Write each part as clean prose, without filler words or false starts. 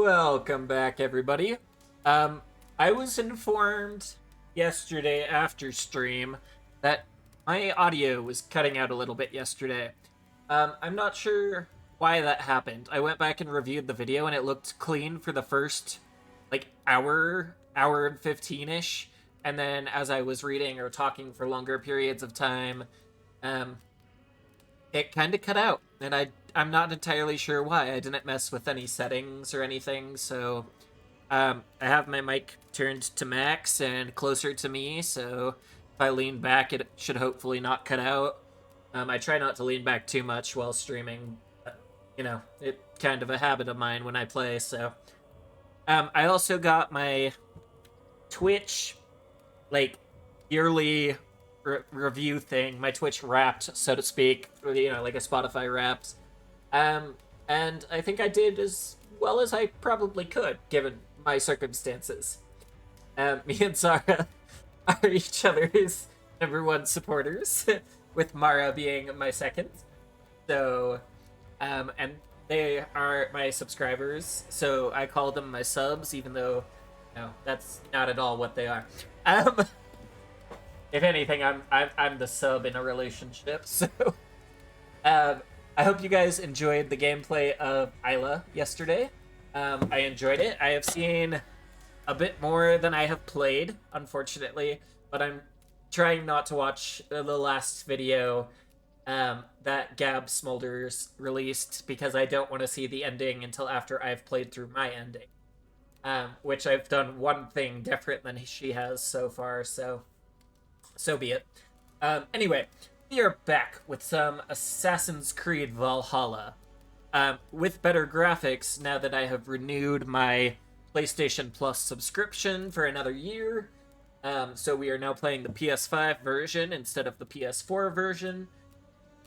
Welcome back, everybody. I was informed yesterday after stream that my audio was cutting out a little bit yesterday. I'm not sure why that happened. I went back and reviewed the video and it looked clean for the first, like, hour and 15-ish. And then as I was reading or talking for longer periods of time, um, it kind of cut out. And I'm not entirely sure why. I didn't mess with any settings or anything, so I have my mic turned to max and closer to me, so if I lean back, it should hopefully not cut out. I try not to lean back too much while streaming. It's kind of a habit of mine when I play, so. I also got my Twitch, like, yearly review thing, my Twitch Wrapped, so to speak, like a Spotify Wrapped. And I think I did as well as I probably could, given my circumstances. Me and Zara are each other's #1 supporters, with Mara being my second. So, and they are my subscribers, so I call them my subs, even though, no, that's not at all what they are. If anything, I'm the sub in a relationship, so, I hope you guys enjoyed the gameplay of Isla yesterday. I enjoyed it. I have seen a bit more than I have played, unfortunately, but I'm trying not to watch the last video that Gab Smulders released because I don't want to see the ending until after I've played through my ending, which I've done one thing different than she has so far, so be it. Anyway, we are back with some Assassin's Creed Valhalla. With better graphics, now that I have renewed my PlayStation Plus subscription for another year. So we are now playing the PS5 version instead of the PS4 version.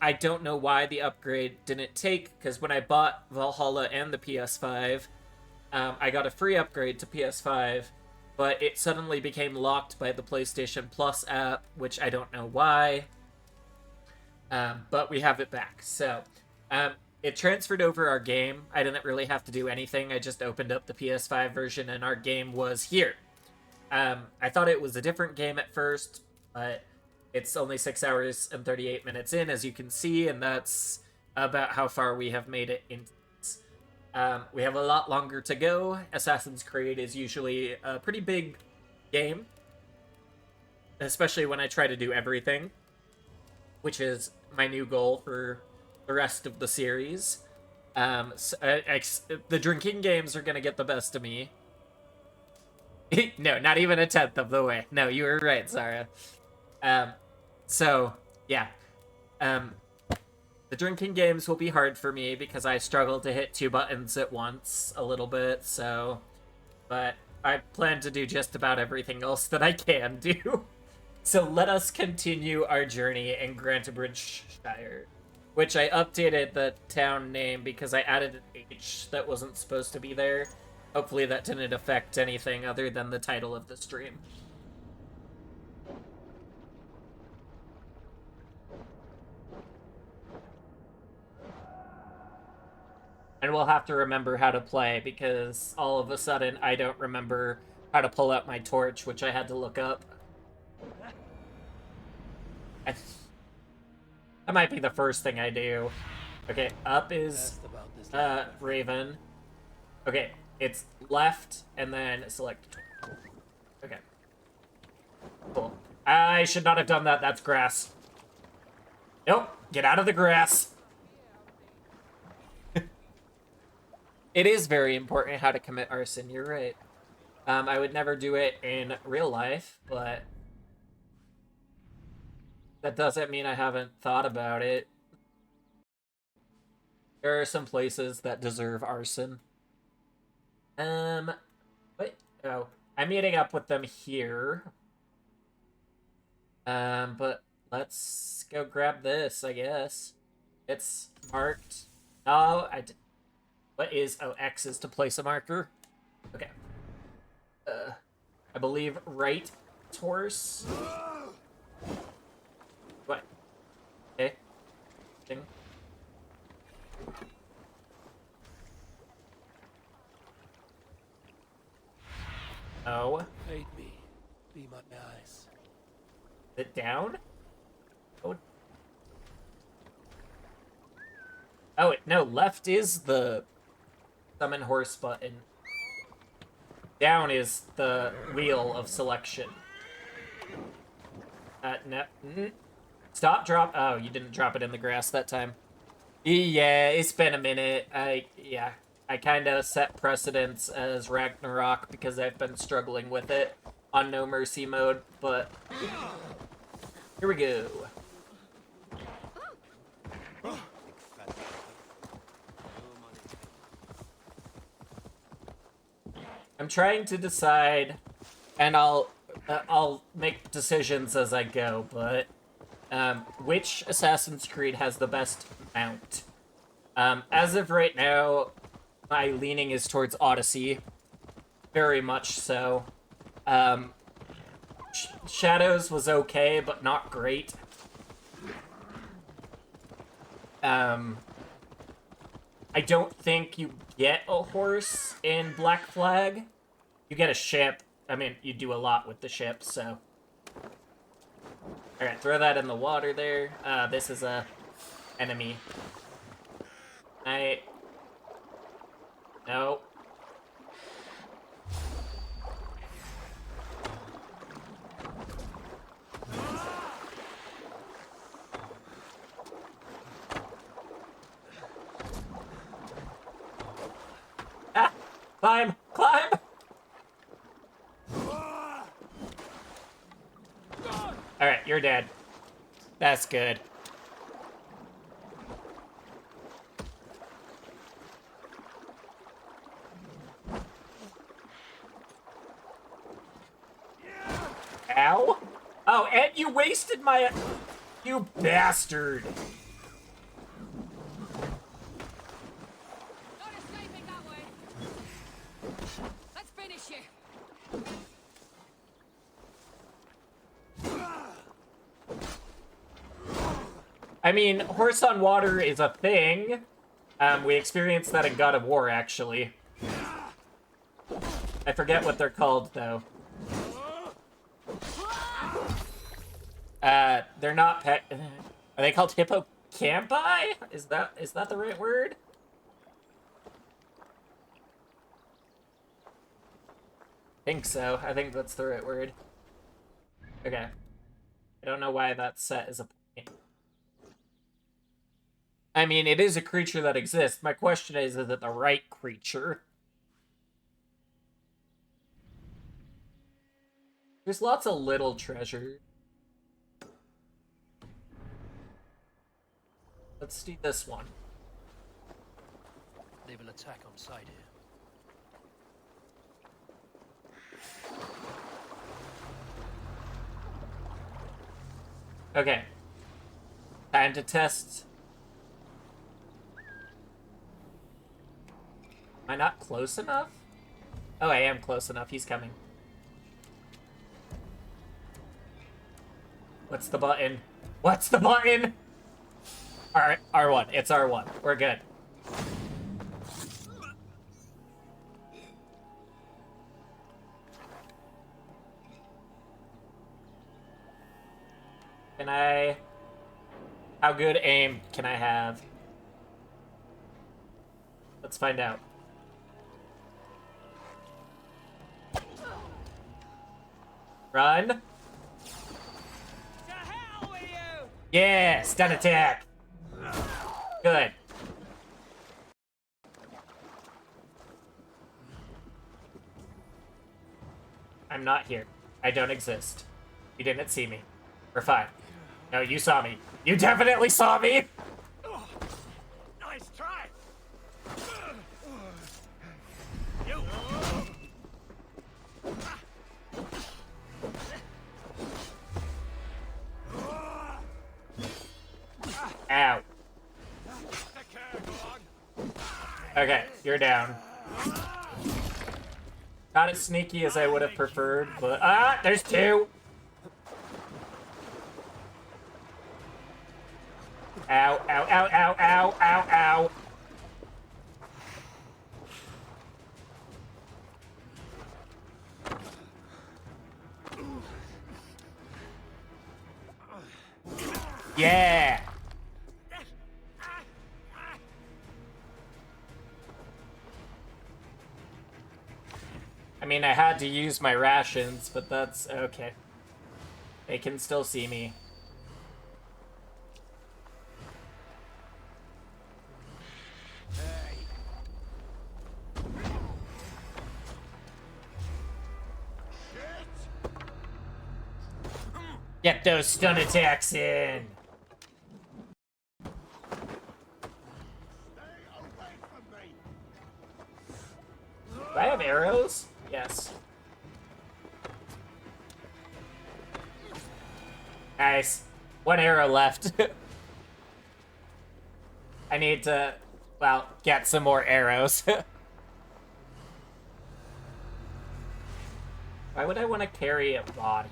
I don't know why the upgrade didn't take, because when I bought Valhalla and the PS5, I got a free upgrade to PS5, but it suddenly became locked by the PlayStation Plus app, which I don't know why. But we have it back. So, it transferred over our game. I didn't really have to do anything. I just opened up the PS5 version and our game was here. I thought it was a different game at first, but it's only 6 hours and 38 minutes in, as you can see, and that's about how far we have made it into this. We have a lot longer to go. Assassin's Creed is usually a pretty big game, especially when I try to do everything, which is my new goal for the rest of the series. The drinking games are gonna get the best of me. No, not even a tenth of the way. No, you were right, Zara. So, yeah. The drinking games will be hard for me because I struggle to hit 2 buttons at once a little bit, so... But I plan to do just about everything else that I can do. So let us continue our journey in Grantebridgeschire, which I updated the town name because I added an H that wasn't supposed to be there. Hopefully that didn't affect anything other than the title of the stream. And we'll have to remember how to play because all of a sudden I don't remember how to pull out my torch, which I had to look up. That might be the first thing I do. Okay, up is Raven. Okay, it's left and then select. Okay. Cool. I should not have done that. That's grass. Nope. Get out of the grass. It is very important how to commit arson. You're right. I would never do it in real life, but that doesn't mean I haven't thought about it. There are some places that deserve arson. What? Oh, I'm meeting up with them here. But let's go grab this, I guess. It's marked. Oh, what is... Oh, X is to place a marker. Okay. I believe right horse. What? Okay. Thing. Oh. Aid me. Be my eyes. Sit down? Oh. Oh, no, left is the summon horse button. Down is the wheel of selection. No. Stop, drop. Oh, you didn't drop it in the grass that time. Yeah, it's been a minute. I kind of set precedence as Ragnarok because I've been struggling with it on No Mercy mode, but here we go. I'm trying to decide, and I'll make decisions as I go, but which Assassin's Creed has the best mount? As of right now, my leaning is towards Odyssey, very much so. Shadows was okay, but not great. I don't think you get a horse in Black Flag. You get a ship. I mean, you do a lot with the ship, so. Alright, throw that in the water there. This is a enemy. No. Ah! Climb! Climb! Alright, you're dead. That's good. Ow! Oh, and you wasted my... You bastard! Not escaping that way. Let's finish it. I mean, horse on water is a thing. We experienced that in God of War, actually. I forget what they're called, though. They're not pet... Are they called hippocampi? Is that the right word? I think so. I think that's the right word. Okay. I don't know why that's set as a point. I mean, it is a creature that exists. My question is it the right creature? There's lots of little treasures. Let's do this one. Naval attack on side here. Okay. Time to test. Am I not close enough? Oh, I am close enough. He's coming. What's the button? What's the button? Alright, R1. It's R1. We're good. Can I... How good aim can I have? Let's find out. Run. To hell with you! Yeah, stun attack. Good. I'm not here. I don't exist. You didn't see me. We're fine. No, you saw me. You definitely saw me! Nice try! You! Ow. Okay, you're down. Not as sneaky as I would have preferred, but... Ah, there's two! Ow, ow, ow, ow, ow, ow, ow. Yeah! I mean, I had to use my rations, but that's okay. They can still see me. Get those stun attacks in! Do I have arrows? Yes. Nice. One arrow left. I need to, well, get some more arrows. Why would I want to carry a body?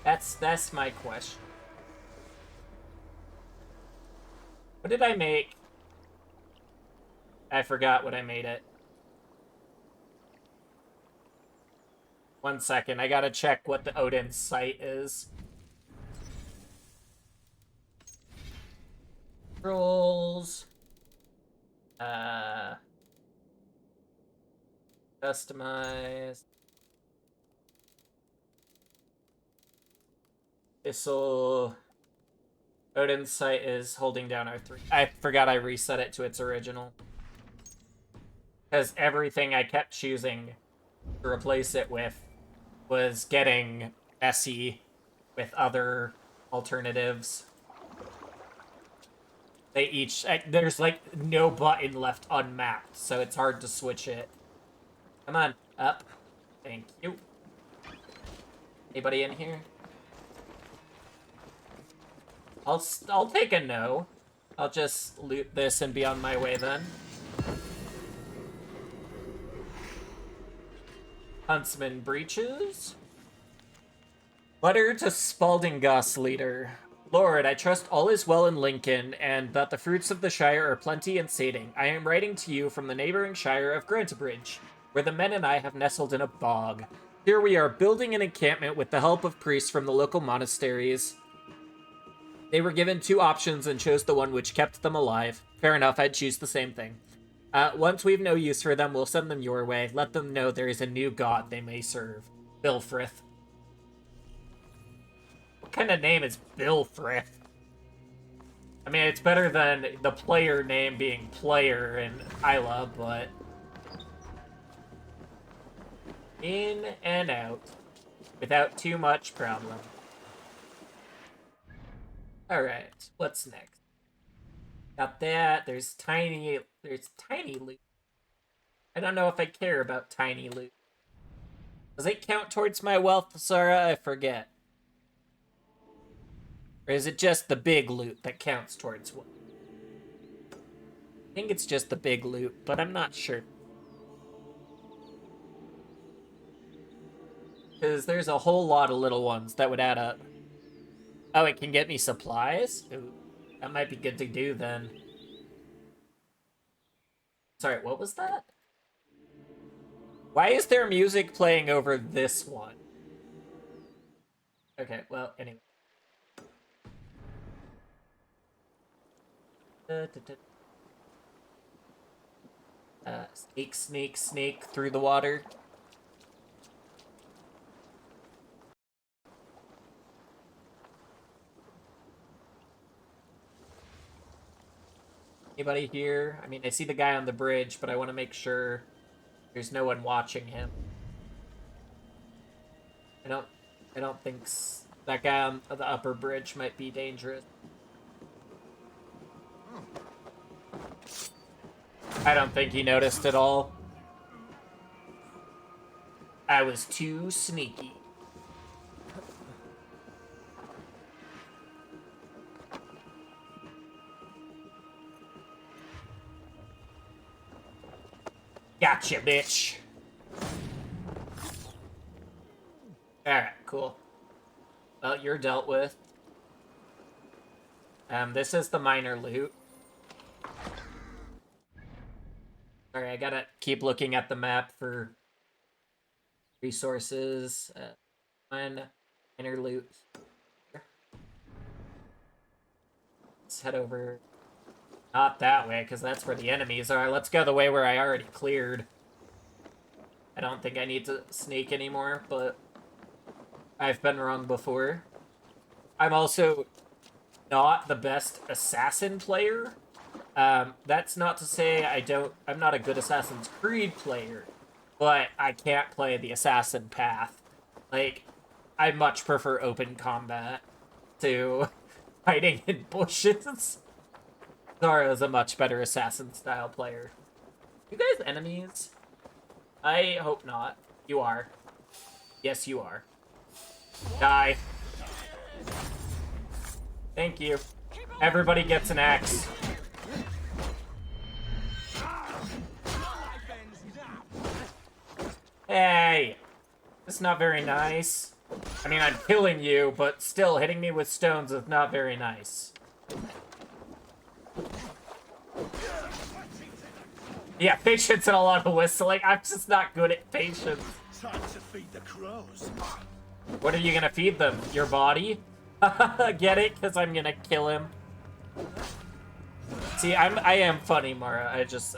That's my question. What did I make? I forgot what I made it. 1 second, I gotta check what the Odin's site is. Rolls. Customize. This'll... Odin's site is holding down R3. I forgot I reset it to its original. Because everything I kept choosing to replace it with was getting messy with other alternatives. They each... there's, like, no button left unmapped, so it's hard to switch it. Come on, up. Thank you. Anybody in here? I'll take a no. I'll just loot this and be on my way then. Huntsman breaches. Letter to Spaldingos leader. Lord, I trust all is well in Lincoln, and that the fruits of the Shire are plenty and sating. I am writing to you from the neighboring Shire of Grantebridge, where the men and I have nestled in a bog. Here we are building an encampment with the help of priests from the local monasteries. They were given 2 options and chose the one which kept them alive. Fair enough, I'd choose the same thing. Once we've no use for them, we'll send them your way. Let them know there is a new god they may serve. Bilfrith. What kind of name is Bilfrith? I mean, it's better than the player name being Player in Isla, but... in and out. Without too much problem. Alright, what's next? Got that. There's tiny loot. I don't know if I care about tiny loot. Does it count towards my wealth, Sarah? I forget. Or is it just the big loot that counts towards wealth? I think it's just the big loot, but I'm not sure. Because there's a whole lot of little ones that would add up. Oh, it can get me supplies? Ooh, that might be good to do then. Sorry, what was that? Why is there music playing over this one? Okay, well, anyway. Snake, snake, snake through the water. Anybody here? I mean, I see the guy on the bridge, but I want to make sure there's no one watching him. I don't think that guy on the upper bridge might be dangerous. I don't think he noticed at all. I was too sneaky. Gotcha, bitch. Alright, cool. Well, you're dealt with. This is the minor loot. Sorry, I gotta keep looking at the map for resources. Minor loot. Let's head over. Not that way, because that's where the enemies are. Let's go the way where I already cleared. I don't think I need to sneak anymore, but I've been wrong before. I'm also not the best assassin player. That's not to say I'm not a good Assassin's Creed player, but I can't play the assassin path. Like, I much prefer open combat to hiding in bushes. Zara's a much better assassin-style player. You guys enemies? I hope not. You are. Yes, you are. Die. Thank you. Everybody gets an axe. Hey! That's not very nice. I mean, I'm killing you, but still, hitting me with stones is not very nice. Yeah, patience and a lot of whistling. I'm just not good at patience. Time to feed the crows. What are you gonna feed them? Your body? Get it? Because I'm gonna kill him. See, I am funny, Mara. I just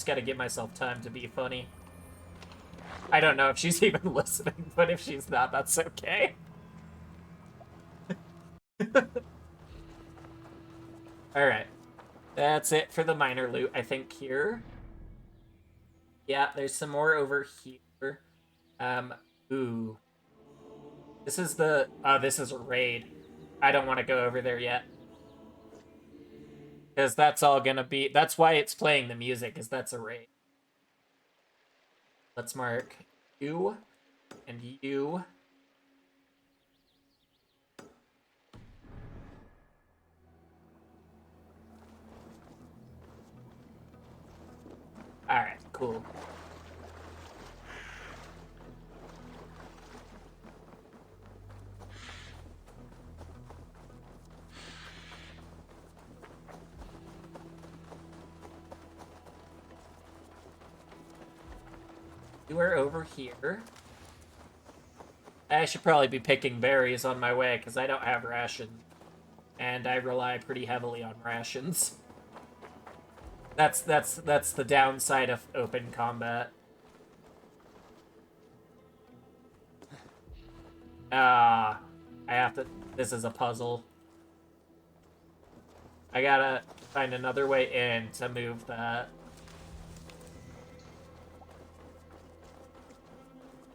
gotta give myself time to be funny. I don't know if she's even listening, but if she's not, that's okay. Alright. That's it for the minor loot, I think, here. Yeah, there's some more over here. Ooh. This is the... Oh, this is a raid. I don't want to go over there yet. Because that's all gonna be... That's why it's playing the music, is that's a raid. Let's mark you and you. Alright, cool. You are over here. I should probably be picking berries on my way, because I don't have rations. And I rely pretty heavily on rations. That's the downside of open combat. I have to... This is a puzzle. I gotta find another way in to move that.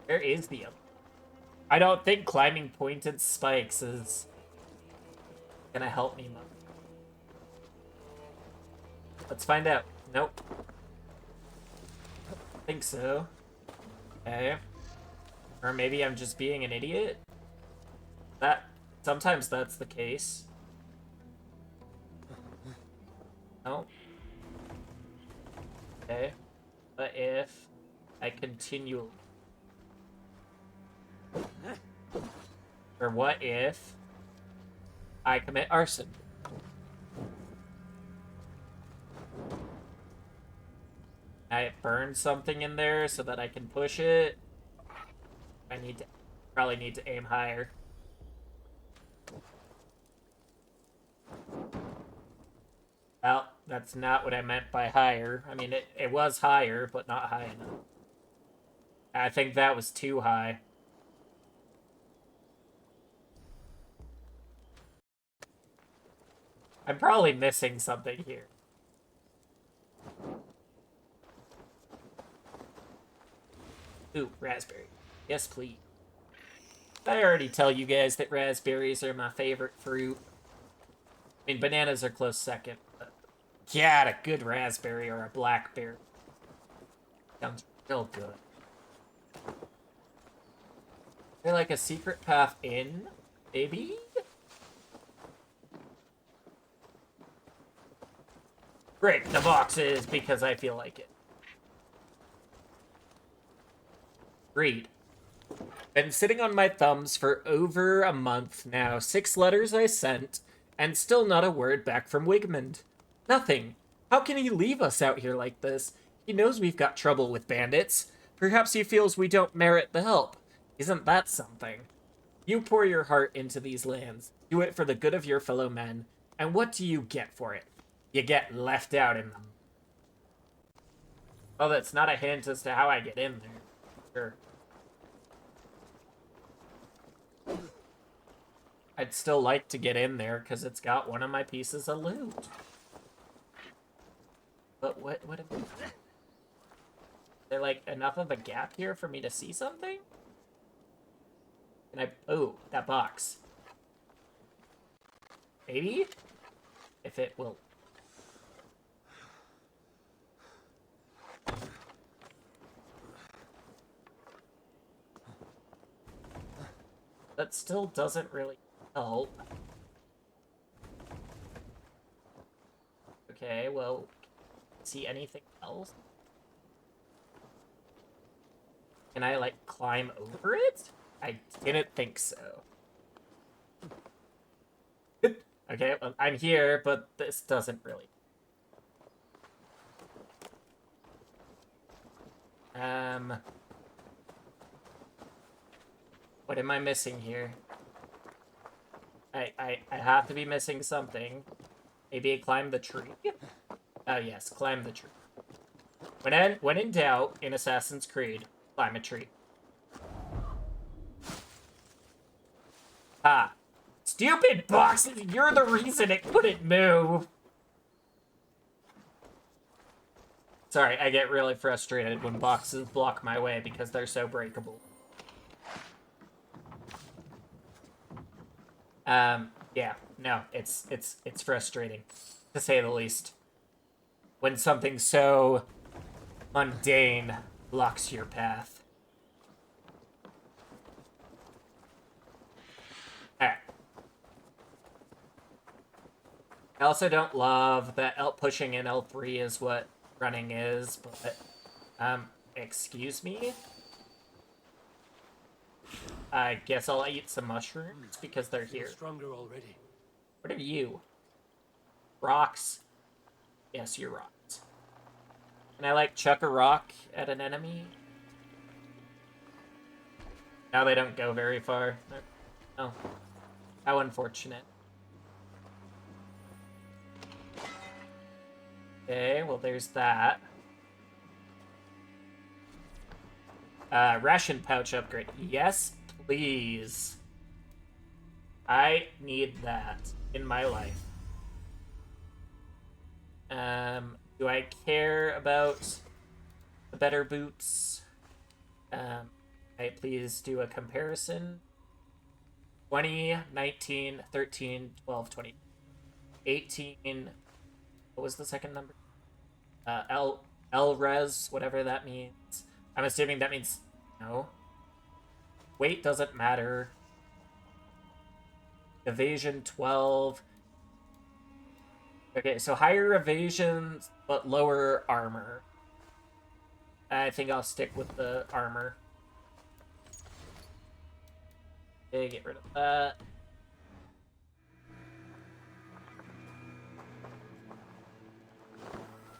Where is the other? I don't think climbing pointed spikes is gonna help me much. Let's find out. Nope. I think so. Okay. Or maybe I'm just being an idiot? Sometimes that's the case. No. Okay. But if I continue... Or what if I commit arson? I burn something in there so that I can push it. Probably need to aim higher. Well, that's not what I meant by higher. I mean, it was higher, but not high enough. I think that was too high. I'm probably missing something here. Ooh, raspberry. Yes, please. I already tell you guys that raspberries are my favorite fruit. I mean, bananas are close second. But God, a good raspberry or a blackberry sounds real good. Is there like a secret path in? Maybe? Break the boxes because I feel like it. Read. Been sitting on my thumbs for over a month now. 6 letters I sent, and still not a word back from Wigmund. Nothing. How can he leave us out here like this? He knows we've got trouble with bandits. Perhaps he feels we don't merit the help. Isn't that something? You pour your heart into these lands. Do it for the good of your fellow men. And what do you get for it? You get left out in them. Oh, that's not a hint as to how I get in there. Sure. I'd still like to get in there because it's got one of my pieces of loot. But what is there, like, enough of a gap here for me to see something? Can I... Oh, that box. Maybe? If it will... That still doesn't really help. Okay, well, see anything else? Can I, like, climb over it? I didn't think so. Okay, well, I'm here, but this doesn't really... What am I missing here? I have to be missing something. Maybe I climb the tree? Oh, yes, climb the tree. When in doubt, in Assassin's Creed, climb a tree. Ah. Stupid boxes! You're the reason it couldn't move! Sorry, I get really frustrated when boxes block my way because they're so breakable. Yeah, no, it's frustrating, to say the least. When something so mundane blocks your path. Alright. I also don't love that pushing in L3 is what running is, but, excuse me? I guess I'll eat some mushrooms because they're here. Stronger already. What are you? Rocks? Yes, you're rocks. Can I, like, chuck a rock at an enemy? Now they don't go very far. Oh. How unfortunate. Okay, well, there's that. Ration pouch upgrade. Yes, please. I need that in my life. Do I care about the better boots? I please do a comparison. 20, 19, 13, 12, 20. 18... What was the second number? L-res, whatever that means. I'm assuming that means no. Weight doesn't matter. Evasion 12. Okay, so higher evasion, but lower armor. I think I'll stick with the armor. Okay, get rid of that.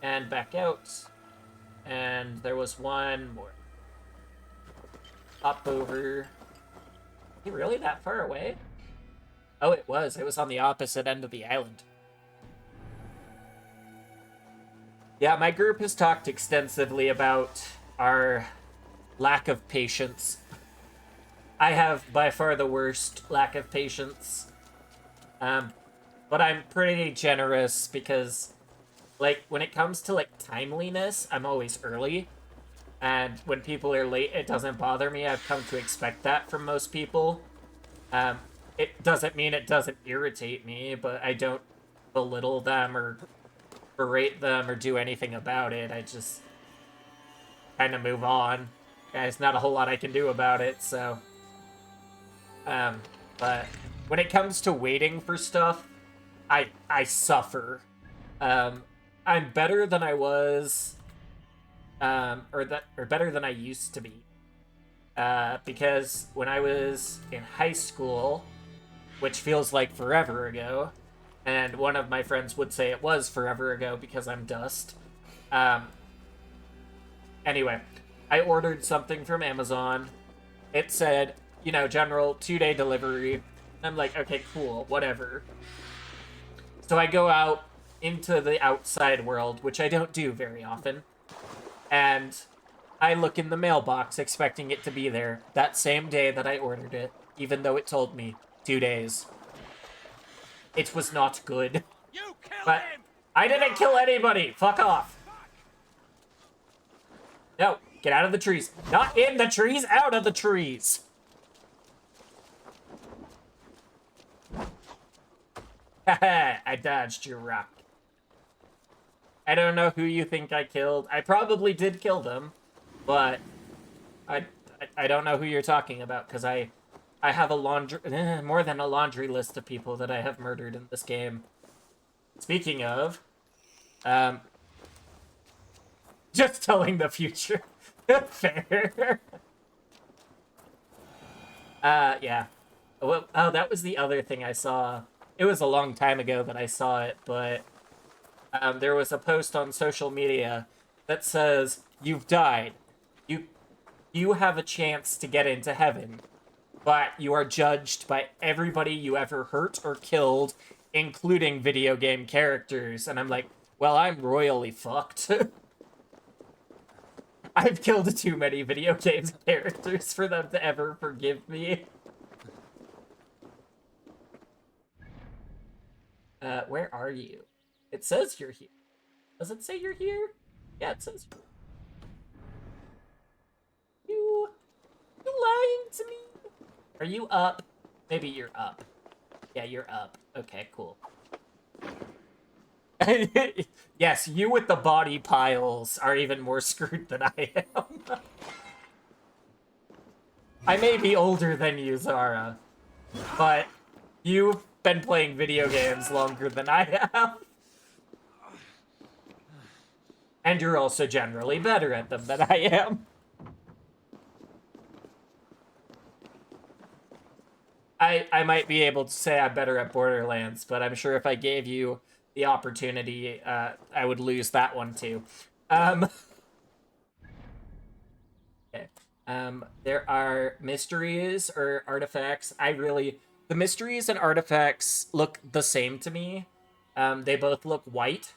And back out. And there was one more. Hop over. Is he really that far away? Oh, it was. It was on the opposite end of the island. Yeah, my group has talked extensively about our lack of patience. I have by far the worst lack of patience. But I'm pretty generous because, like, when it comes to, like, timeliness, I'm always early. And when people are late, it doesn't bother me. I've come to expect that from most people. It doesn't mean it doesn't irritate me, but I don't belittle them or berate them or do anything about it. I just kind of move on. There's not a whole lot I can do about it, so... but when it comes to waiting for stuff, I suffer. I'm better than I was, or better than I used to be. Because when I was in high school, which feels like forever ago, and one of my friends would say it was forever ago because I'm dust. Anyway, I ordered something from Amazon. It said, you know, general 2-day delivery. I'm like, okay, cool, whatever. So I go out into the outside world, which I don't do very often, and I look in the mailbox expecting it to be there that same day that I ordered it, even though it told me 2 days. It was not good. You killed But him! I didn't kill anybody! Fuck off! No, get out of the trees. Not in the trees, out of the trees! Haha, I dodged your rock. I don't know who you think I killed. I probably did kill them, but I don't know who you're talking about, because I have a more than a laundry list of people that I have murdered in this game. Speaking of, just telling the future. Fair. Yeah. Well, oh, that was the other thing I saw. It was a long time ago that I saw it, but there was a post on social media that says, "You've died. You have a chance to get into heaven, but you are judged by everybody you ever hurt or killed, including video game characters." And I'm like, well, I'm royally fucked. I've killed too many video games characters for them to ever forgive me. Where are you? It says you're here. Does it say you're here? Yeah, it says you. You lying to me? Are you up? Maybe you're up. Yeah, you're up. Okay, cool. Yes, you with the body piles are even more screwed than I am. I may be older than you, Zara, but you've been playing video games longer than I have. And you're also generally better at them than I am. I might be able to say I'm better at Borderlands, but I'm sure if I gave you the opportunity, I would lose that one too. Okay. There are mysteries or artifacts. The mysteries and artifacts look the same to me. They both look white.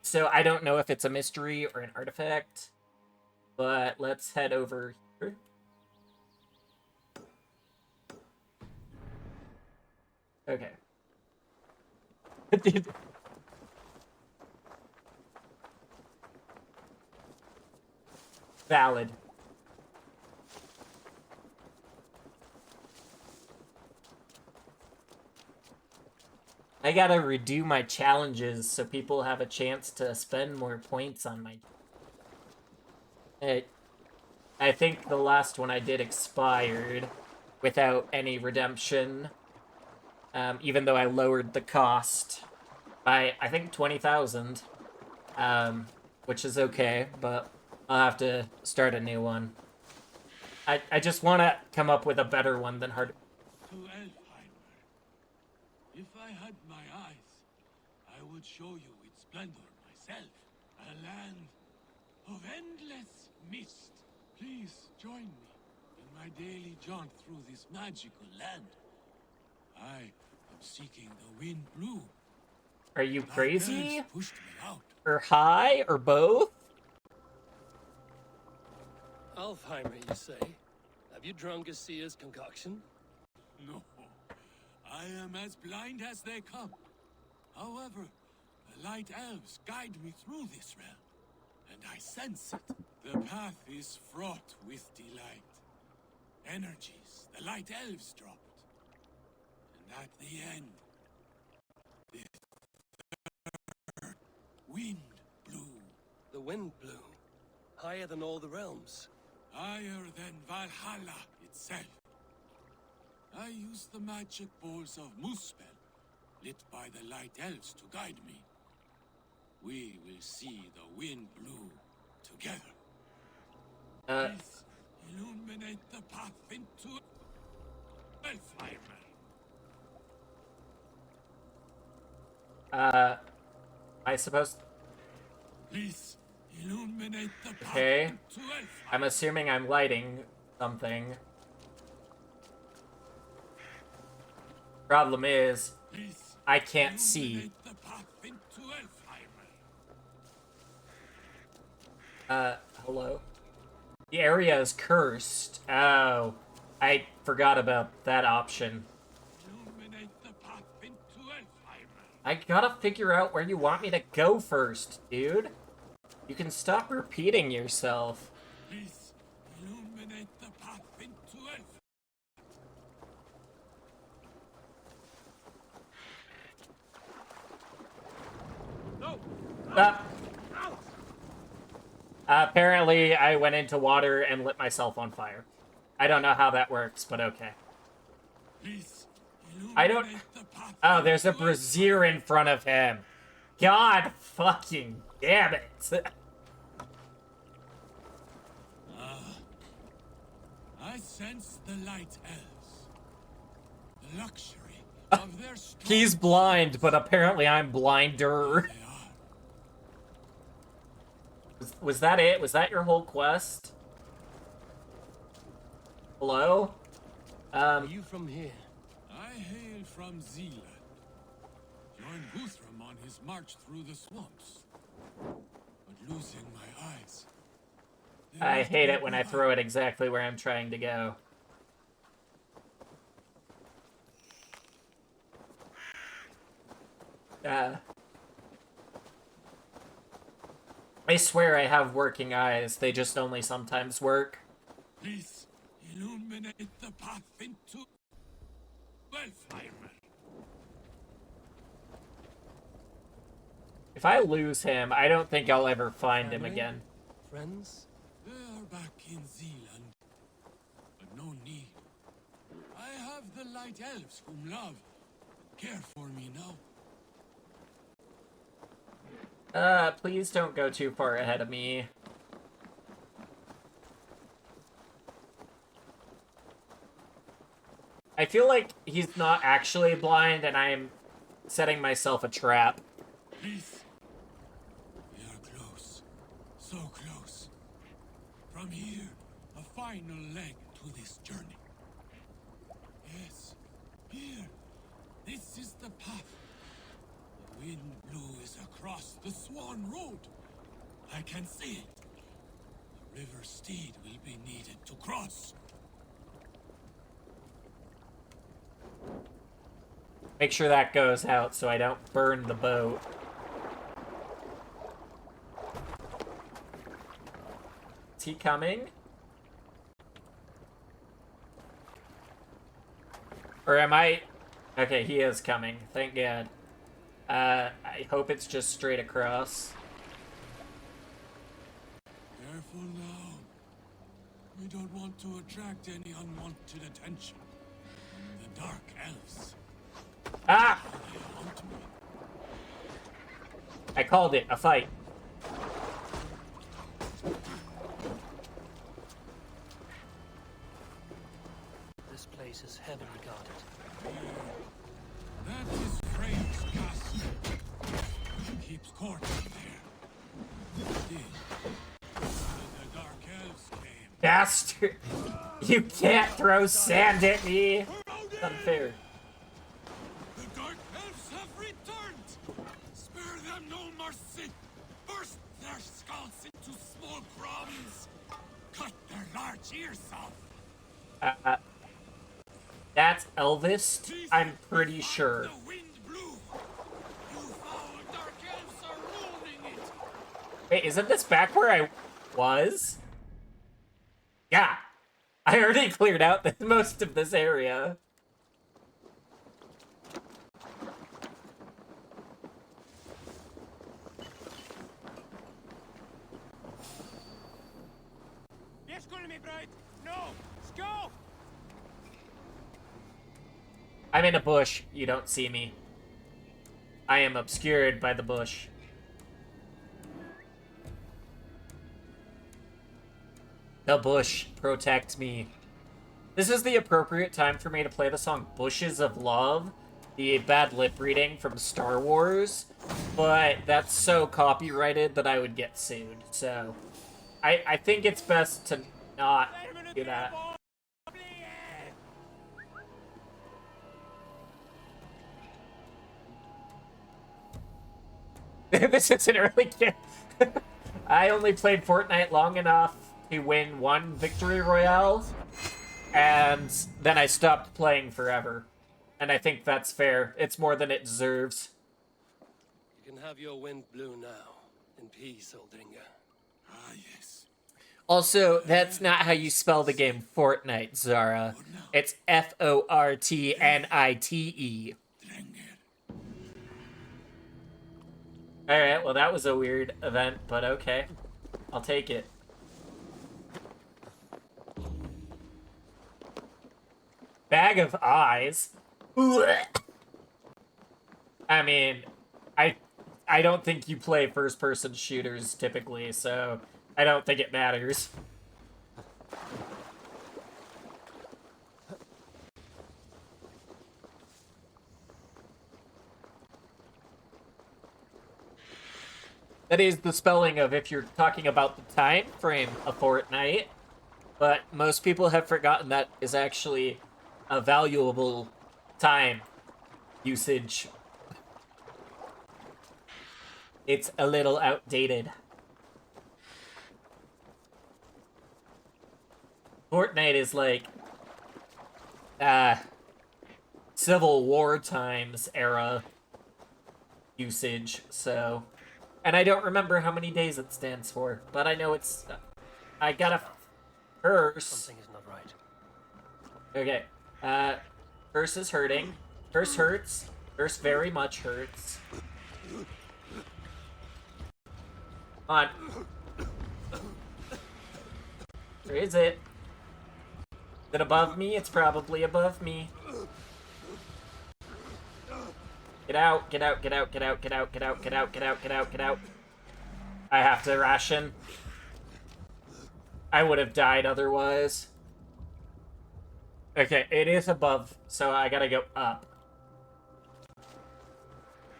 So I don't know if it's a mystery or an artifact, but let's head over here. Okay. Valid. I gotta redo my challenges so people have a chance to spend more points on my... I think the last one I did expired without any redemption. Even though I lowered the cost by, I think, 20,000. Which is okay, but I'll have to start a new one. I just want to come up with a better one than hard... To Elfheimer. If I had my eyes, I would show you its splendor myself. A land of endless mist. Please join me in my daily jaunt through this magical land. I am seeking the wind blue. Are you crazy? Pushed me out. Or high? Or both? Alfheimer, you say? Have you drunk a seer's concoction? No, I am as blind as they come. However, the light elves guide me through this realm, and I sense it. The path is fraught with delight. Energies the light elves dropped. And at the end, the third wind blew. The wind blew. Higher than all the realms. Higher than Valhalla itself. I used the magic balls of Muspel, lit by the light elves to guide me. We will see the wind blue together. Please illuminate the path into Elfheimer. I suppose... Please illuminate the path Okay. into Elfheimer. I'm assuming I'm lighting something. Please I can't see. Illuminate the path into Elfheimer. Hello? The area is cursed. Oh, I forgot about that option. Illuminate the path into Elfheimer. I gotta figure out where you want me to go first, dude. You can stop repeating yourself. Please illuminate the path into Elfheimer. No! Apparently, I went into water and lit myself on fire. I don't know how that works, but okay. Please I don't... illuminate the path Oh, there's a into brazier in front of him. God fucking damn it. I sense the light elves. The luxury of their strong He's blind, but apparently I'm blinder. they are. Was that it? Was that your whole quest? Hello? Are you from here? I hail from Zealand. Joined Guthrum on his march through the swamps. But losing my eyes. they I left hate me it when I behind. throw it exactly where I'm trying to go. I swear I have working eyes, they just only sometimes work. Please illuminate the path into Elfheimer. If I lose him, I don't think I'll ever find him Family? again. Friends? They are back in Zealand, but no need. I have the light elves whom love and care for me now. Please don't go too far ahead of me. I feel like he's not actually blind and I'm setting myself a trap. Please. We are close. So close. From here, a final leg to this journey. Yes. Here. This is the path. The wind blows across the Swan Road. I can see it. The river steed will be needed to cross. Make sure that goes out so I don't burn the boat. Is he coming? Or am I... Okay, he is coming. Thank God. I hope it's just straight across. Careful now. We don't want to attract any unwanted attention from the Dark Elves. Ah! They haunt me. I called it. A fight. This place is heavily guarded. That is Freyr's castle. He keeps court there. Indeed. The Dark Elves came. Bastard! You can't throw sand at me! It's unfair. The Dark Elves have returned! Spare them no mercy! Burst their skulls into small crumbs! Cut their large ears off! That's Elvis, I'm pretty sure. The wind blew! You foul Dark Elves are ruining it! Wait, isn't this back where I was? Yeah. I already cleared out most of this area. No! Go! I'm in a bush. You don't see me. I am obscured by the bush. The bush protects me. This is the appropriate time for me to play the song Bushes of Love, the bad lip reading from Star Wars, but that's so copyrighted that I would get sued, so I think it's best to not do that. This isn't really good. I only played Fortnite long enough to win one victory royale, and then I stopped playing forever. And I think that's fair. It's more than it deserves. You can have your wind blow now. In peace, Oldringer. Ah, yes. Also, that's not how you spell the game Fortnite, Zara. It's Fortnite. Drenger. Alright, well that was a weird event, but okay. I'll take it. Bag of eyes? I mean, I don't think you play first-person shooters typically, so I don't think it matters. That is the spelling of if you're talking about the time frame of Fortnite, but most people have forgotten that is actually a valuable time usage. It's a little outdated. Fortnite is like Civil War times era usage, so... And I don't remember how many days it stands for, but I know it's... I gotta curse. Something is not right. Okay. Curse is hurting. Curse hurts. Curse very much hurts. Come on. Where is it? Is it above me? It's probably above me. Get out, get out, get out, get out, get out, get out, get out, get out, get out, get out. I have to ration. I would have died otherwise. Okay, it is above, so I gotta go up.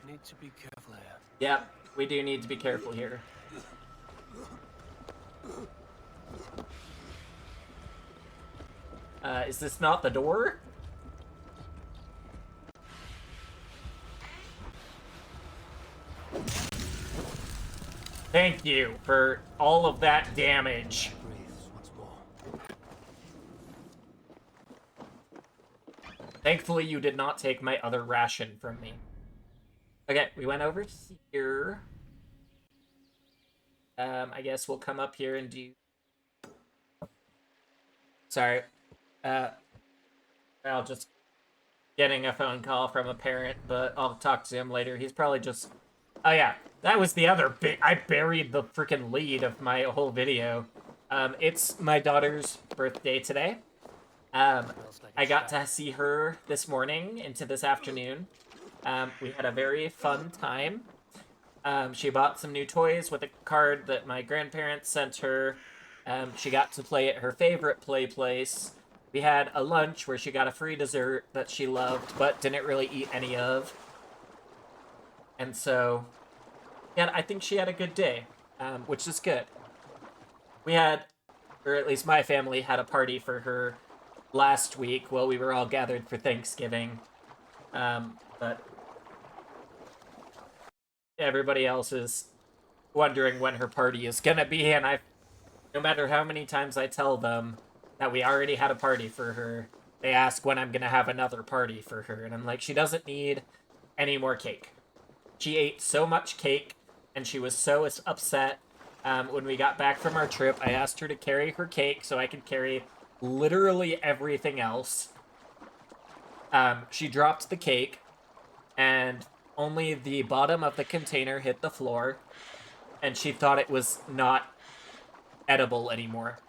Need to be careful here. Yep, we do need to be careful here. Is this not the door? Thank you for all of that damage. Breathes once more. Thankfully, you did not take my other ration from me. Okay, we went over here. I guess we'll come up here and do... Sorry. I'll just... Getting a phone call from a parent, but I'll talk to him later. He's probably just... Oh yeah, that was the other bit. I buried the freaking lead of my whole video. It's my daughter's birthday today. I got to see her this morning into this afternoon. We had a very fun time. She bought some new toys with a card that my grandparents sent her. She got to play at her favorite play place. We had a lunch where she got a free dessert that she loved, but didn't really eat any of. And so, yeah, I think she had a good day, which is good. We had, or at least my family had a party for her last week while we were all gathered for Thanksgiving. But everybody else is wondering when her party is gonna be, and no matter how many times I tell them that we already had a party for her, they ask when I'm gonna have another party for her, and I'm like, she doesn't need any more cake. She ate so much cake, and she was so upset. When we got back from our trip, I asked her to carry her cake so I could carry literally everything else. She dropped the cake, and only the bottom of the container hit the floor, and she thought it was not edible anymore.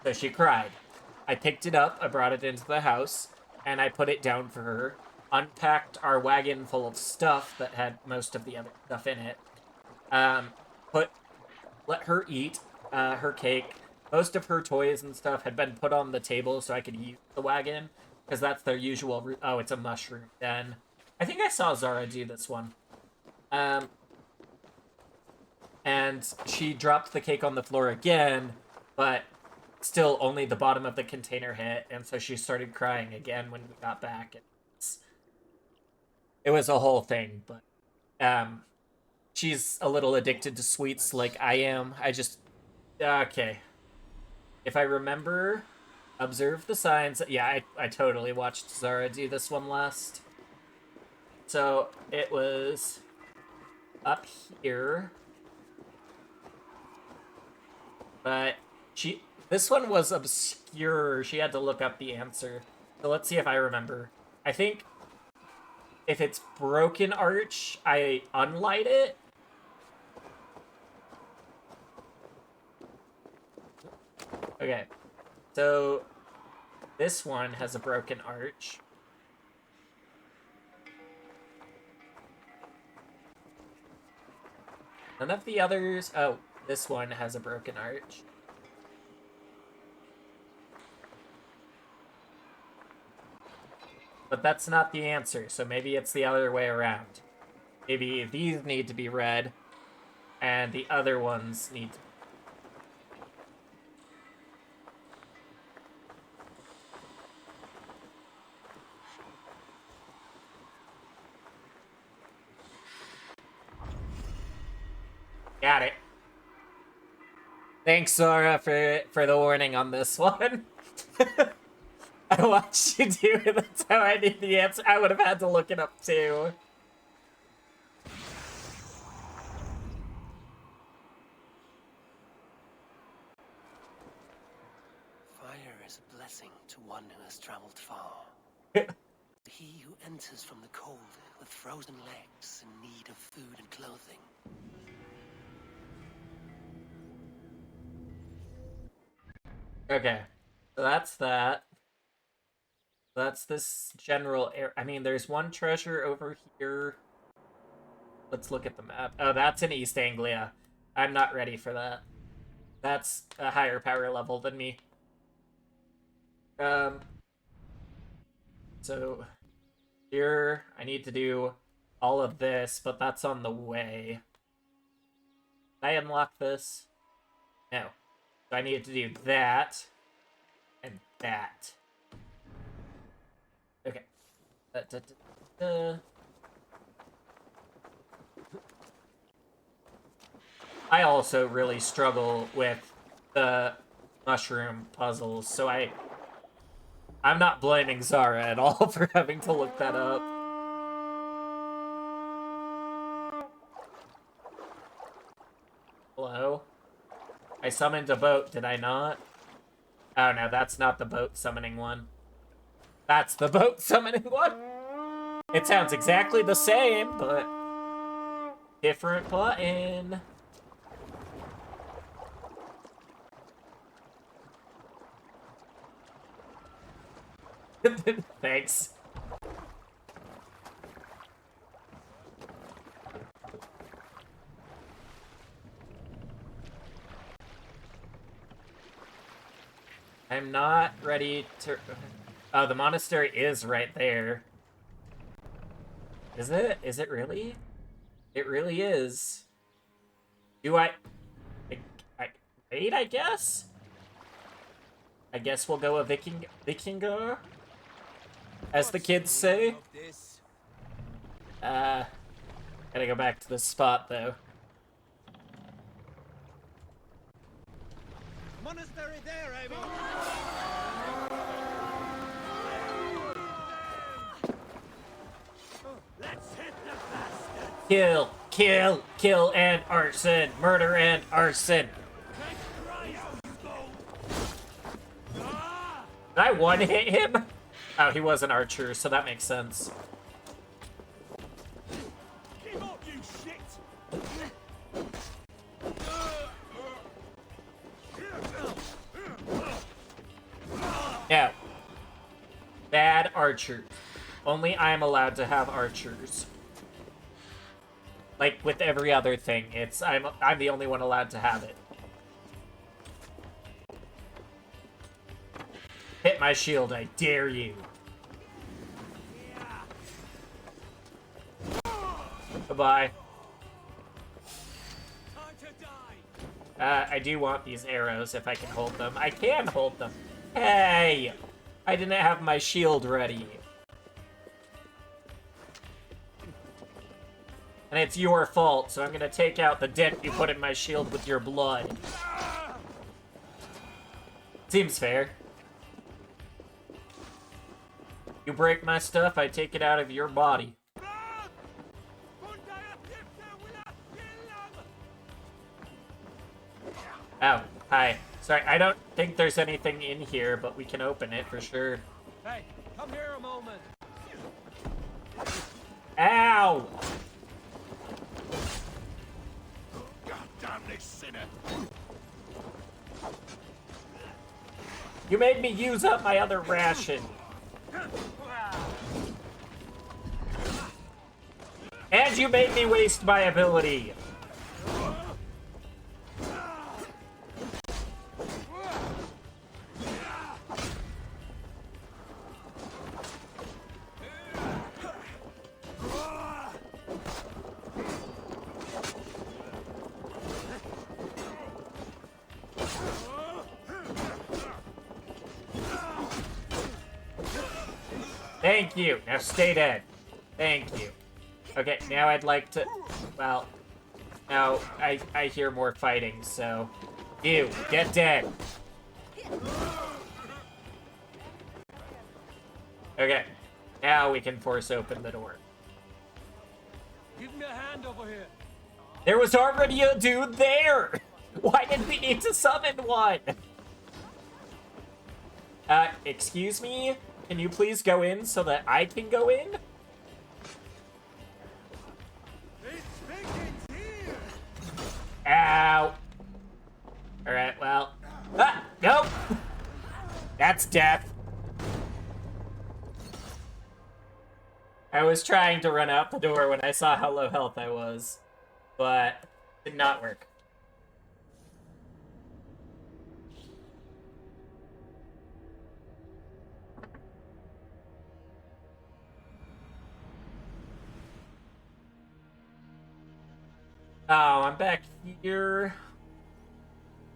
So she cried. I picked it up, I brought it into the house, and I put it down for her, unpacked our wagon full of stuff that had most of the other stuff in it, let her eat her cake. Most of her toys and stuff had been put on the table so I could use the wagon, because that's their usual oh, it's a mushroom den. I think I saw Zara do this one. And she dropped the cake on the floor again, but still only the bottom of the container hit, and so she started crying again when we got back. It was a whole thing, but she's a little addicted to sweets like I am. Okay. If I remember, observe the signs. Yeah, I totally watched Zara do this one last. So it was up here. But this one was obscure. She had to look up the answer. So let's see if I remember. I think if it's broken arch, I unlight it. Okay. So this one has a broken arch. None of the others... Oh, this one has a broken arch. But that's not the answer, so maybe it's the other way around. Maybe these need to be red, and the other ones need to... Got it. Thanks, Zora, for the warning on this one. I watched you do it. That's how I knew the answer. I would have had to look it up, too. Fire is a blessing to one who has traveled far. He who enters from the cold with frozen legs in need of food and clothing. Okay, so that's that. That's this general area. I mean, there's one treasure over here. Let's look at the map. Oh, that's in East Anglia. I'm not ready for that. That's a higher power level than me. So here I need to do all of this, but that's on the way. Did I unlock this? No. So I need to do that and that. Okay. I also really struggle with the mushroom puzzles, so I'm not blaming Zara at all for having to look that up. Hello? I summoned a boat, did I not? Oh no, that's not the boat summoning one. That's the boat summoning one! It sounds exactly the same, but different button. Thanks. I'm not ready to... Oh, the monastery is right there. Is it? Is it really? It really is. Do I wait, I guess? I guess we'll go a Vikinger? As the kids say. Gotta go back to this spot, though. Monastery there, Amy. Let's hit the bastard! Kill, kill, kill, and arson. Murder and arson. Did I one-hit him? Oh, he was an archer, so that makes sense. Give up, you shit! No. Bad archers. Only I'm allowed to have archers. Like with every other thing, I'm the only one allowed to have it. Hit my shield, I dare you. Goodbye. I do want these arrows if I can hold them. I can hold them. Hey! I didn't have my shield ready. And it's your fault, so I'm gonna take out the dent you put in my shield with your blood. Seems fair. You break my stuff, I take it out of your body. Oh, hi. Sorry, I don't think there's anything in here, but we can open it for sure. Hey, come here a moment. Ow! God damn this sinner! You made me use up my other ration. And you made me waste my ability. Thank you. Now stay dead. Thank you. Okay, now I'd like to... Well, now I hear more fighting, so... You, get dead. Okay, now we can force open the door. Give me a hand over here. There was already a dude there! Why did we need to summon one? Excuse me? Can you please go in so that I can go in? Ow. Alright, well. Ah! Nope! That's death. I was trying to run out the door when I saw how low health I was, but did not work. Oh, I'm back here.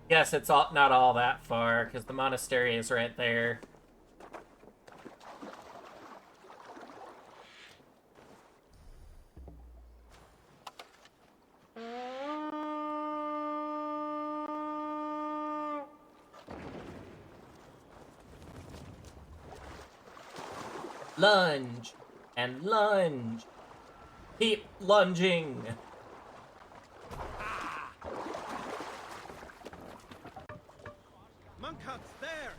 Yes, it's not all that far, because the monastery is right there. Lunge and lunge. Keep lunging. Monkhuts there.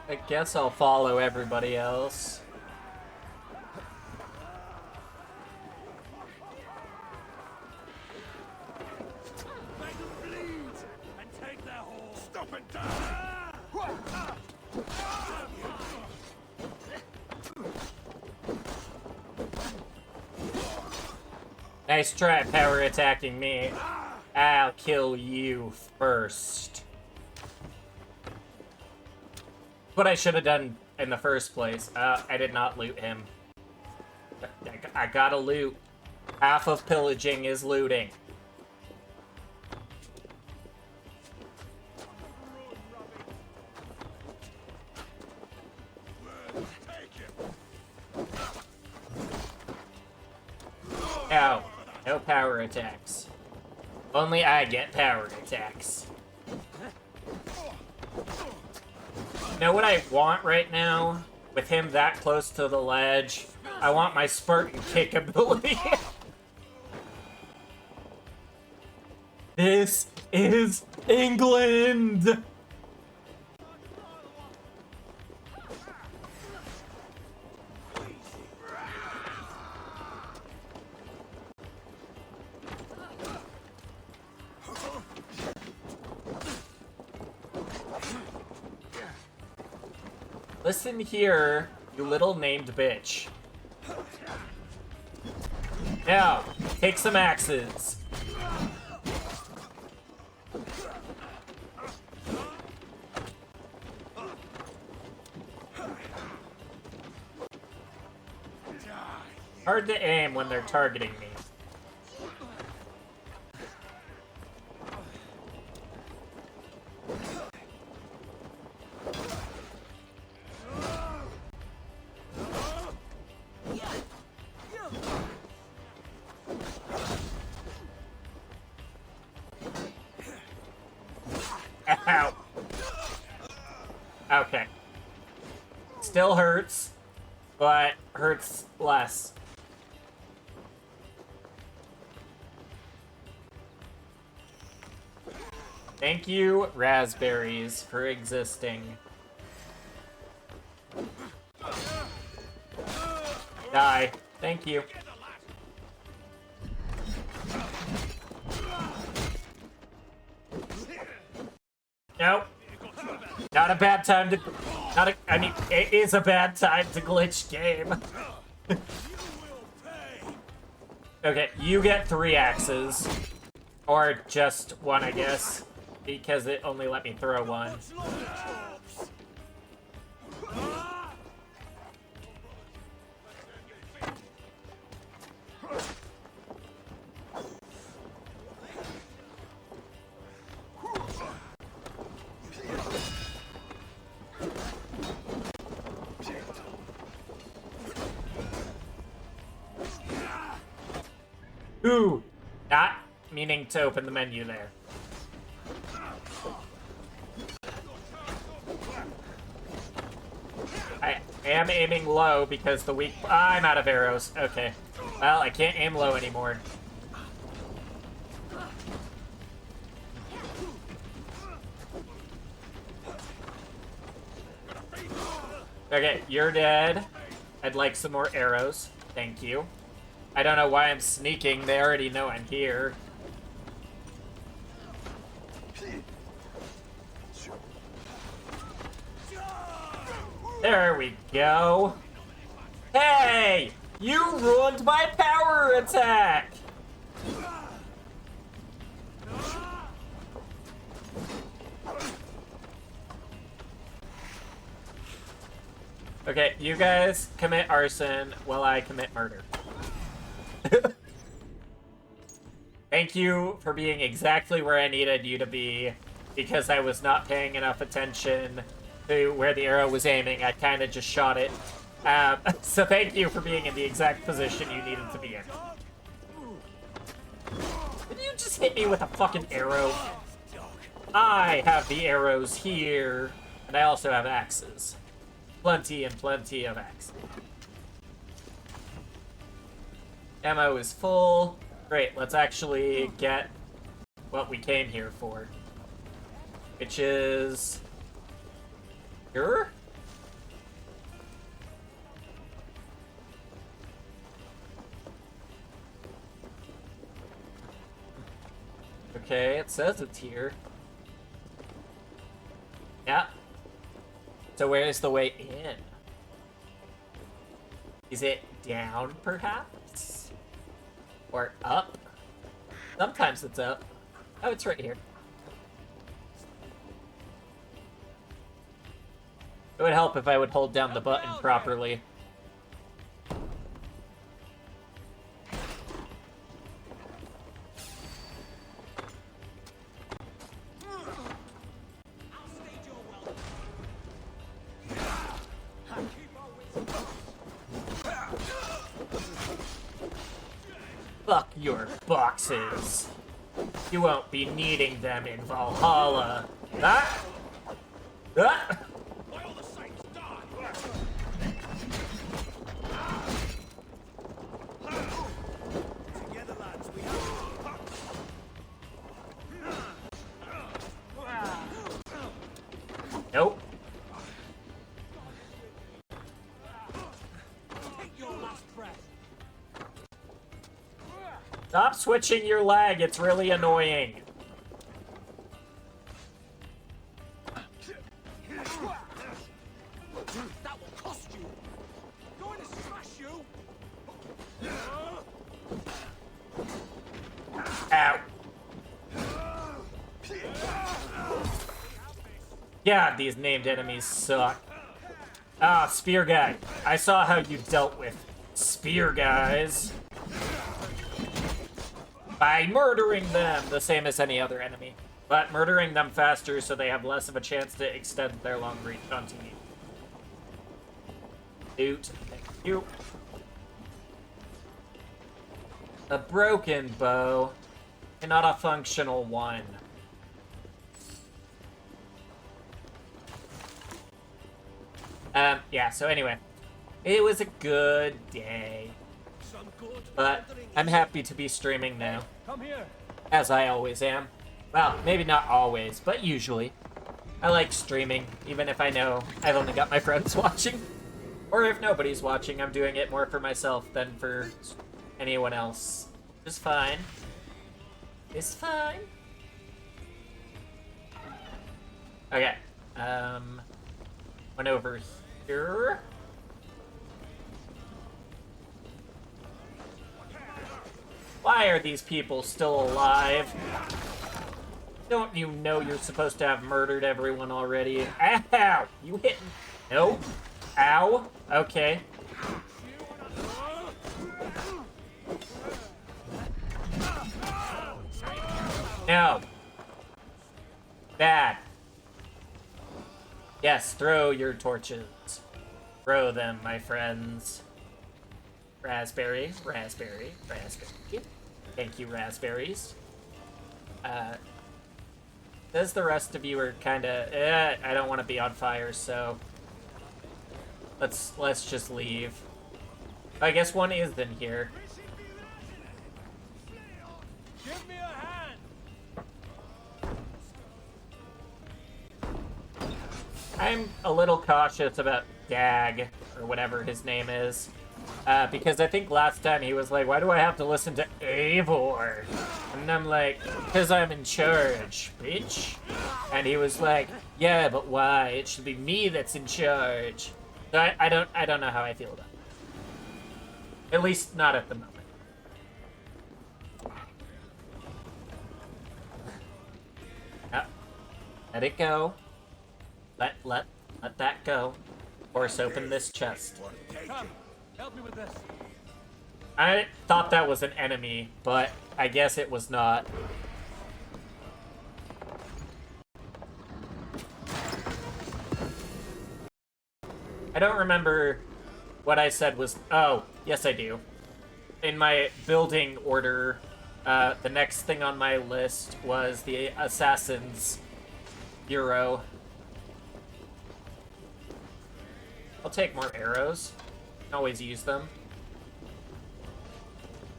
I guess I'll follow everybody else. Make them bleed and take their horse. Stop and die. Nice try power attacking me. I'll kill you first. What I should have done in the first place. I did not loot him. I gotta loot. Half of pillaging is looting. Ow. No power attacks. Only I get power attacks. You know what I want right now? With him that close to the ledge, I want my Spartan kick ability. This is England! Listen here, you little named bitch. Now, take some axes. Hard to aim when they're targeting me. Ow. Okay. Still hurts, but hurts less. Thank you, raspberries, for existing. Die. Thank you. Nope. Not a bad time to... I mean, it is a bad time to glitch game. Okay, you get 3 axes. Or just 1, I guess. Because it only let me throw 1. Ooh! Not meaning to open the menu there. I am aiming low because the weak... I'm out of arrows. Okay. Well, I can't aim low anymore. Okay, you're dead. I'd like some more arrows. Thank you. I don't know why I'm sneaking. They already know I'm here. There we go. Hey! You ruined my power attack! Okay, you guys commit arson while I commit murder. Thank you for being exactly where I needed you to be, because I was not paying enough attention to where the arrow was aiming. I kind of just shot it. So thank you for being in the exact position you needed to be in. Did you just hit me with a fucking arrow? I have the arrows here, and I also have axes. Plenty and plenty of axes. Ammo is full. Great, let's actually get what we came here for. Which is... here? Okay, it says it's here. Yeah. So where's the way in? Is it down, perhaps? Or up? Sometimes it's up. Oh, it's right here. It would help if I would hold down the button properly. Fuck your boxes. You won't be needing them in Valhalla. Ah! Ah! Nope. Stop switching your leg, it's really annoying. That will cost you. Going to smash you. Ow. God, these named enemies suck. Ah, spear guy. I saw how you dealt with spear guys. By murdering them, the same as any other enemy. But murdering them faster so they have less of a chance to extend their long reach onto you. Loot. Thank you. A broken bow, and not a functional one. yeah, so anyway, it was a good day. Some good But wandering I'm is- happy to be streaming now, Come here. as I always am. Well, maybe not always, but usually. I like streaming, even if I know I've only got my friends watching. Or if nobody's watching, I'm doing it more for myself than for anyone else. It's fine. It's fine. Okay. Went over here. Why are these people still alive? Don't you know you're supposed to have murdered everyone already? Ow! You hit me. No. Ow. Okay. No. Bad. Yes, throw your torches. Throw them, my friends. Raspberry, raspberry, raspberry. Thank you, raspberries. Says the rest of you are kinda, I don't want to be on fire, so let's just leave. I guess one is in here. Give me a hand. I'm a little cautious about Dag, or whatever his name is. Because I think last time he was like, why do I have to listen to Eivor? And I'm like, because I'm in charge, bitch. And he was like, yeah, but why? It should be me that's in charge. So I don't know how I feel about it. At least not at the moment. Let it go. Let that go. Force open this chest. Come, help me with this. I thought that was an enemy, but I guess it was not. I don't remember what I said was... Oh, yes I do. In my building order, the next thing on my list was the Assassin's Bureau. I'll take more arrows. Can always use them.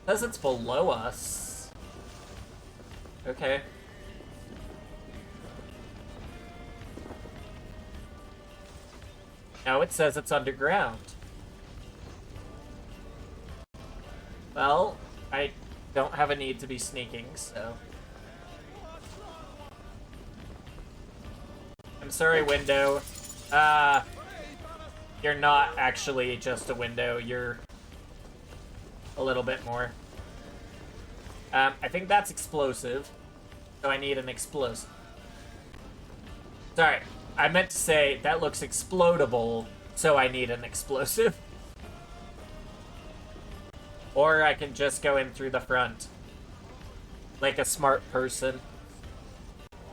Says it's below us. Okay. No, it says it's underground. Well, I don't have a need to be sneaking, so... I'm sorry, window. You're not actually just a window, you're a little bit more. I think that's explosive, so I need an explosive. Sorry, I meant to say that looks explodable, so I need an explosive. Or I can just go in through the front. Like a smart person.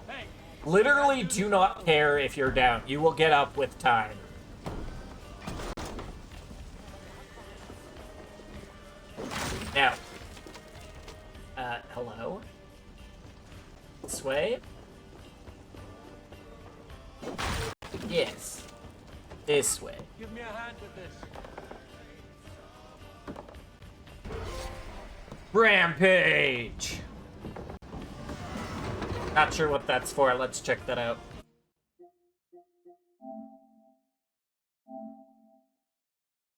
Hey, Literally do not care if you're down. You will get up with time. Now. Hello? This way? Yes. This way. give me a hand with this. Rampage! Not sure what that's for. Let's check that out.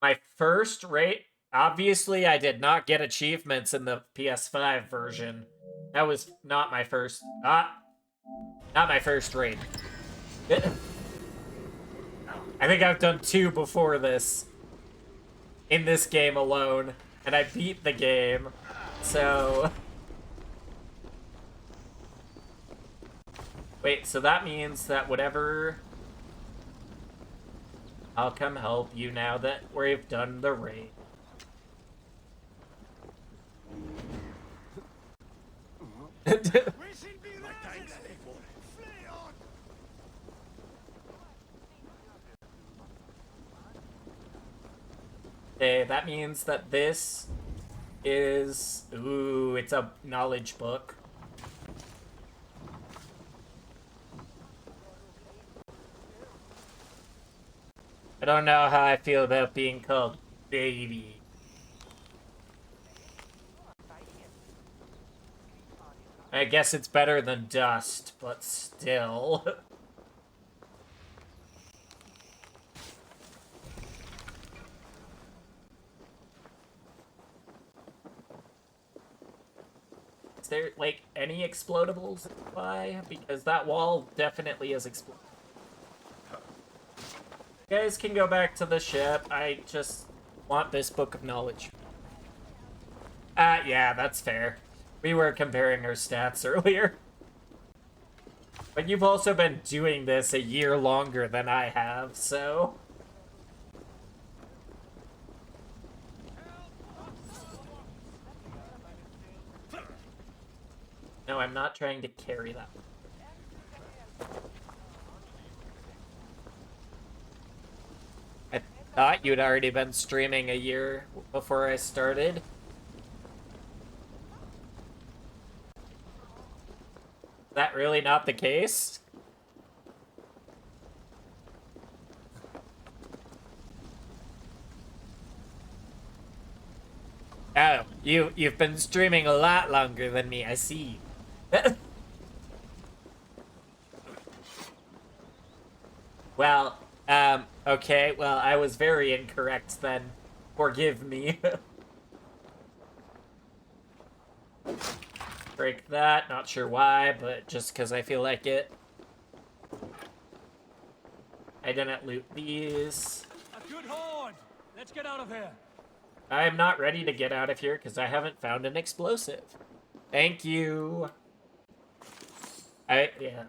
My first rate... Obviously, I did not get achievements in the PS5 version. That was not my first... not my first raid. I think I've done 2 before this. In this game alone. And I beat the game. So... Wait, so that means that whatever... I'll come help you now that we've done the raid. Okay, that means that this is... Ooh, it's a knowledge book. I don't know how I feel about being called baby. I guess it's better than dust, but still. Is there, like, any explodables nearby? Because that wall definitely is exploded. You guys can go back to the ship. I just want this book of knowledge. Yeah, that's fair. We were comparing our stats earlier. But you've also been doing this a year longer than I have, so... No, I'm not trying to carry that. I thought you'd already been streaming a year before I started. Is that really not the case? Oh, you've been streaming a lot longer than me, I see. Well, okay, well, I was very incorrect then. Forgive me. Break that, not sure why, but just because I feel like it. I didn't loot these. A good horde! Let's get out of here! I'm not ready to get out of here because I haven't found an explosive. Thank you. Yeah.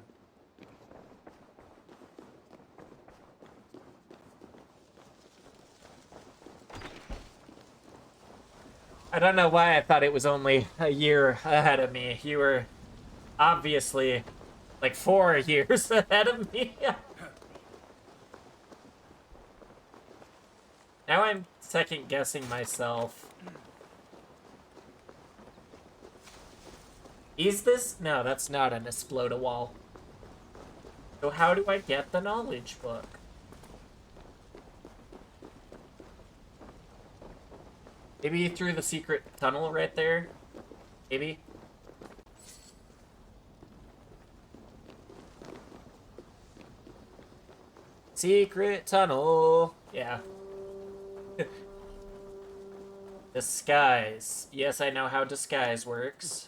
I don't know why I thought it was only a year ahead of me. You were obviously like 4 years ahead of me. Now I'm second guessing myself. Is this? No, that's not an explode wall. So how do I get the knowledge book? Maybe through the secret tunnel right there? Maybe? Secret tunnel! Yeah. Disguise. Yes, I know how disguise works.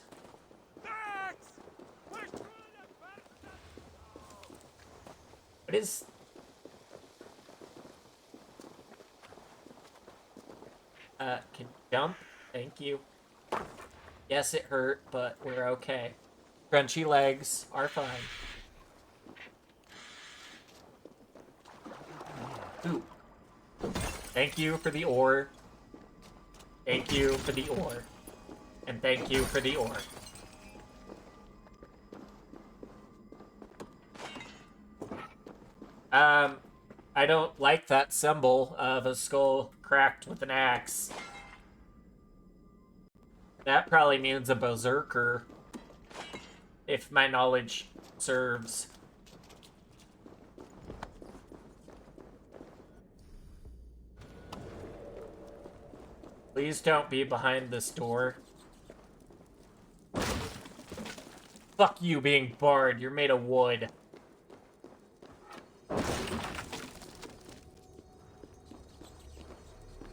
What is... can you jump? Thank you. Yes, it hurt, but we're okay. Crunchy legs are fine. Ooh. Thank you for the ore. Thank you for the ore. And thank you for the ore. I don't like that symbol of a skull cracked with an axe. That probably means a berserker, if my knowledge serves. Please don't be behind this door. Fuck you being barred, you're made of wood.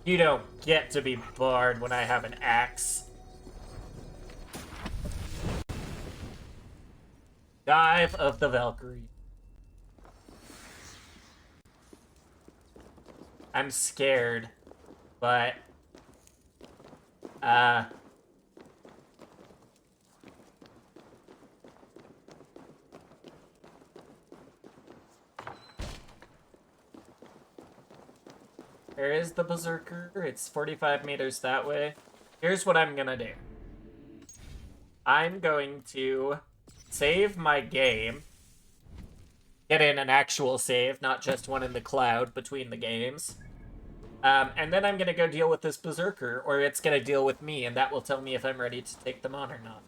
You don't get to be barred when I have an axe. Dive of the Valkyrie. I'm scared, but... Where is the berserker? It's 45 meters that way. Here's what I'm gonna do. I'm going to save my game. Get in an actual save, not just one in the cloud between the games. And then I'm gonna go deal with this berserker, or it's gonna deal with me, and that will tell me if I'm ready to take them on or not.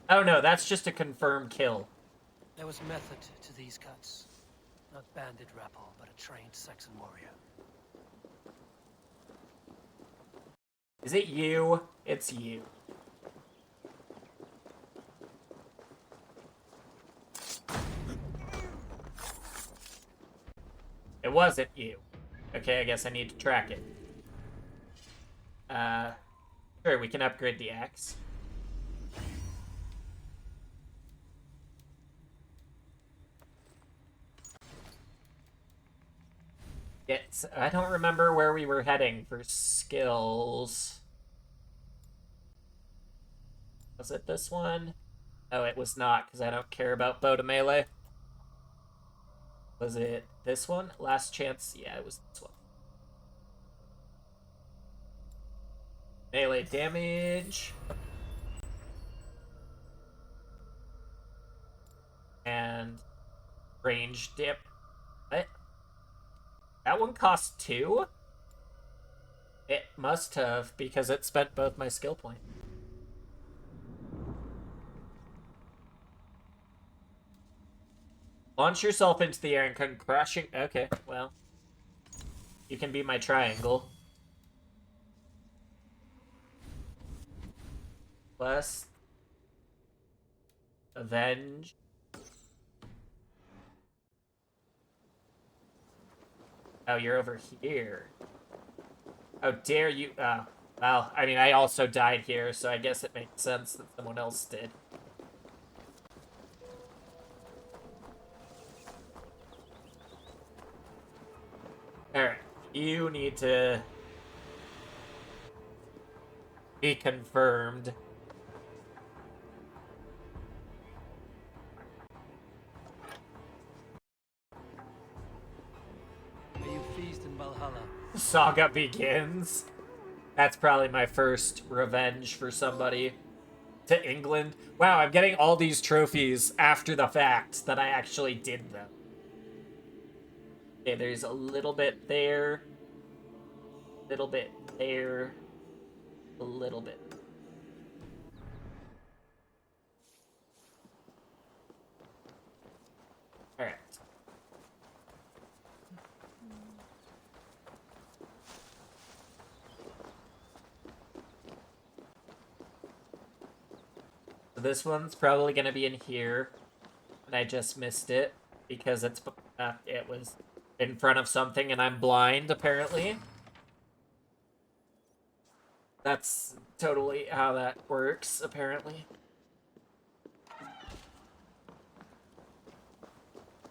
Oh no, that's just a confirmed kill. There was method to these cuts. Not bandit rabble, but a trained Saxon warrior. Is it you? It's you. It wasn't you. Okay, I guess I need to track it. Sure, we can upgrade the axe. It's, I don't remember where we were heading for skills. Was it this one? Oh, it was not, because I don't care about bow to melee. Was it this one? Last chance? Yeah, it was this one. Melee damage. And range dip. What? That one cost 2? It must have, because it spent both my skill points. Launch yourself into the air and come crashing. Okay, well. You can be my triangle. Plus. Avenge. Oh, you're over here. How dare you? Well, I mean, I also died here, so I guess it makes sense that someone else did. Alright, you need to be confirmed. May you feast in Valhalla. Saga begins. That's probably my first revenge for somebody. To England. Wow, I'm getting all these trophies after the fact that I actually did them. Okay, there's a little bit there. A little bit there. A little bit. Alright. So this one's probably gonna be in here. And I just missed it. Because it was in front of something and I'm blind, apparently. That's totally how that works, apparently.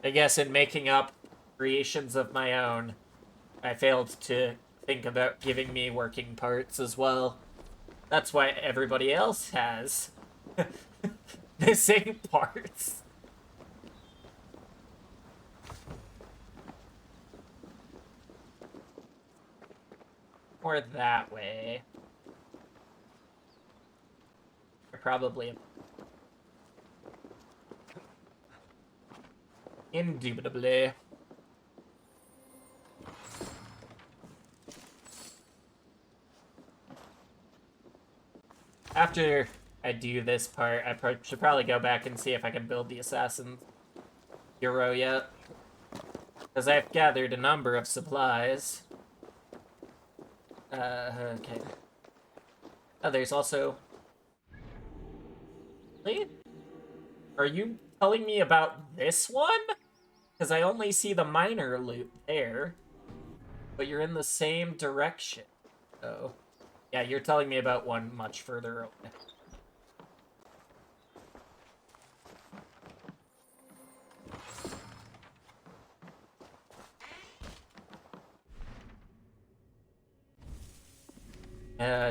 I guess in making up creations of my own, I failed to think about giving me working parts as well. That's why everybody else has missing parts. Or that way. Or probably. Indubitably. After I do this part, I should probably go back and see if I can build the Assassin Bureau yet. Because I've gathered a number of supplies. Okay. Oh, there's also... Really? Are you telling me about this one? Because I only see the minor loot there. But you're in the same direction. Oh. Yeah, you're telling me about one much further away.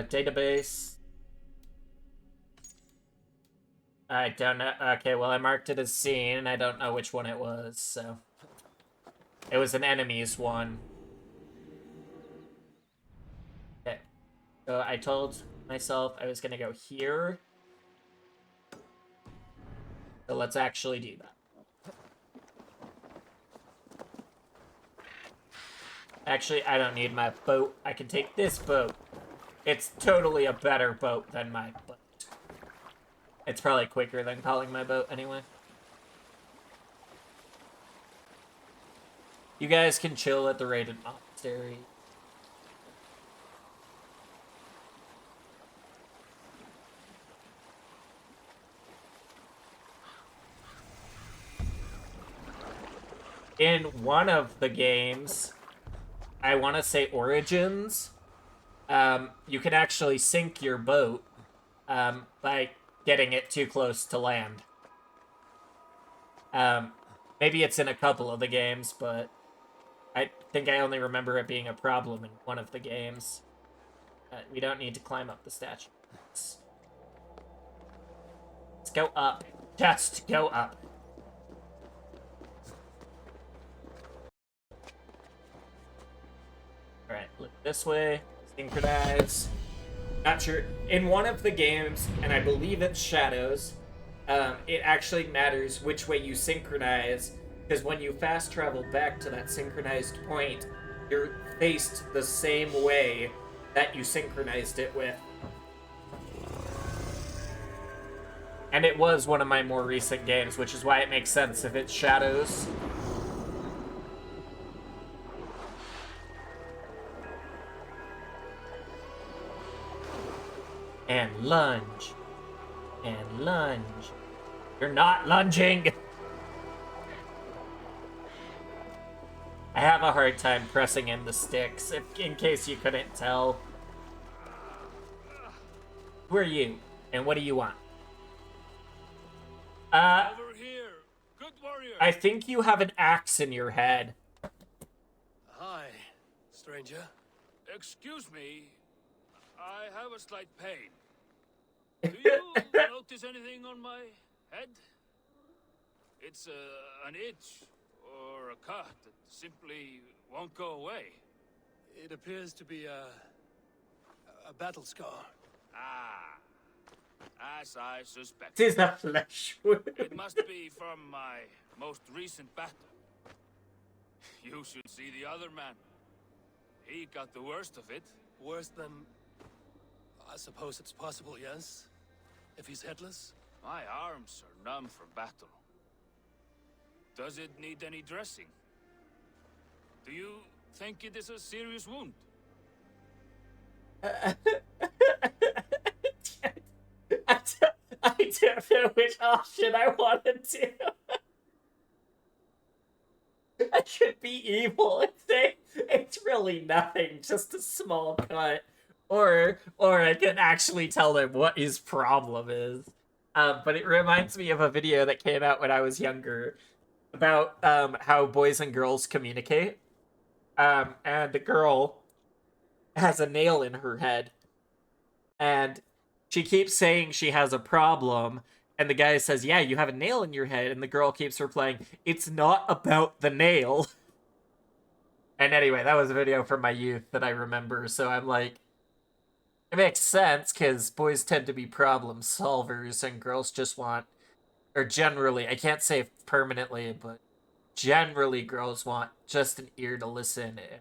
Database. I don't know. Okay, well, I marked it as seen. I don't know which one it was, so. It was an enemies one. Okay. So I told myself I was gonna go here. So let's actually do that. Actually, I don't need my boat. I can take this boat. It's totally a better boat than my boat. It's probably quicker than calling my boat anyway. You guys can chill at the raided monastery. In one of the games, I want to say Origins, you can actually sink your boat by getting it too close to land. Maybe it's in a couple of the games, but I think I only remember it being a problem in one of the games. We don't need to climb up the statue. Let's go up. Just go up. Alright, look this way. Synchronize. Not sure. In one of the games, and I believe it's Shadows, it actually matters which way you synchronize, because when you fast travel back to that synchronized point, you're faced the same way that you synchronized it with. And it was one of my more recent games, which is why it makes sense if it's Shadows. And lunge. And lunge. You're not lunging! I have a hard time pressing in the sticks, in case you couldn't tell. Who are you? And what do you want? Over here, good warrior. I think you have an axe in your head. Hi, stranger. Excuse me, I have a slight pain. Do you notice anything on my head? It's an itch or a cut that simply won't go away. It appears to be a battle scar. Ah, as I suspect. It is a flesh wound. It must be from my most recent battle. You should see the other man. He got the worst of it. Worse than... I suppose it's possible, yes? If he's headless? My arms are numb from battle. Does it need any dressing? Do you think it is a serious wound? I don't know which option I want to do. I should be evil and say it's really nothing, just a small cut. Or I can actually tell him what his problem is. But it reminds me of a video that came out when I was younger about how boys and girls communicate. And the girl has a nail in her head. And she keeps saying she has a problem. And the guy says, yeah, you have a nail in your head. And the girl keeps replying, it's not about the nail. And anyway, that was a video from my youth that I remember. So I'm like, it makes sense, because boys tend to be problem solvers and girls just want, or generally, I can't say permanently, but generally girls want just an ear to listen. And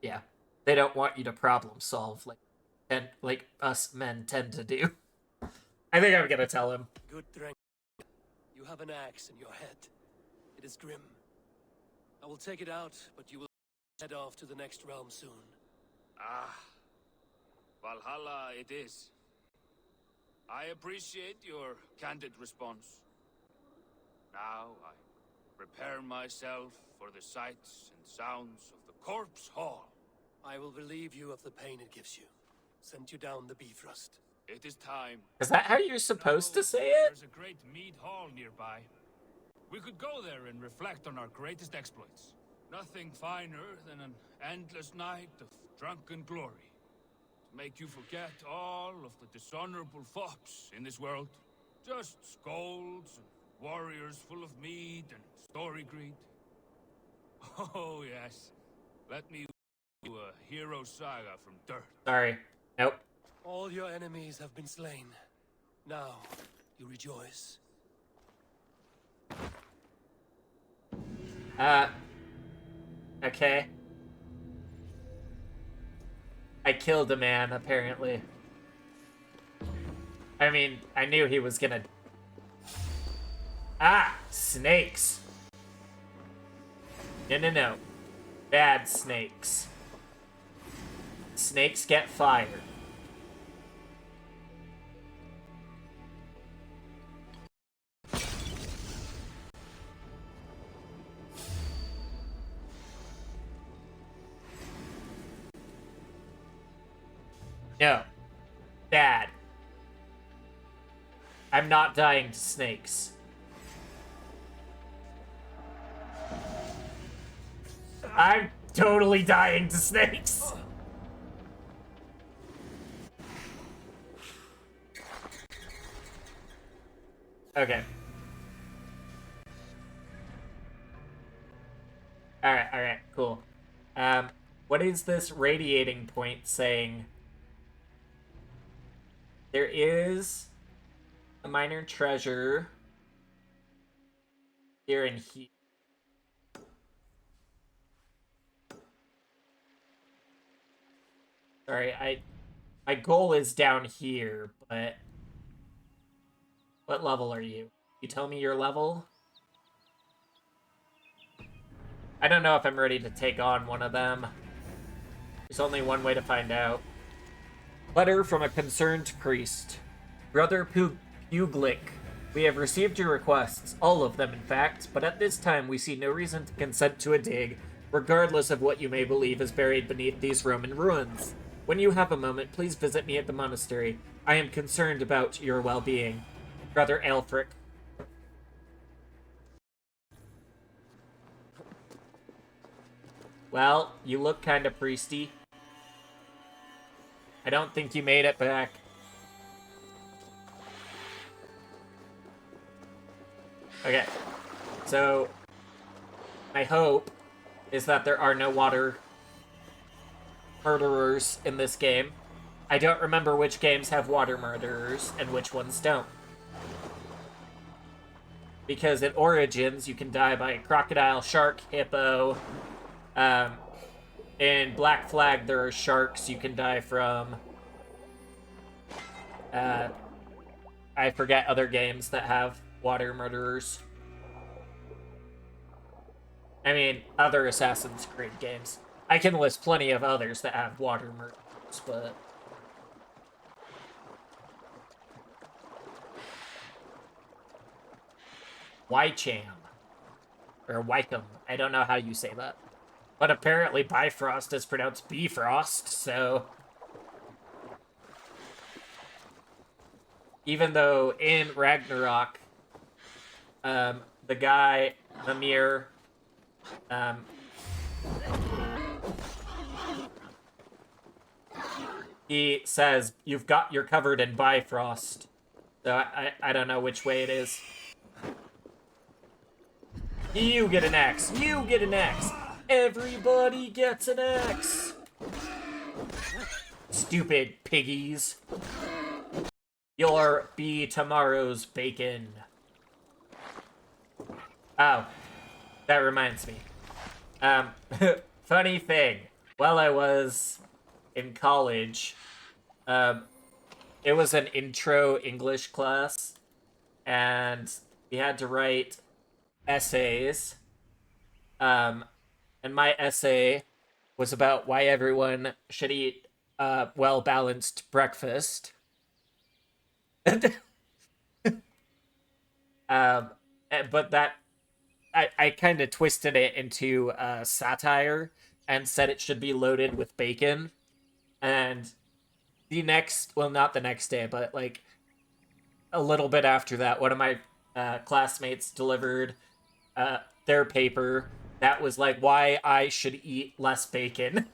yeah, they don't want you to problem solve like us men tend to do. I think I'm gonna tell him. Good drink. You have an axe in your head. It is grim. I will take it out, but you will head off to the next realm soon. Ah, Valhalla it is. I appreciate your candid response. Now I prepare myself for the sights and sounds of the corpse hall. I will relieve you of the pain it gives you. Send you down the Bifrost. It is time. Is that how you're supposed to say it? There's a great mead hall nearby. We could go there and reflect on our greatest exploits. Nothing finer than an endless night of drunken glory. To make you forget all of the dishonorable fops in this world. Just scolds and warriors full of mead and story greed. Oh yes. Let me do a hero saga from dirt. Sorry. Nope. All your enemies have been slain. Now, you rejoice. Okay. I killed a man, apparently. I mean, I knew he was gonna... Ah! Snakes! No, no, no. Bad snakes. Snakes get fire. No. Bad. I'm not dying to snakes. I'm totally dying to snakes. Okay. Alright, cool. What is this radiating point saying? There is a minor treasure here and here. Sorry, my goal is down here, but what level are you? You tell me your level? I don't know if I'm ready to take on one of them. There's only one way to find out. Letter from a concerned priest. Brother Puglik, we have received your requests, all of them in fact, but at this time we see no reason to consent to a dig, regardless of what you may believe is buried beneath these Roman ruins. When you have a moment, please visit me at the monastery. I am concerned about your well-being. Brother Alfric. Well, you look kind of priesty. I don't think you made it back. Okay. So, my hope is that there are no water murderers in this game. I don't remember which games have water murderers and which ones don't. Because in Origins, you can die by a crocodile, shark, hippo. In Black Flag, there are sharks you can die from. I forget other games that have water murderers. I mean, other Assassin's Creed games. I can list plenty of others that have water murderers, but... Wycham. Or Wycombe. I don't know how you say that. But apparently Bifrost is pronounced Bifrost, so... Even though in Ragnarok, the guy, Mimir, he says, you're covered in Bifrost. So I don't know which way it is. You get an axe. You get an axe. Everybody gets an axe. Stupid piggies. You'll be tomorrow's bacon. Oh, that reminds me. Funny thing. While I was in college, it was an intro English class, and we had to write essays. And my essay was about why everyone should eat a well-balanced breakfast. But that I kind of twisted it into satire and said it should be loaded with bacon. And not the next day, but like a little bit after that, one of my classmates delivered their paper that was like why I should eat less bacon.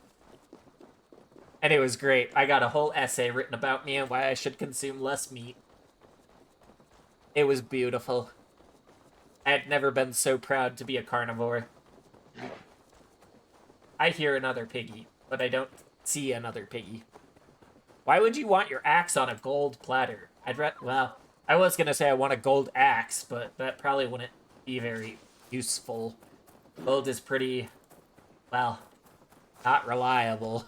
And it was great. I got a whole essay written about me and why I should consume less meat. It was beautiful. I had never been so proud to be a carnivore. I hear another piggy, but I don't see another piggy. Why would you want your axe on a gold platter? Well, I was gonna say I want a gold axe, but that probably wouldn't be very useful. Gold is pretty, well, not reliable.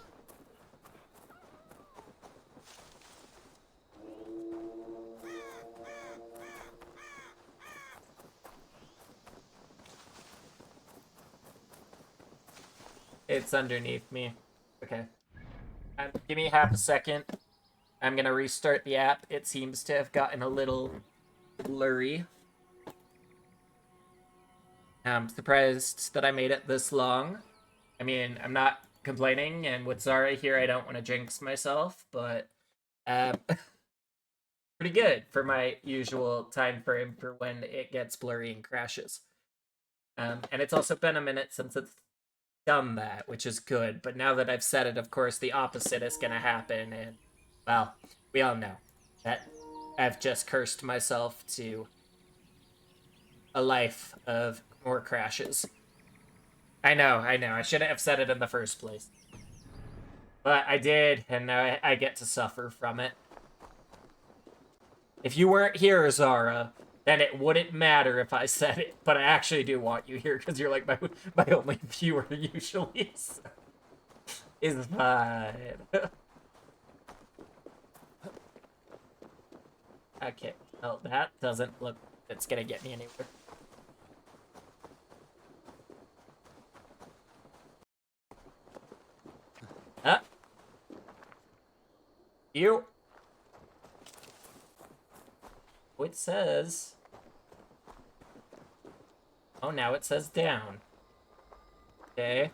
It's underneath me. Okay. Give me half a second. I'm gonna restart the app. It seems to have gotten a little blurry. I'm surprised that I made it this long. I mean, I'm not complaining, and with Zara here, I don't want to jinx myself, but pretty good for my usual time frame for when it gets blurry and crashes. And it's also been a minute since it's done that, which is good. But now that I've said it, of course, the opposite is going to happen. And, well, we all know that I've just cursed myself to a life of more crashes. I know. I shouldn't have said it in the first place. But I did, and now I get to suffer from it. If you weren't here, Zara, then it wouldn't matter if I said it. But I actually do want you here, because you're like my only viewer usually. So. It's fine. Okay, well, that doesn't look... It's gonna get me anywhere. You. Oh, it says... Oh, now it says down. Okay.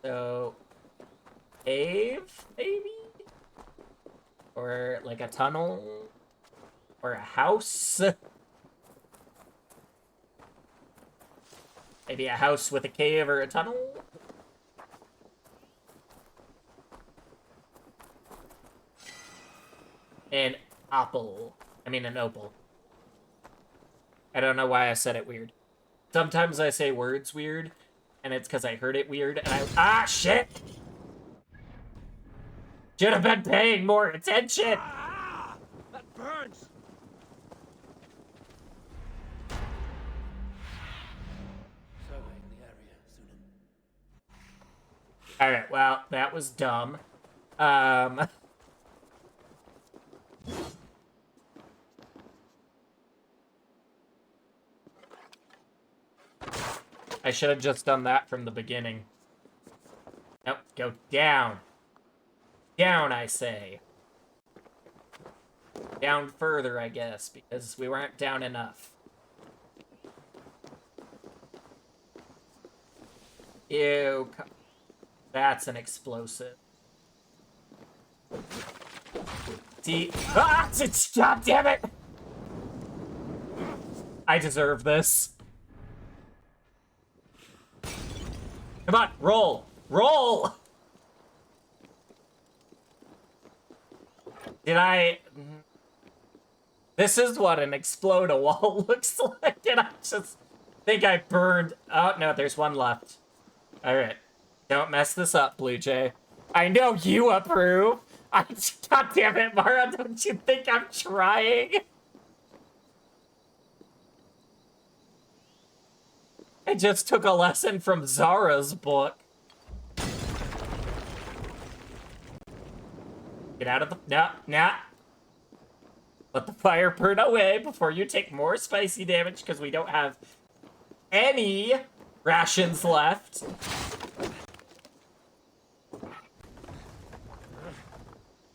So... Cave, maybe? Or, like, a tunnel? Or a house? Maybe a house with a cave or a tunnel? An opal. I mean, an opal. I don't know why I said it weird. Sometimes I say words weird, and it's because I heard it weird, and ah, shit! Should have been paying more attention! Ah! That burns! Surveying the area, Sunan. Alright, well, that was dumb. I should have just done that from the beginning. Nope, go down. Down, I say. Down further, I guess, because we weren't down enough. Ew. That's an explosive. See? Ah! God damn it! I deserve this. Come on, roll! Roll! Did I... This is what an explode a wall looks like, and I just think I burned... Oh, no, there's one left. Alright. Don't mess this up, Blue Jay. I know you approve! God damn it, Mara, don't you think I'm trying? I just took a lesson from Zara's book. Get out of the... No, nah. Let the fire burn away before you take more spicy damage, because we don't have any rations left.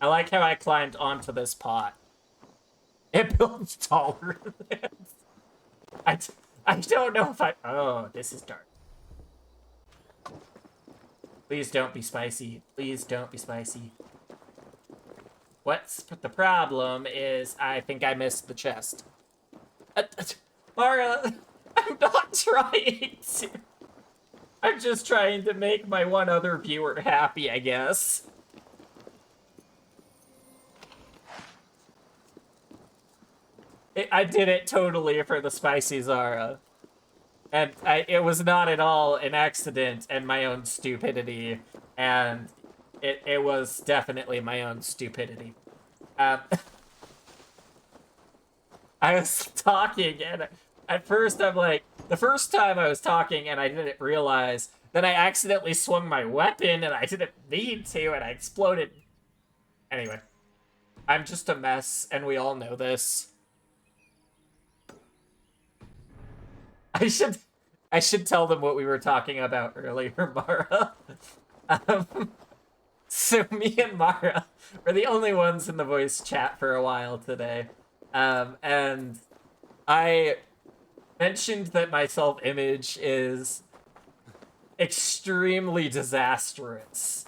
I like how I climbed onto this pot. It builds taller than this. I don't know if I... Oh, this is dark. Please don't be spicy. Please don't be spicy. What's the problem is I think I missed the chest. Mara, I'm not trying to. I'm just trying to make my one other viewer happy, I guess. I did it totally for the spicy Zara. And it was not at all an accident and my own stupidity. And it was definitely my own stupidity. I was talking, and at first I'm like, the first time I was talking and I didn't realize, then I accidentally swung my weapon and I didn't mean to, and I exploded. Anyway, I'm just a mess, and we all know this. I should... I should tell them what we were talking about earlier, Mara. Um, so me and Mara were the only ones in the voice chat for a while today. And I mentioned that my self-image is extremely disastrous.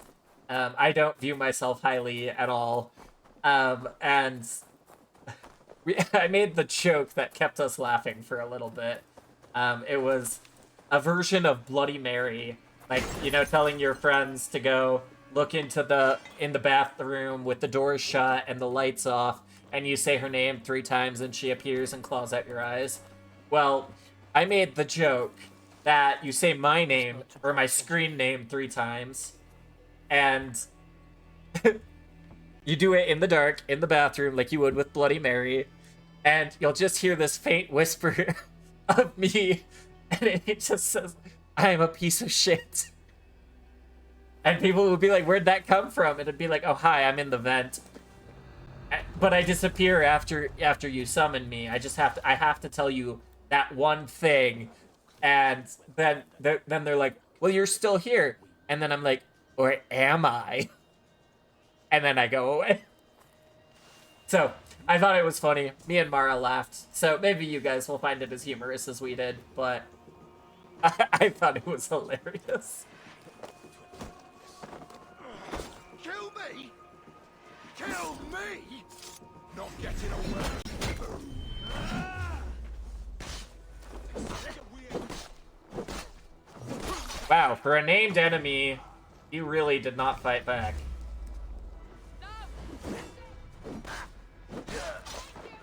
I don't view myself highly at all. And I made the joke that kept us laughing for a little bit. It was a version of Bloody Mary, like, you know, telling your friends to go look in the bathroom with the doors shut and the lights off, and you say her name 3 times and she appears and claws at your eyes. Well, I made the joke that you say my name or my screen name 3 times, and you do it in the dark in the bathroom like you would with Bloody Mary, and you'll just hear this faint whisper of me, and it just says, "I am a piece of shit." And people would be like, "Where'd that come from?" And it'd be like, "Oh, hi, I'm in the vent." But I disappear after you summon me. I have to tell you that one thing, and then they're like, "Well, you're still here." And then I'm like, "Or am I?" And then I go away. So I thought it was funny. Me and Mara laughed. So maybe you guys will find it as humorous as we did, but I thought it was hilarious. Kill me? Kill me? Not getting away. Wow, for a named enemy, you really did not fight back.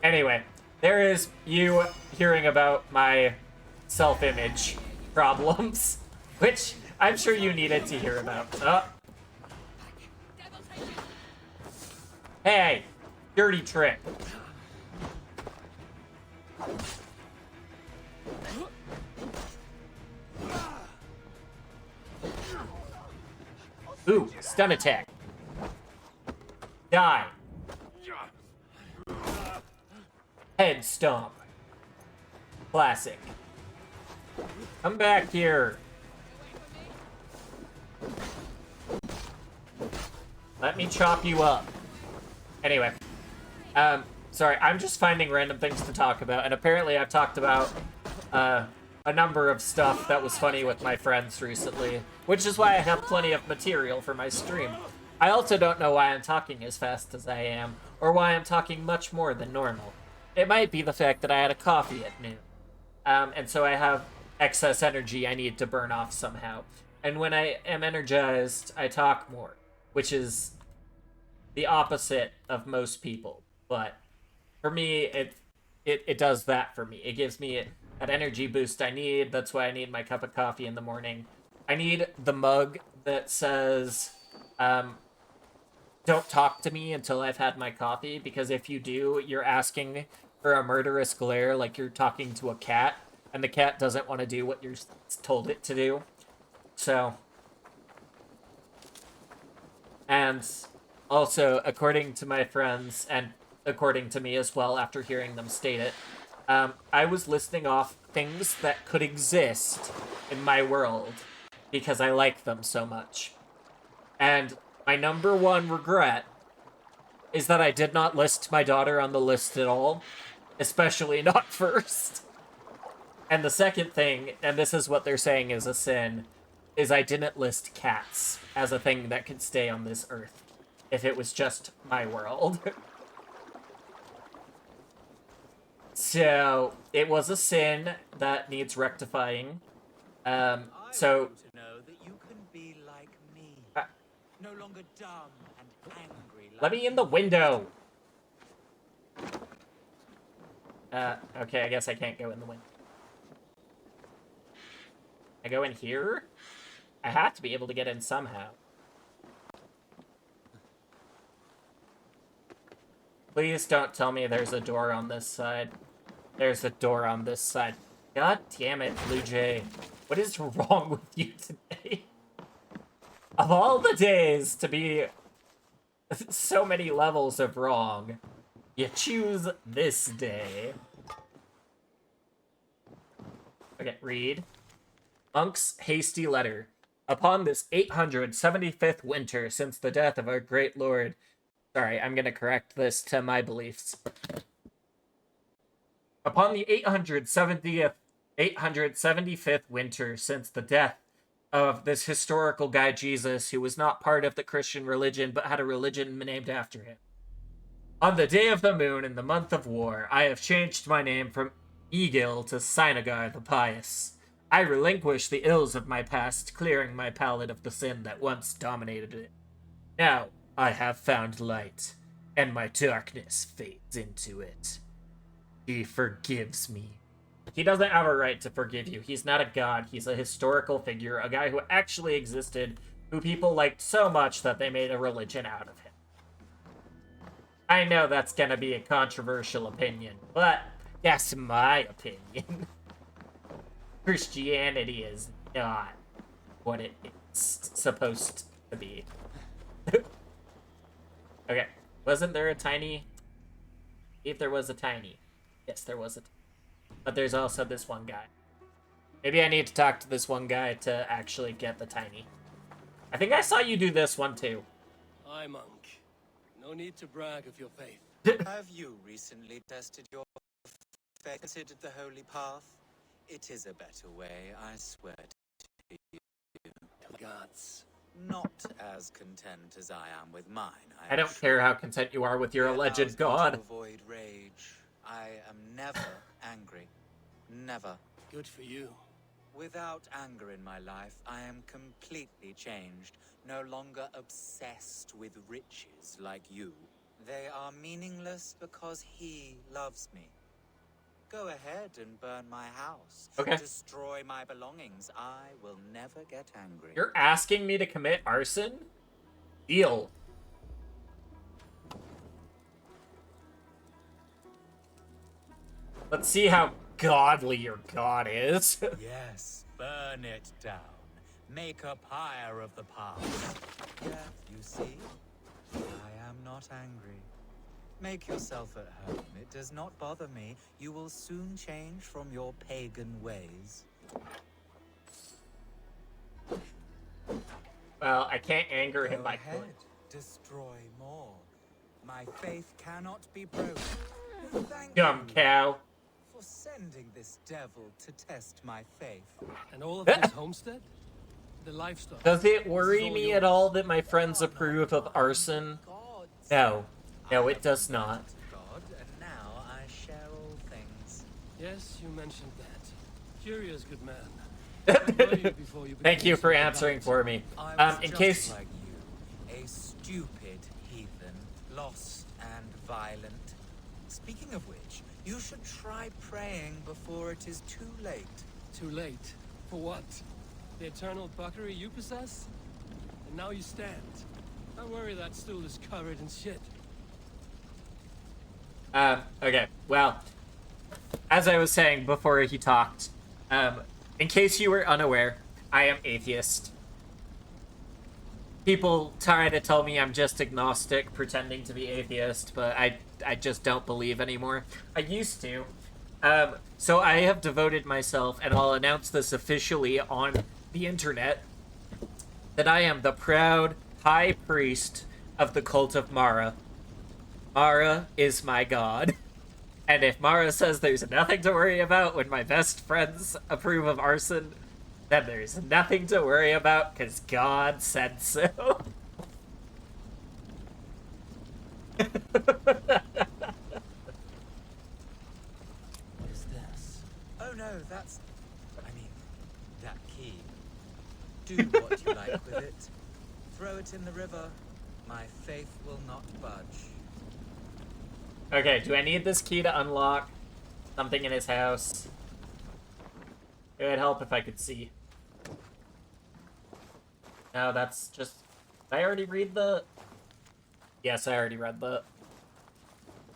Anyway, there is you hearing about my self-image problems, which I'm sure you needed to hear about. Oh. Hey, dirty trick. Ooh, stun attack. Die. Head stomp. Classic. Come back here. Let me chop you up. Anyway. Sorry, I'm just finding random things to talk about, and apparently I've talked about, a number of stuff that was funny with my friends recently, which is why I have plenty of material for my stream. I also don't know why I'm talking as fast as I am, or why I'm talking much more than normal. It might be the fact that I had a coffee at noon, and so I have excess energy I need to burn off somehow. And when I am energized, I talk more, which is the opposite of most people. But for me, it does that for me. It gives me that energy boost I need. That's why I need my cup of coffee in the morning. I need the mug that says, "Don't talk to me until I've had my coffee," because if you do, you're asking for a murderous glare like you're talking to a cat, and the cat doesn't want to do what you're told it to do. So, and also, according to my friends, and according to me as well after hearing them state it, I was listing off things that could exist in my world because I like them so much. And my number one regret is that I did not list my daughter on the list at all, especially not first. And the second thing, and this is what they're saying is a sin, is I didn't list cats as a thing that could stay on this earth if it was just my world. So, it was a sin that needs rectifying. So, I want to know that you can be like me. No longer dumb and angry like let me in the window! Okay, I guess I can't go in the window. I go in here? I have to be able to get in somehow. Please don't tell me there's a door on this side. There's a door on this side. God damn it, Blue Jay. What is wrong with you today? Of all the days to be so many levels of wrong, you choose this day. Okay, read. Monk's hasty letter. Upon this 875th winter since the death of our great lord... Sorry, I'm going to correct this to my beliefs. Upon the 875th winter since the death of this historical guy Jesus, who was not part of the Christian religion, but had a religion named after him. On the day of the moon in the month of war, I have changed my name from Egil to Sinagar the Pious. I relinquish the ills of my past, clearing my palate of the sin that once dominated it. Now I have found light, and my darkness fades into it. He forgives me. He doesn't have a right to forgive you. He's not a god. He's a historical figure, a guy who actually existed, who people liked so much that they made a religion out of him. I know that's gonna be a controversial opinion, but that's my opinion. Christianity is not what it's supposed to be. Okay, wasn't there a tiny... If there was a tiny. Yes, there was a tiny. But there's also this one guy. Maybe I need to talk to this one guy to actually get the tiny. I think I saw you do this one too. Aye, monk. No need to brag of your faith. Have you recently tested your faith, considered the holy path? It is a better way, I swear to you. Gods. Not as content as I am with mine. I don't care how content you are with your alleged god. To avoid rage. I am never angry. Never. Good for you. Without anger in my life, I am completely changed. No longer obsessed with riches like you. They are meaningless because he loves me. Go ahead and burn my house. Okay. Destroy my belongings. I will never get angry. You're asking me to commit arson? Deal. Let's see how godly your god is. Yes, burn it down. Make a pyre of the past. Yeah, you see? I am not angry. Make yourself at home. It does not bother me. You will soon change from your pagan ways. Well, I can't anger him Go by ahead. Destroy more. My faith cannot be broken. Thank dumb you cow. for sending this devil to test my faith. And all of this homestead? The livestock. Does it This worry is all me yours. at all that my friends approve of arson? Gods. No. No, it does not. God, and now I share all things. Yes, you mentioned that. Curious, good man. What were you before you Thank became you so for devout? answering for me. I was In just case... like you, a stupid heathen, lost and violent. Speaking of which, you should try praying before it is too late. Too late. For what? The eternal buckery you possess? And now you stand. Don't worry, that stool is covered in shit. Okay, well, as I was saying before he talked, in case you were unaware, I am atheist. People try to tell me I'm just agnostic, pretending to be atheist, but I just don't believe anymore. I used to. So I have devoted myself, and I'll announce this officially on the internet, that I am the proud high priest of the cult of Mara. Mara is my god. And if Mara says there's nothing to worry about when my best friends approve of arson, then there's nothing to worry about because God said so. What is this? Oh no, that's... I mean, that key. Do what you like with it. Throw it in the river. My faith will not budge. Okay, do I need this key to unlock something in his house? It would help if I could see. No, that's just... Did I already read the... Yes, I already read the...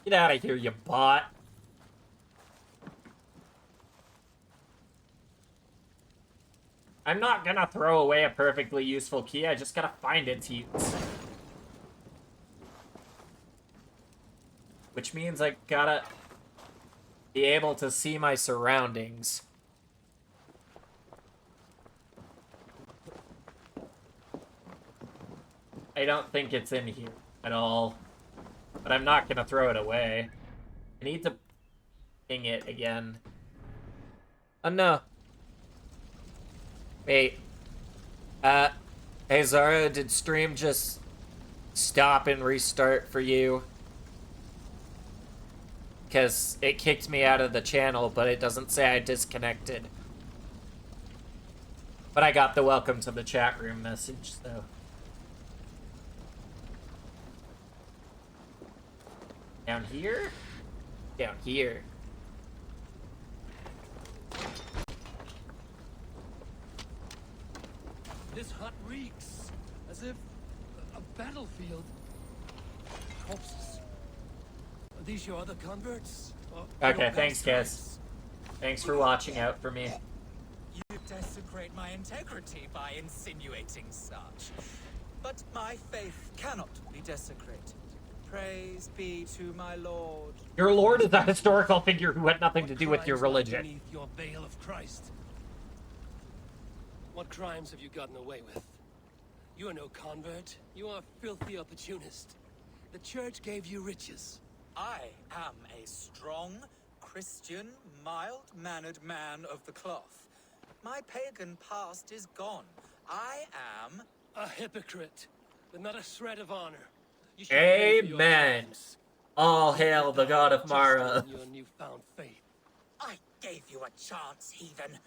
Get out of here, you bot. I'm not gonna throw away a perfectly useful key, I just gotta find its use. Which means I gotta be able to see my surroundings. don't think it's in here at all. But I'm not gonna throw it away. I need to ping it again. Oh no. Wait. Hey Zara, did stream just stop and restart for you? Because it kicked me out of the channel, but it doesn't say I disconnected. But I got the welcome to the chat room message, so. Down here? Down here. This hut reeks, as if a battlefield. Corpses. Are these your other converts? Okay, thanks, Cass. Thanks for watching out for me. You desecrate my integrity by insinuating such. But my faith cannot be desecrated. Praise be to my lord. Your lord is a historical figure who had nothing to do with your religion. Beneath your veil of Christ. What crimes have you gotten away with? You are no convert. You are a filthy opportunist. The church gave you riches. I am a strong, Christian, mild-mannered man of the cloth. My pagan past is gone. I am a hypocrite, with not a shred of honor. You should pay for your Amen. crimes. All hail the god of Mara. Just in your newfound faith. I gave you a chance, heathen.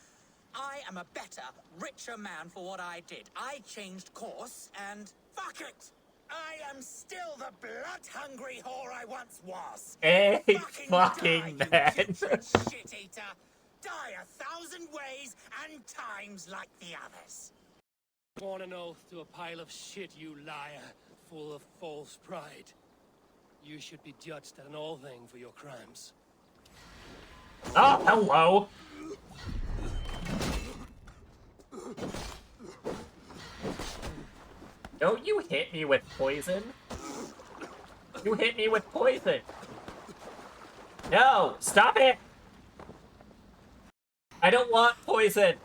I am a better, richer man for what I did. I changed course, and fuck it! I am still the blood-hungry whore I once was. Hey, Fucking die, man. you putrid shit-eater. Die 1,000 ways and times like the others. Sworn an oath to a pile of shit, you liar, full of false pride. You should be judged at an all thing for your crimes. Oh, hello. Don't you hit me with poison? You hit me with poison. No, stop it. I don't want poison.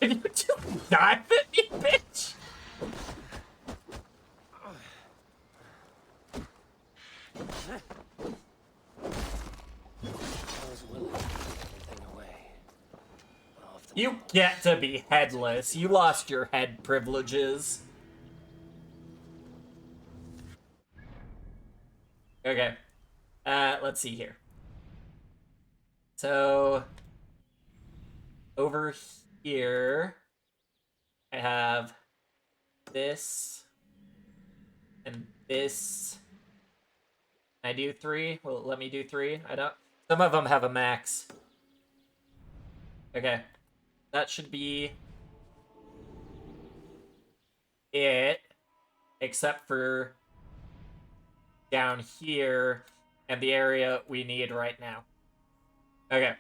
Did you just dive at me, bitch? I was willing to give everything away. Often You get to be headless. You lost your head privileges. Okay. Let's see here. So, over here, I have this and this. Can I do 3? Will it let me do 3? I don't. Some of them have a max. Okay. That should be it, except for down here and the area we need right now. Okay.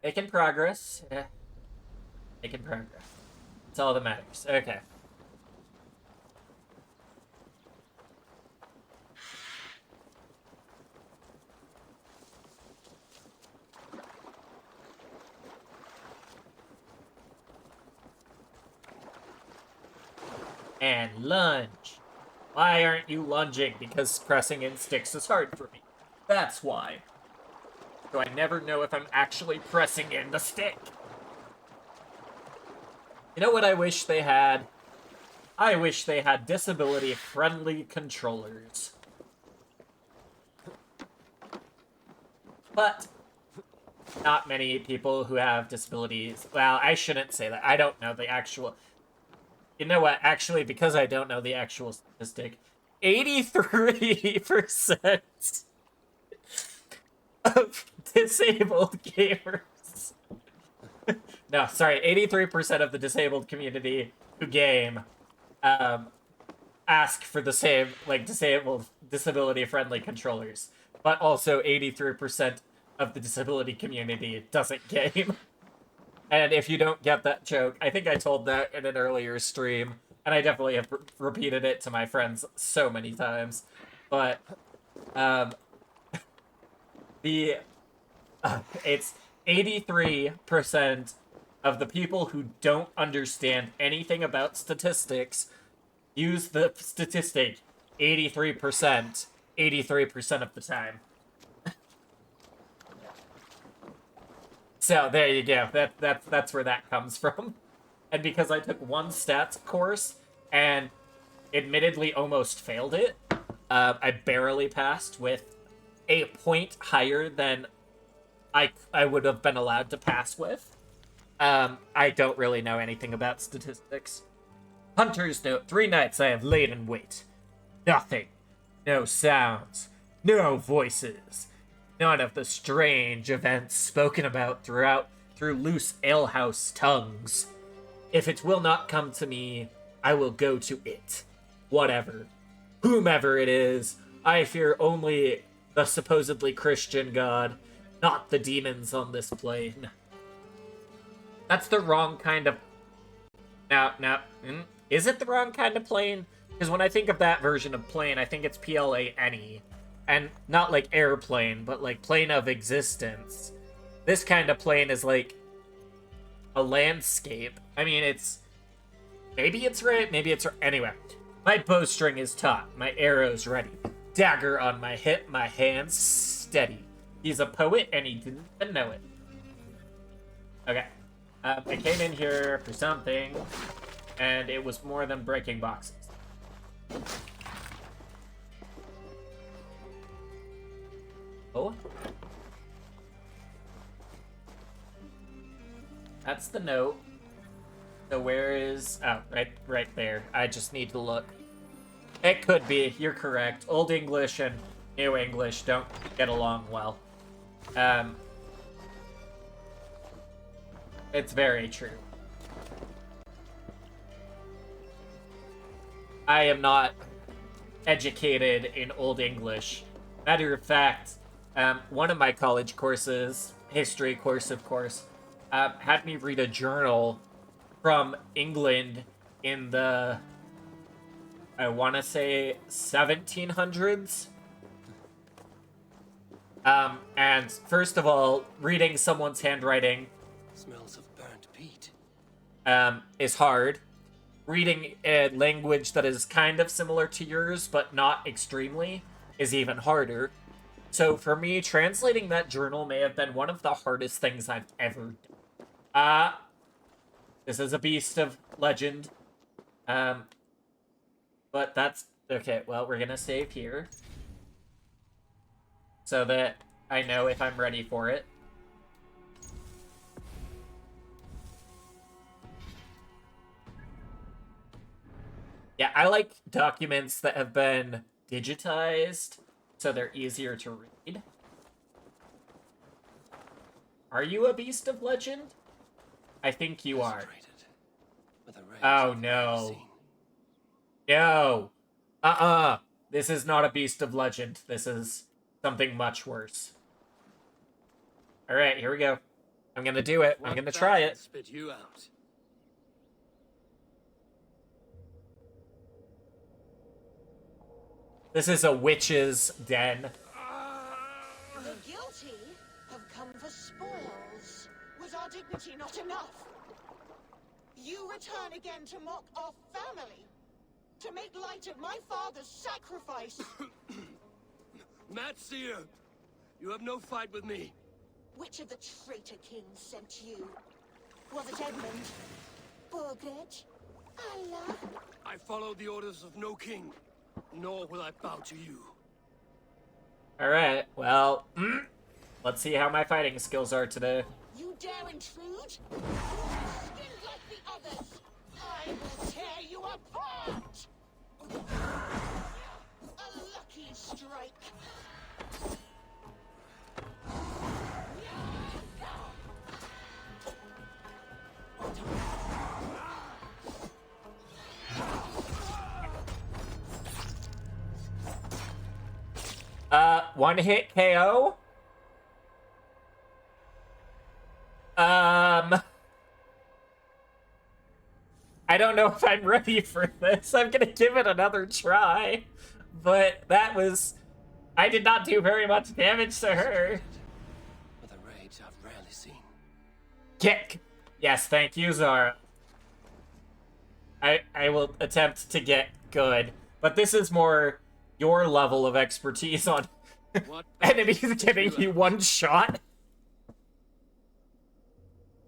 Making progress. Making progress. That's all that matters. Okay. And lunge. Why aren't you lunging? Because pressing in sticks is hard for me. That's why. So I never know if I'm actually pressing in the stick. You know what I wish they had? I wish they had disability-friendly controllers. But not many people who have disabilities... Well, I shouldn't say that. I don't know the actual... You know what? Actually, because I don't know the actual statistic, 83% of disabled gamers. No, sorry, 83% of the disabled community who game ask for the same, like, disability-friendly controllers. But also 83% of the disability community doesn't game. And if you don't get that joke, I think I told that in an earlier stream, and I definitely have repeated it to my friends so many times. But the It's 83% of the people who don't understand anything about statistics use the statistic 83% of the time. So there you go. That's where that comes from. And because I took one stats course and admittedly almost failed it, I barely passed with a point higher than I would have been allowed to pass with. I don't really know anything about statistics. Hunter's note: 3 nights I have laid in wait. Nothing. No sounds. No voices. None of the strange events spoken about through loose alehouse tongues. If it will not come to me, I will go to it. Whatever. Whomever it is, I fear only the supposedly Christian god, not the demons on this plane. That's the wrong kind of... Is it the wrong kind of plane? Because when I think of that version of plane, I think it's plane. And not like airplane, but like plane of existence. This kind of plane is like a landscape. I mean, it's... Maybe it's right, maybe it's right. Anyway, my bowstring is taut, my arrows ready. Dagger on my hip, my hands steady. He's a poet and he didn't even know it. Okay. I came in here for something, and it was more than breaking boxes. Oh? That's the note. So where is... Oh, right there. I just need to look. It could be. You're correct. Old English and New English don't get along well. It's very true. I am not educated in Old English. Matter of fact, one of my college courses, history course of course, had me read a journal from England in the, I want to say, 1700s. And first of all, reading someone's handwriting Smells of burnt peat. is hard. Reading a language that is kind of similar to yours, but not extremely, is even harder. So for me, translating that journal may have been one of the hardest things I've ever done. This is a beast of legend. But that's... Okay, well, we're gonna save here. So that I know if I'm ready for it. Yeah, I like documents that have been digitized, so they're easier to read. Are you a beast of legend? I think you are. Oh, no. No! This is not a beast of legend. This is something much worse. Alright, here we go. I'm gonna do it. I'm gonna try it. Spit you out. This is a witch's den. The guilty have come for spoils. Was our dignity not enough? You return again to mock our family? To make light of my father's sacrifice? Matseer, you have no fight with me. Which of the traitor kings sent you? Was it Edmund? Burgred? Allah? I followed the orders of no king, nor will I bow to you. Alright, well, let's see how my fighting skills are today. You dare intrude? Skinned like the others! I will tear you apart! A lucky strike! One hit KO? I don't know if I'm ready for this. I'm gonna give it another try. But that was... I did not do very much damage to her. With a ray Get. Yes, thank you, Zara. I will attempt to get good, but this is more your level of expertise on What enemies did giving you you ask? one shot.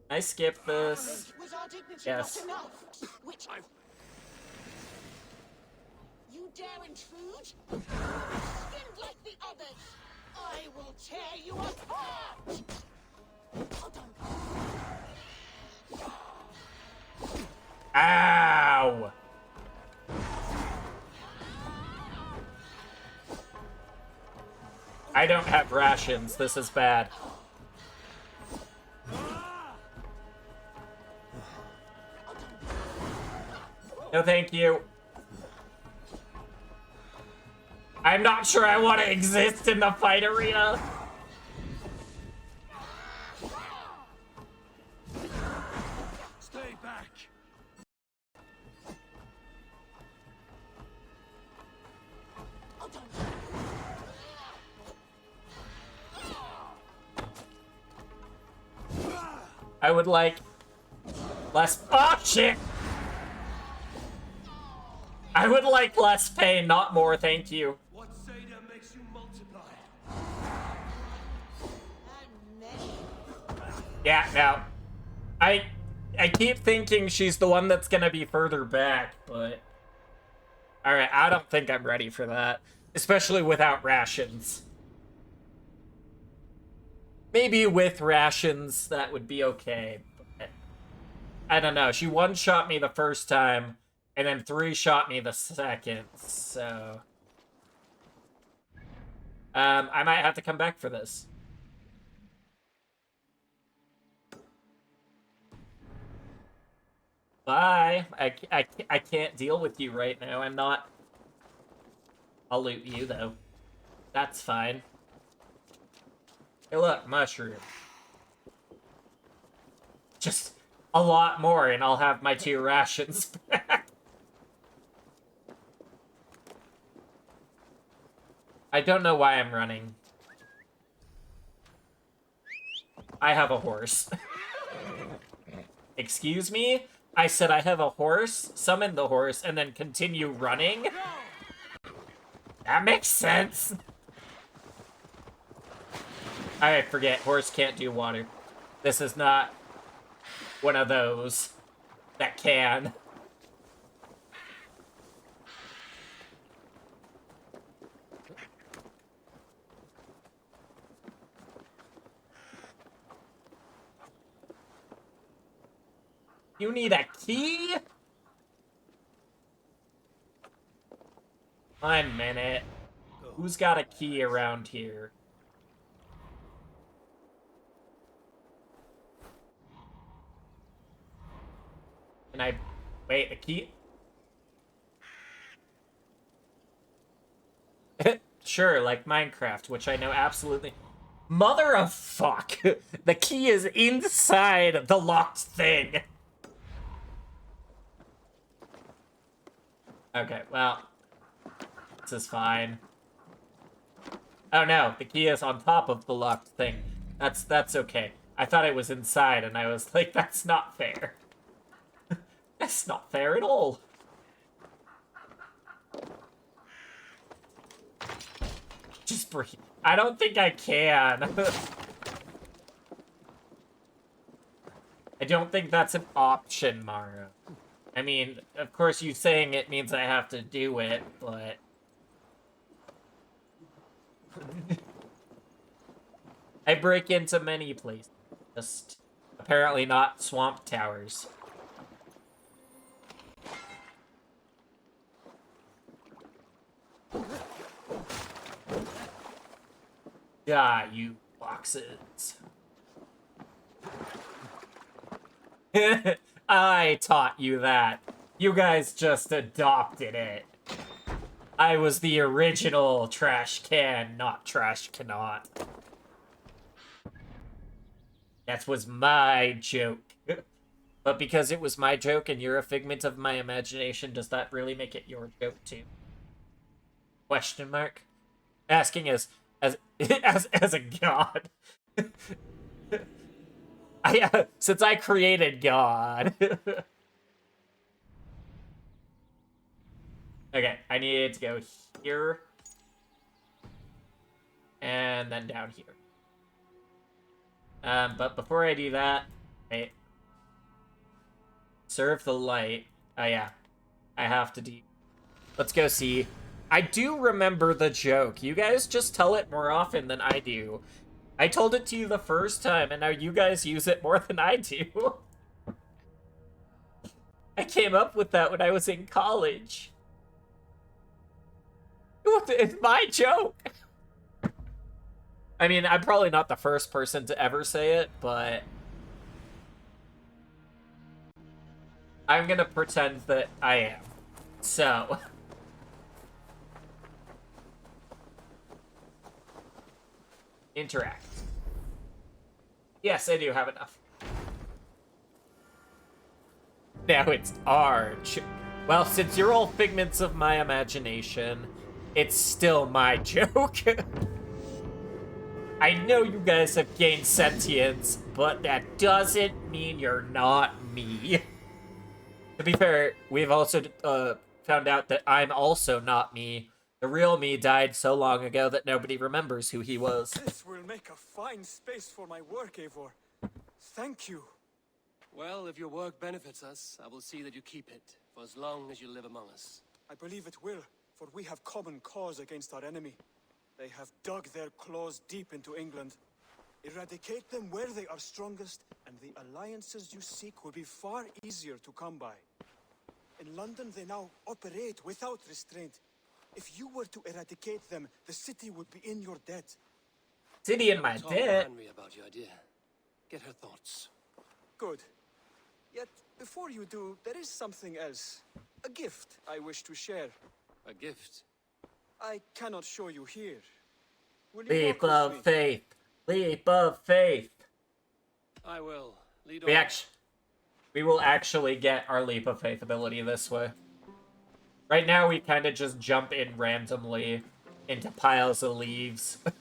I skipped this. Was our dignity Yes. not enough? Which you dare intrude? Skinned like the others. I will tear you apart. Hold on. Ow! I don't have rations. This is bad. No, thank you. I'm not sure I want to exist in the fight arena. Stay back. Hold on. I would like less. Oh shit! I would like less pain, not more. Thank you. What Seder makes you multiply? And many. Yeah, no. I keep thinking she's the one that's gonna be further back, but alright, I don't think I'm ready for that. Especially without rations. Maybe with rations, that would be okay. But I don't know. She one-shot me the first time, and then three-shot me the second, so... I might have to come back for this. Bye. I can't deal with you right now. I'm not... I'll loot you, though. That's fine. Hey, look, mushroom. Just a lot more, and I'll have my 2 rations back. I don't know why I'm running. I have a horse. Excuse me? I said I have a horse, summon the horse, and then continue running? That makes sense. I forget, horse can't do water. This is not one of those that can. You need a key? 1 minute. Who's got a key around here? Can I... Wait, the key? Sure, like Minecraft, which I know absolutely... Mother of fuck! The key is inside the locked thing! Okay, well... This is fine. Oh no, the key is on top of the locked thing. That's okay. I thought it was inside, and I was like, that's not fair. That's not fair at all. Just breathe. I don't think I can. I don't think that's an option, Mara. I mean, of course, you saying it means I have to do it, but... I break into many places. Just apparently not swamp towers. Yeah, you boxes. I taught you that. You guys just adopted it. I was the original trash can, not trash cannot. That was my joke. But because it was my joke and you're a figment of my imagination, does that really make it your joke too? Question mark? Asking as a god. Since I created God. Okay, I need to go here. And then down here. But before I do that, wait. Serve the light. Oh yeah, I have to do. Let's go see. I do remember the joke. You guys just tell it more often than I do. I told it to you the first time, and now you guys use it more than I do. I came up with that when I was in college. It's my joke. I mean, I'm probably not the first person to ever say it, but I'm gonna pretend that I am. So, interact. Yes, I do have enough. Now it's Arch. Well, since you're all figments of my imagination, it's still my joke. I know you guys have gained sentience, but that doesn't mean you're not me. To be fair, we've also found out that I'm also not me. The real me died so long ago that nobody remembers who he was. This will make a fine space for my work, Eivor. Thank you. Well, if your work benefits us, I will see that you keep it, for as long as you live among us. I believe it will, for we have common cause against our enemy. They have dug their claws deep into England. Eradicate them where they are strongest, and the alliances you seek will be far easier to come by. In London, they now operate without restraint. If you were to eradicate them, the city would be in your debt. City in my Talk to debt? Henry about your idea. Get her thoughts. Good. Yet, before you do, there is something else. A gift I wish to share. A gift. I cannot show you here. Will you Leap walk of with me? faith. Leap of faith. I will. Lead We on. we will actually get our leap of faith ability this way. Right now, we kind of just jump in randomly into piles of leaves. I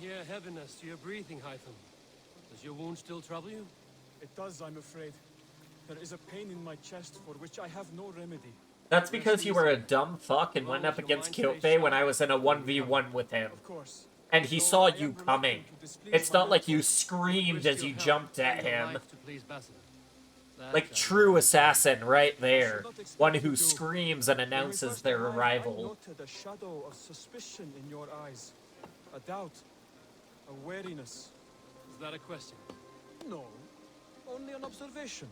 hear heaviness to your breathing, Hytham. Does your wound still trouble you? It does, I'm afraid. There is a pain in my chest for which I have no remedy. That's because you were a dumb fuck and went up against Kilfe when I was in a 1v1 with him. Of course. And he saw you coming. It's not like you screamed as you jumped at him. Like true assassin right there. One who screams and announces their I arrival. noted a shadow of suspicion in your eyes. A doubt. A wariness. Is that a question? No. Only an observation.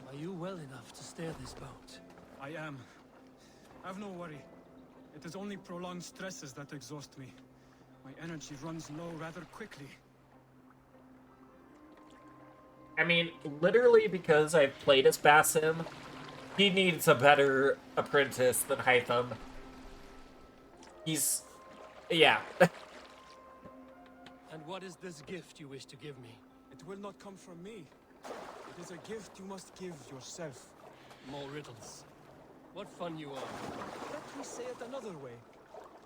Are you well enough to steer this boat? I am. Have no worry. It is only prolonged stresses that exhaust me. My energy runs low rather quickly. I mean, literally because I've played as Basim, he needs a better apprentice than Hytham. He's... yeah. And what is this gift you wish to give me? It will not come from me. It is a gift you must give yourself. More riddles. What fun you are. Let me say it another way.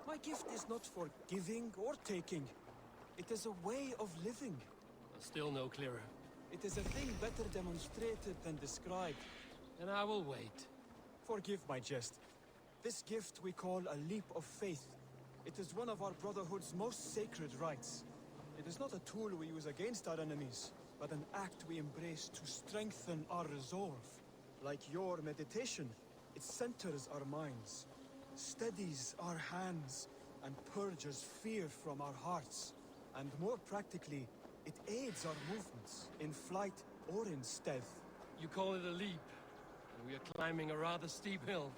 My gift is not for giving or taking. It is a way of living. Still no clearer. It is a thing better demonstrated than described. Then I will wait. Forgive my jest. This gift we call a leap of faith. It is one of our Brotherhood's most sacred rites. It is not a tool we use against our enemies, but an act we embrace to strengthen our resolve. Like your meditation, it centers our minds, steadies our hands, and purges fear from our hearts. And more practically, it aids our movements, in flight or in stealth. You call it a leap, and we are climbing a rather steep hill.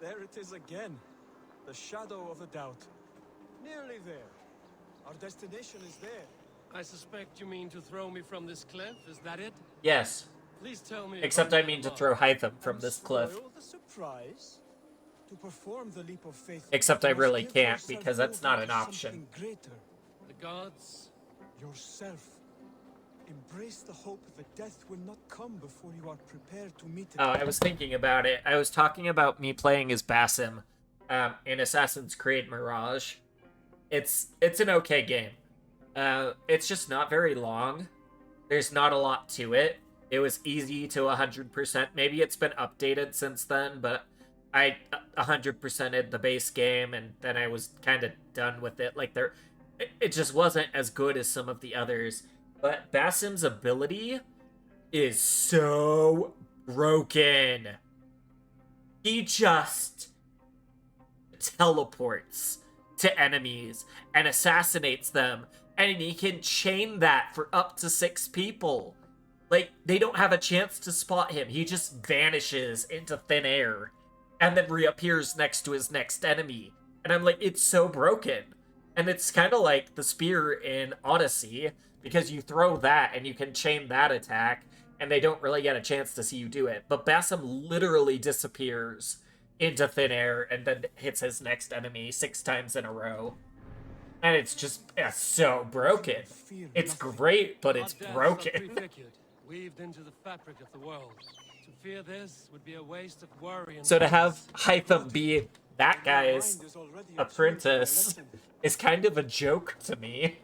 There it is again. The shadow of a doubt. Nearly there. Our destination is there. I suspect you mean to throw me from this cliff, is that it? Yes. Please tell me. if Except I'm I mean to wrong. throw Hytham from And this cliff. spoil the surprise. To perform the leap of faith. Except I you must really give can't, yourself because that's over not an to option. something greater. The gods? Yourself. Embrace the hope that death will not come before you are prepared to meet it. Oh, I was thinking about it. I was talking about me playing as Basim in Assassin's Creed Mirage. It's an okay game. It's just not very long. There's not a lot to it. It was easy to 100%. Maybe it's been updated since then, but I 100%ed the base game, and then I was kind of done with it. Like, it just wasn't as good as some of the others. But Basim's ability is so broken. He just teleports to enemies and assassinates them, and he can chain that for up to 6 people. Like, they don't have a chance to spot him. He just vanishes into thin air and then reappears next to his next enemy. And I'm like, it's so broken. And it's kind of like the spear in Odyssey, because you throw that and you can chain that attack, and they don't really get a chance to see you do it. But Basim literally disappears into thin air and then hits his next enemy 6 times in a row. And it's so broken. It's great, but it's broken. Weaved into the fabric of the world. To fear this would be a waste of worry and So to have Hytham be that guy's apprentice is kind of a joke to me.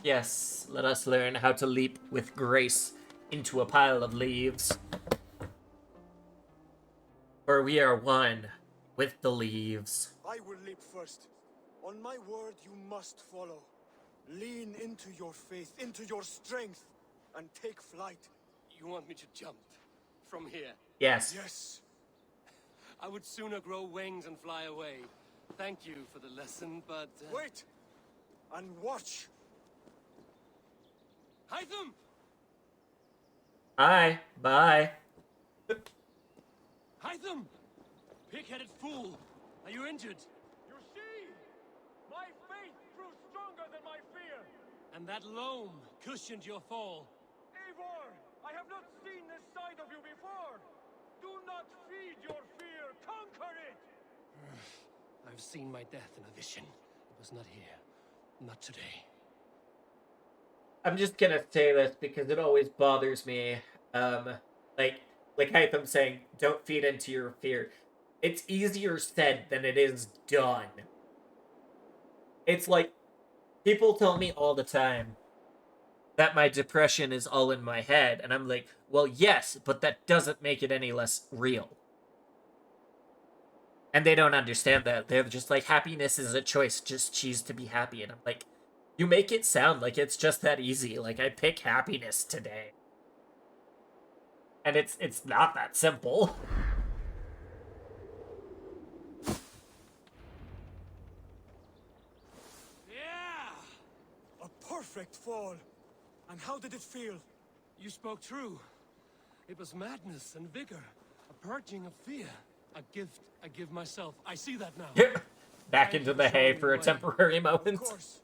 Yes, let us learn how to leap with grace into a pile of leaves. For we are one with the leaves. I will leap first. On my word, you must follow. Lean into your faith, into your strength, and take flight. You want me to jump from here? Yes. Yes. I would sooner grow wings and fly away. Thank you for the lesson, but... Wait! And watch! Hytham! Hi. Bye. Hytham! Pig-headed fool! Are you injured? You see? My faith grew stronger than my fear! And that loam cushioned your fall. Eivor! I have not seen this side of you before! Do not feed your fear! Conquer it! I've seen my death in a vision. It was not here. Not today. I'm just gonna say this because it always bothers me. Like Hytham saying, don't feed into your fear. It's easier said than it is done. It's like, people tell me all the time that my depression is all in my head, and I'm like, well, yes, but that doesn't make it any less real. And they don't understand that. They're just like, happiness is a choice, just choose to be happy. And I'm like, you make it sound like it's just that easy. Like, I pick happiness today. And it's not that simple. Yeah! A perfect fall! And how did it feel? You spoke true. It was madness and vigor. A purging of fear. A gift I give myself. I see that now. Back into the hay for a temporary moment. Of course.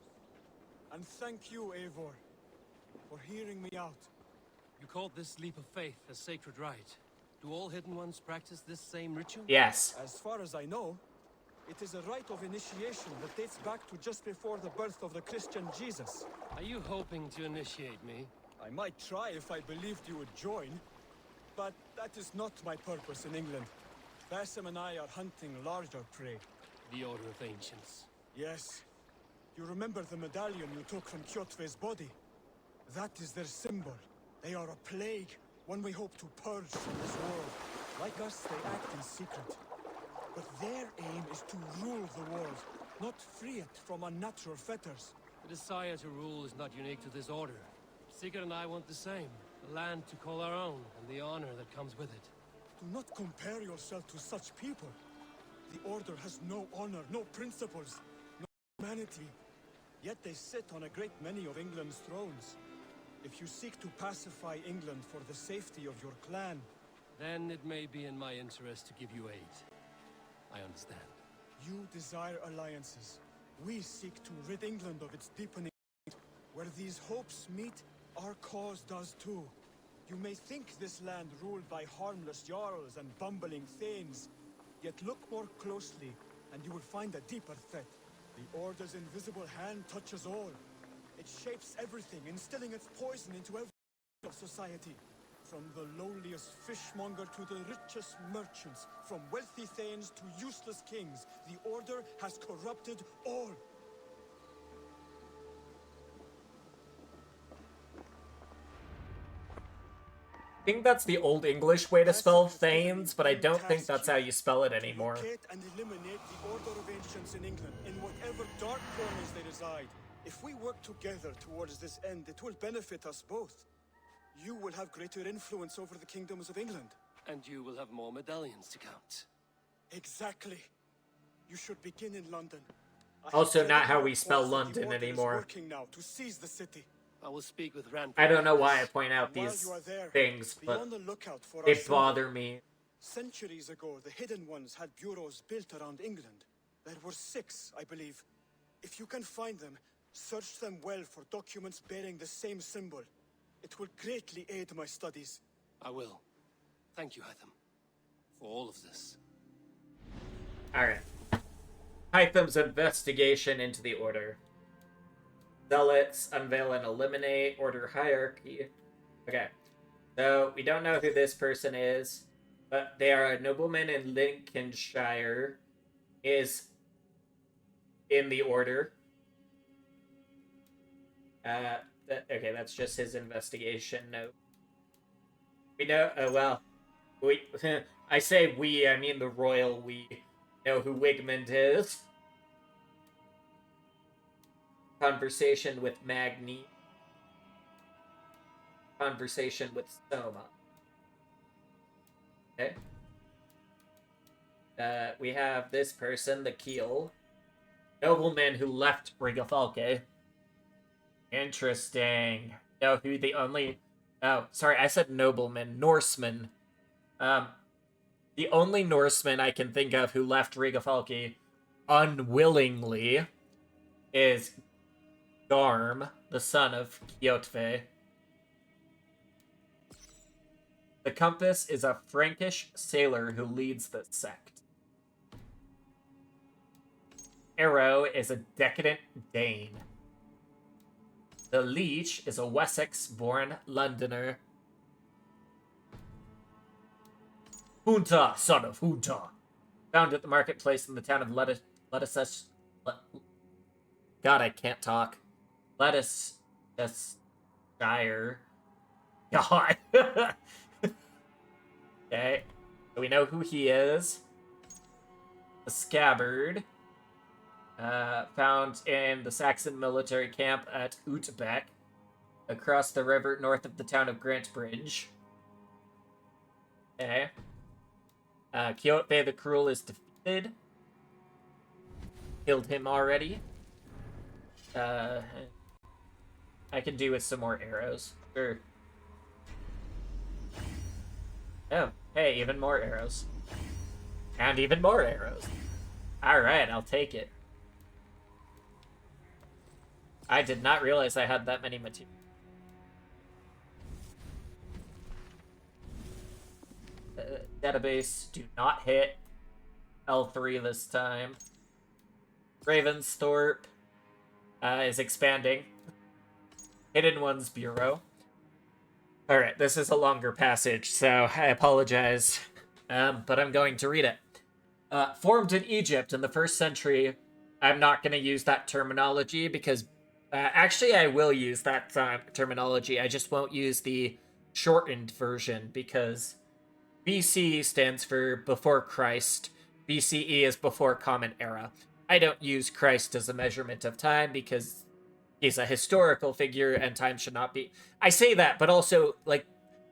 And thank you, Eivor, for hearing me out. You called this leap of faith a sacred rite. Do all Hidden Ones practice this same ritual? Yes. As far as I know, it is a rite of initiation that dates back to just before the birth of the Christian Jesus. Are you hoping to initiate me? I might try if I believed you would join, but that is not my purpose in England. Basim and I are hunting larger prey. The Order of Ancients. Yes. You remember the medallion you took from Kjotve's body? That is their symbol. They are a plague, one we hope to purge from this world. Like us, they act in secret. But their aim is to rule the world, not free it from unnatural fetters. The desire to rule is not unique to this order. Sigurd and I want the same. A land to call our own, and the honor that comes with it. Do not compare yourself to such people. The Order has no honor, no principles, no humanity. Yet they sit on a great many of England's thrones. If you seek to pacify England for the safety of your clan... Then it may be in my interest to give you aid. I understand. You desire alliances. We seek to rid England of its deepening... Where these hopes meet, our cause does too. You may think this land ruled by harmless jarls and bumbling thanes, yet look more closely, and you will find a deeper threat. The Order's invisible hand touches all. It shapes everything, instilling its poison into every of society. From the lowliest fishmonger to the richest merchants, from wealthy thanes to useless kings, the Order has corrupted all. I think that's the Old English way to spell Thanes, but I don't think that's how you spell it anymore. Locate and eliminate the Order of Ancients in England, in whatever dark corners they reside. If we work together towards this end, it will benefit us both. You will have greater influence over the kingdoms of England. And you will have more medallions to count. Exactly. You should begin in London. Also not how we spell London anymore. Working now to seize the city. I will speak with Rand. I don't know why I point out While these you are there, things, be but on the lookout for they our symbol. bother me. Centuries ago, the Hidden Ones had bureaus built around England. There were 6, I believe. If you can find them, search them well for documents bearing the same symbol. It will greatly aid my studies. I will. Thank you, Hytham, for all of this. Alright. Hytham's investigation into the Order. Zealots, unveil and eliminate, Order hierarchy. Okay. So, we don't know who this person is, but they are a nobleman in Lincolnshire, is in the Order. Okay, that's just his investigation note. We know, I say we, I mean the royal we, know who Wigmund is. Conversation with Magni. Conversation with Soma. Okay. We have this person, the Keel. Nobleman who left Brigafalke. Interesting. Know who the only... Oh, sorry, I said nobleman. Norseman. The only Norseman I can think of who left Rigafalki unwillingly is Garm, the son of Kjotve. The Compass is a Frankish sailor who leads the sect. Arrow is a decadent Dane. The Leech is a Wessex-born Londoner. Hunta, son of Hunta. Found at the marketplace in the town of Lettuce... God, I can't talk. Lettuceshire. God. Okay. So we know who he is. A scabbard. Found in the Saxon military camp at Utbeck, across the river north of the town of Grantebridge. Okay. Kjotve the Cruel is defeated. Killed him already. I can do with some more arrows. Sure. Oh, hey, even more arrows. And even more arrows. Alright, I'll take it. I did not realize I had that many materials. Database, do not hit L3 this time. Ravensthorpe is expanding. Hidden Ones Bureau. Alright, this is a longer passage, so I apologize, but I'm going to read it. Formed in Egypt in the 1st century, I'm not going to use that terminology because... actually, I will use that terminology. I just won't use the shortened version because BC stands for before Christ. BCE is before Common Era. I don't use Christ as a measurement of time because he's a historical figure and time should not be... I say that, but also, like,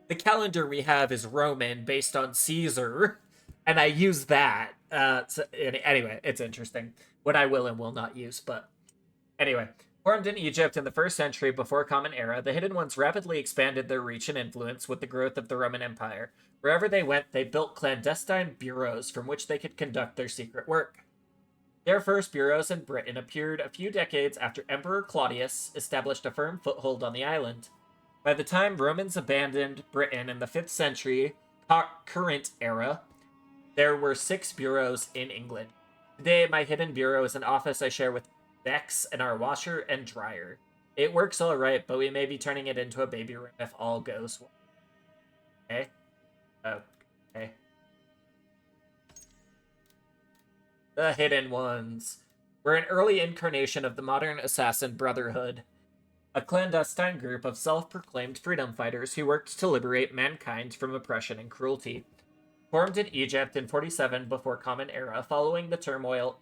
the calendar we have is Roman based on Caesar, and I use that. Anyway, it's interesting. What I will and will not use, but... Anyway... Formed in Egypt in the 1st century before Common Era, the Hidden Ones rapidly expanded their reach and influence with the growth of the Roman Empire. Wherever they went, they built clandestine bureaus from which they could conduct their secret work. Their first bureaus in Britain appeared a few decades after Emperor Claudius established a firm foothold on the island. By the time Romans abandoned Britain in the 5th century current era, there were 6 bureaus in England. Today, my hidden bureau is an office I share with Bex and our washer and dryer. It works all right, but we may be turning it into a baby room if all goes well. Okay? Okay. The Hidden Ones were an early incarnation of the modern assassin brotherhood, a clandestine group of self-proclaimed freedom fighters who worked to liberate mankind from oppression and cruelty. Formed in Egypt in 47 before Common Era, following the turmoil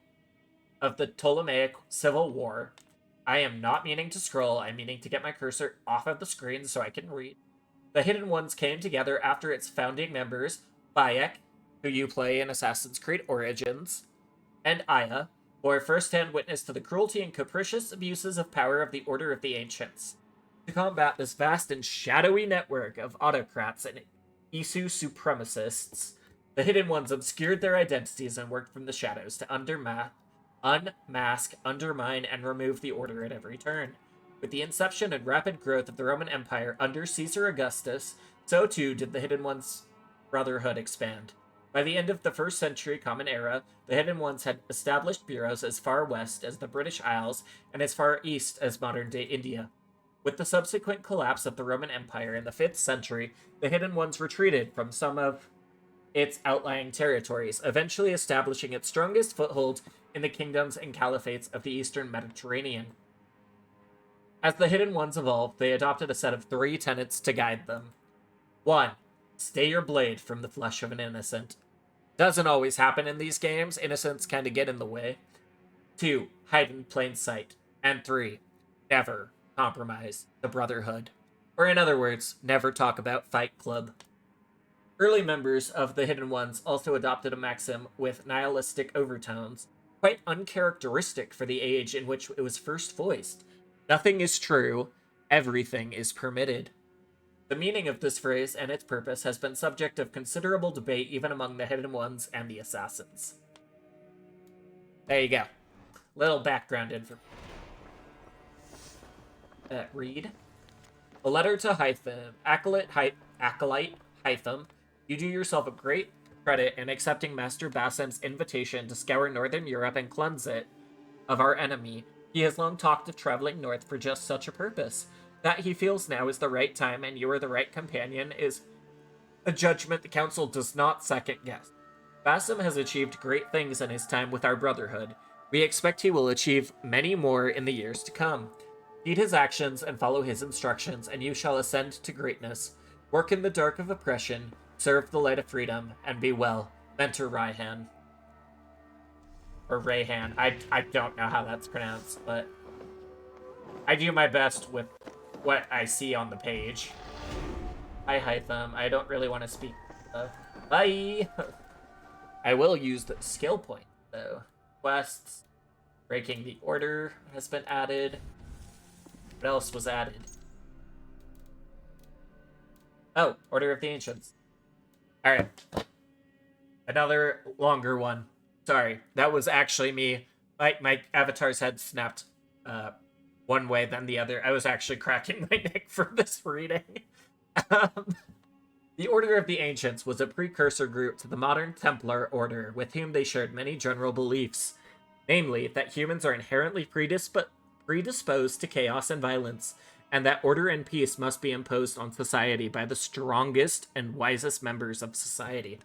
of the Ptolemaic Civil War. I am not meaning to scroll, I'm meaning to get my cursor off of the screen so I can read. The Hidden Ones came together after its founding members, Bayek, who you play in Assassin's Creed Origins, and Aya, bore first-hand witness to the cruelty and capricious abuses of power of the Order of the Ancients. To combat this vast and shadowy network of autocrats and Isu supremacists, the Hidden Ones obscured their identities and worked from the shadows to unmask, undermine, and remove the Order at every turn. With the inception and rapid growth of the Roman Empire under Caesar Augustus, so too did the Hidden Ones' brotherhood expand. By the end of the 1st century Common Era, the Hidden Ones had established bureaus as far west as the British Isles and as far east as modern-day India. With the subsequent collapse of the Roman Empire in the 5th century, the Hidden Ones retreated from some of its outlying territories, eventually establishing its strongest foothold in the kingdoms and caliphates of the eastern Mediterranean. As the Hidden Ones evolved, they adopted a set of 3 tenets to guide them. 1. Stay your blade from the flesh of an innocent. Doesn't always happen in these games, innocents kind of get in the way. 2. Hide in plain sight. And 3. Never compromise the Brotherhood. Or in other words, never talk about Fight Club. Early members of the Hidden Ones also adopted a maxim with nihilistic overtones, quite uncharacteristic for the age in which it was first voiced. Nothing is true, everything is permitted. The meaning of this phrase and its purpose has been subject of considerable debate even among the Hidden Ones and the Assassins. There you go. Little background info. Read. A letter to Hytham. Acolyte Hytham. You do yourself a great credit in accepting Master Basim's invitation to scour northern Europe and cleanse it of our enemy. He has long talked of traveling north for just such a purpose. That he feels now is the right time and you are the right companion is a judgment the Council does not second-guess. Basim has achieved great things in his time with our Brotherhood. We expect he will achieve many more in the years to come. Heed his actions and follow his instructions, and you shall ascend to greatness. Work in the dark of oppression, serve the light of freedom, and be well. Mentor Raihan. Or Rayhan. I don't know how that's pronounced, but I do my best with what I see on the page. Hi, Hytham. I don't really want to speak. Bye! I will use the skill point, though. Quests. Breaking the Order has been added. What else was added? Oh, Order of the Ancients. Alright. Another longer one. Sorry, that was actually me. My avatar's head snapped one way then the other. I was actually cracking my neck for this reading. The Order of the Ancients was a precursor group to the modern Templar Order, with whom they shared many general beliefs. Namely, that humans are inherently predisposed to chaos and violence, and that order and peace must be imposed on society by the strongest and wisest members of society.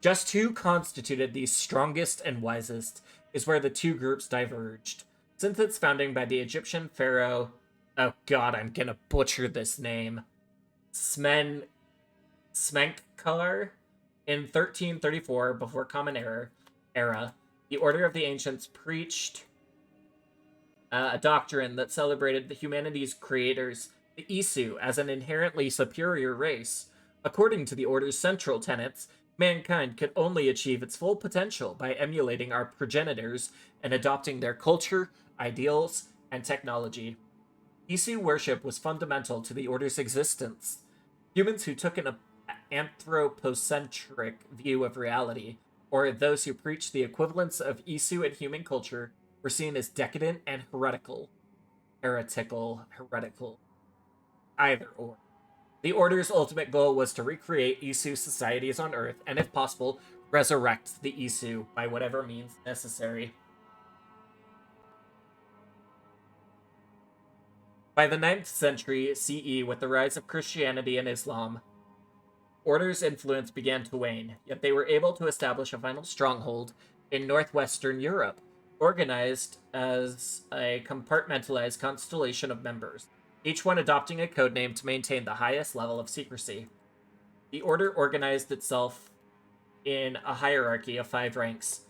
Just who constituted these strongest and wisest is where the two groups diverged. Since its founding by the Egyptian pharaoh, oh god, I'm gonna butcher this name, Smenkar, in 1334 before Common Era, the Order of the Ancients preached a doctrine that celebrated the humanity's creators, the Isu, as an inherently superior race. According to the Order's central tenets, mankind could only achieve its full potential by emulating our progenitors and adopting their culture, ideals, and technology. Isu worship was fundamental to the Order's existence. Humans who took an anthropocentric view of reality, or those who preached the equivalence of Isu in human culture, were seen as decadent and heretical. Heretical. Either or. The Order's ultimate goal was to recreate Isu societies on Earth, and if possible, resurrect the Isu by whatever means necessary. By the 9th century CE, with the rise of Christianity and Islam, Order's influence began to wane, yet they were able to establish a final stronghold in northwestern Europe, organized as a compartmentalized constellation of members, each one adopting a codename to maintain the highest level of secrecy. The Order organized itself in a hierarchy of 5 ranks.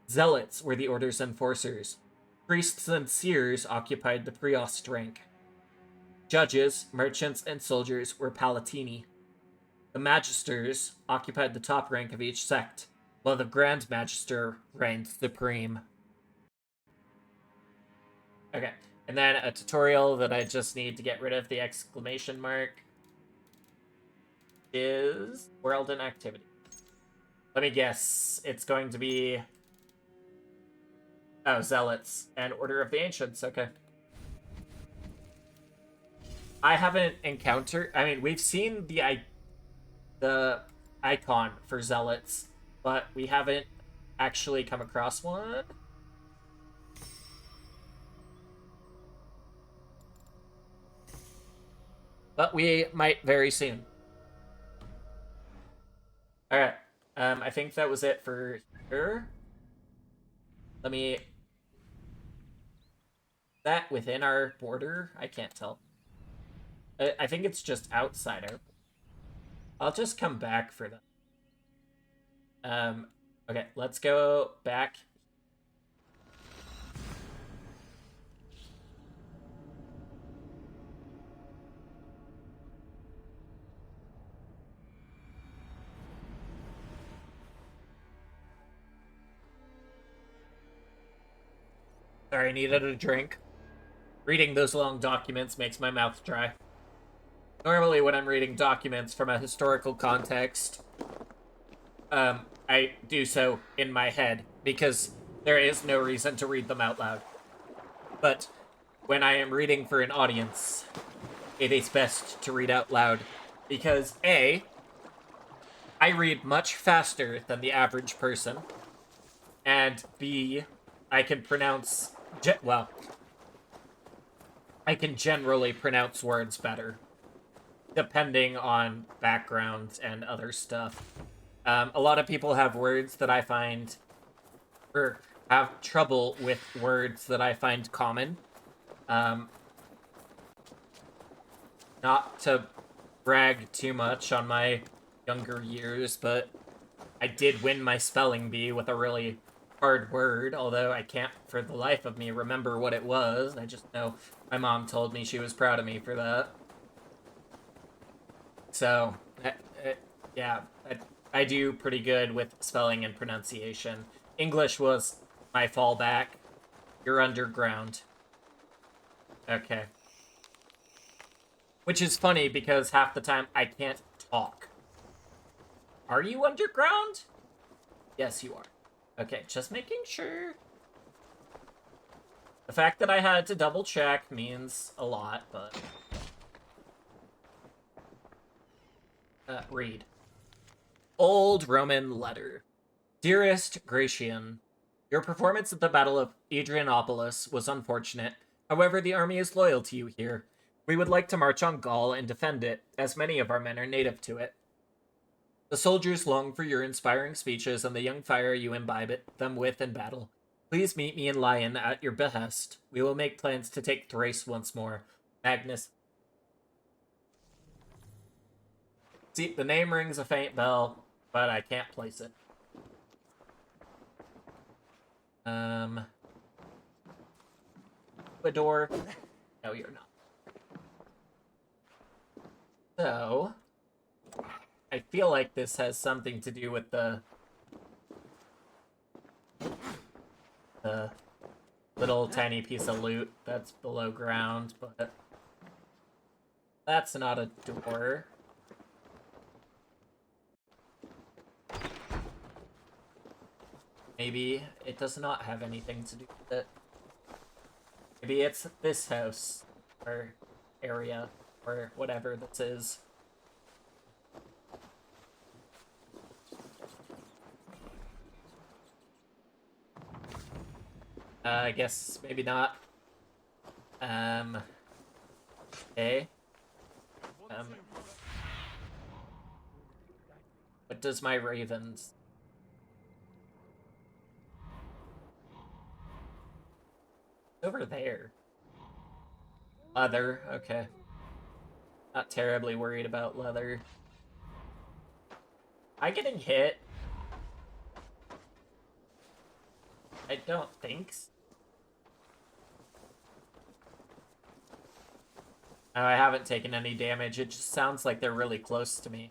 Zealots were the Order's enforcers. Priests and seers occupied the Priost rank. Judges, merchants, and soldiers were Palatini. The Magisters occupied the top rank of each sect, while the Grand Magister reigned supreme. Okay, and then a tutorial that I just need to get rid of the exclamation mark is World and Activity. Let me guess, it's going to be... Oh, Zealots and Order of the Ancients, okay. I haven't encountered... I mean, we've seen the icon for Zealots, but we haven't actually come across one. But we might very soon. Alright, I think that was it for here. Let me... That within our border? I can't tell. I think it's just outside our... I'll just come back for that. Okay, let's go back. Sorry, I needed a drink. Reading those long documents makes my mouth dry. Normally, when I'm reading documents from a historical context, I do so in my head, because there is no reason to read them out loud. But when I am reading for an audience, it is best to read out loud, because A, I read much faster than the average person, and B, I can pronounce... I can generally pronounce words better, depending on background and other stuff. A lot of people have words that I find, or have trouble with words that I find common. Not to brag too much on my younger years, but I did win my spelling bee with a really hard word, although I can't for the life of me remember what it was. I just know my mom told me she was proud of me for that. So, yeah, I do pretty good with spelling and pronunciation. English was my fallback. You're underground. Okay. Which is funny because half the time I can't talk. Are you underground? Yes, you are. Okay, just making sure. The fact that I had to double check means a lot, but... read. Old Roman letter. Dearest Gratian, your performance at the Battle of Adrianopolis was unfortunate. However, the army is loyal to you here. We would like to march on Gaul and defend it, as many of our men are native to it. The soldiers long for your inspiring speeches and the young fire you imbibe them with in battle. Please meet me in Lyon at your behest. We will make plans to take Thrace once more. Magnus. See, the name rings a faint bell, but I can't place it. Ecuador. No, you're not. So, I feel like this has something to do with the little tiny piece of loot that's below ground, but that's not a door. Maybe it does not have anything to do with it. Maybe it's this house, or area, or whatever this is. I guess maybe not. Okay. What does my ravens? Over there. Leather, okay. Not terribly worried about leather. Am I getting hit? I don't think so. Oh, I haven't taken any damage. It just sounds like they're really close to me.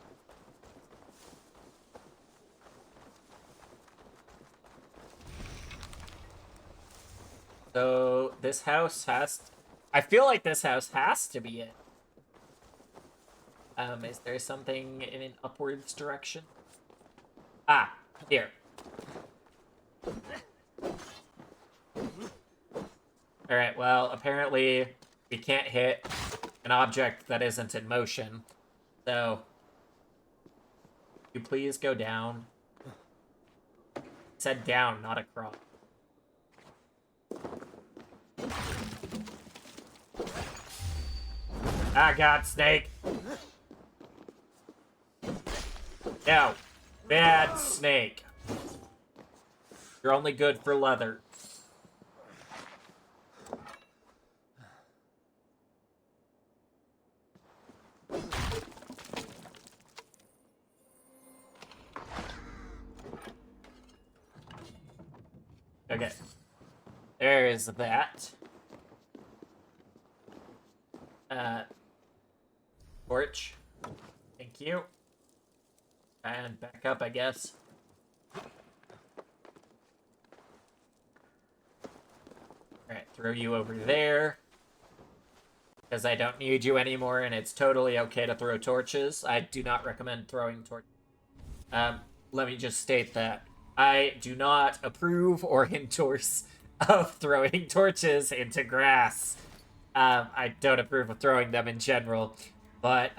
So, this house has... I feel like this house has to be it. Is there something in an upwards direction? Ah, here. Alright, well, apparently we can't hit an object that isn't in motion. So, you please go down. It said down, not across. Ah, God, snake. No. Bad snake. You're only good for leather. Okay. There is that. Torch. Thank you. And back up, I guess. Alright, throw you over there. Because I don't need you anymore, and it's totally okay to throw torches. I do not recommend throwing torches. Let me just state that. I do not approve or endorse of throwing torches into grass. I don't approve of throwing them in general. But,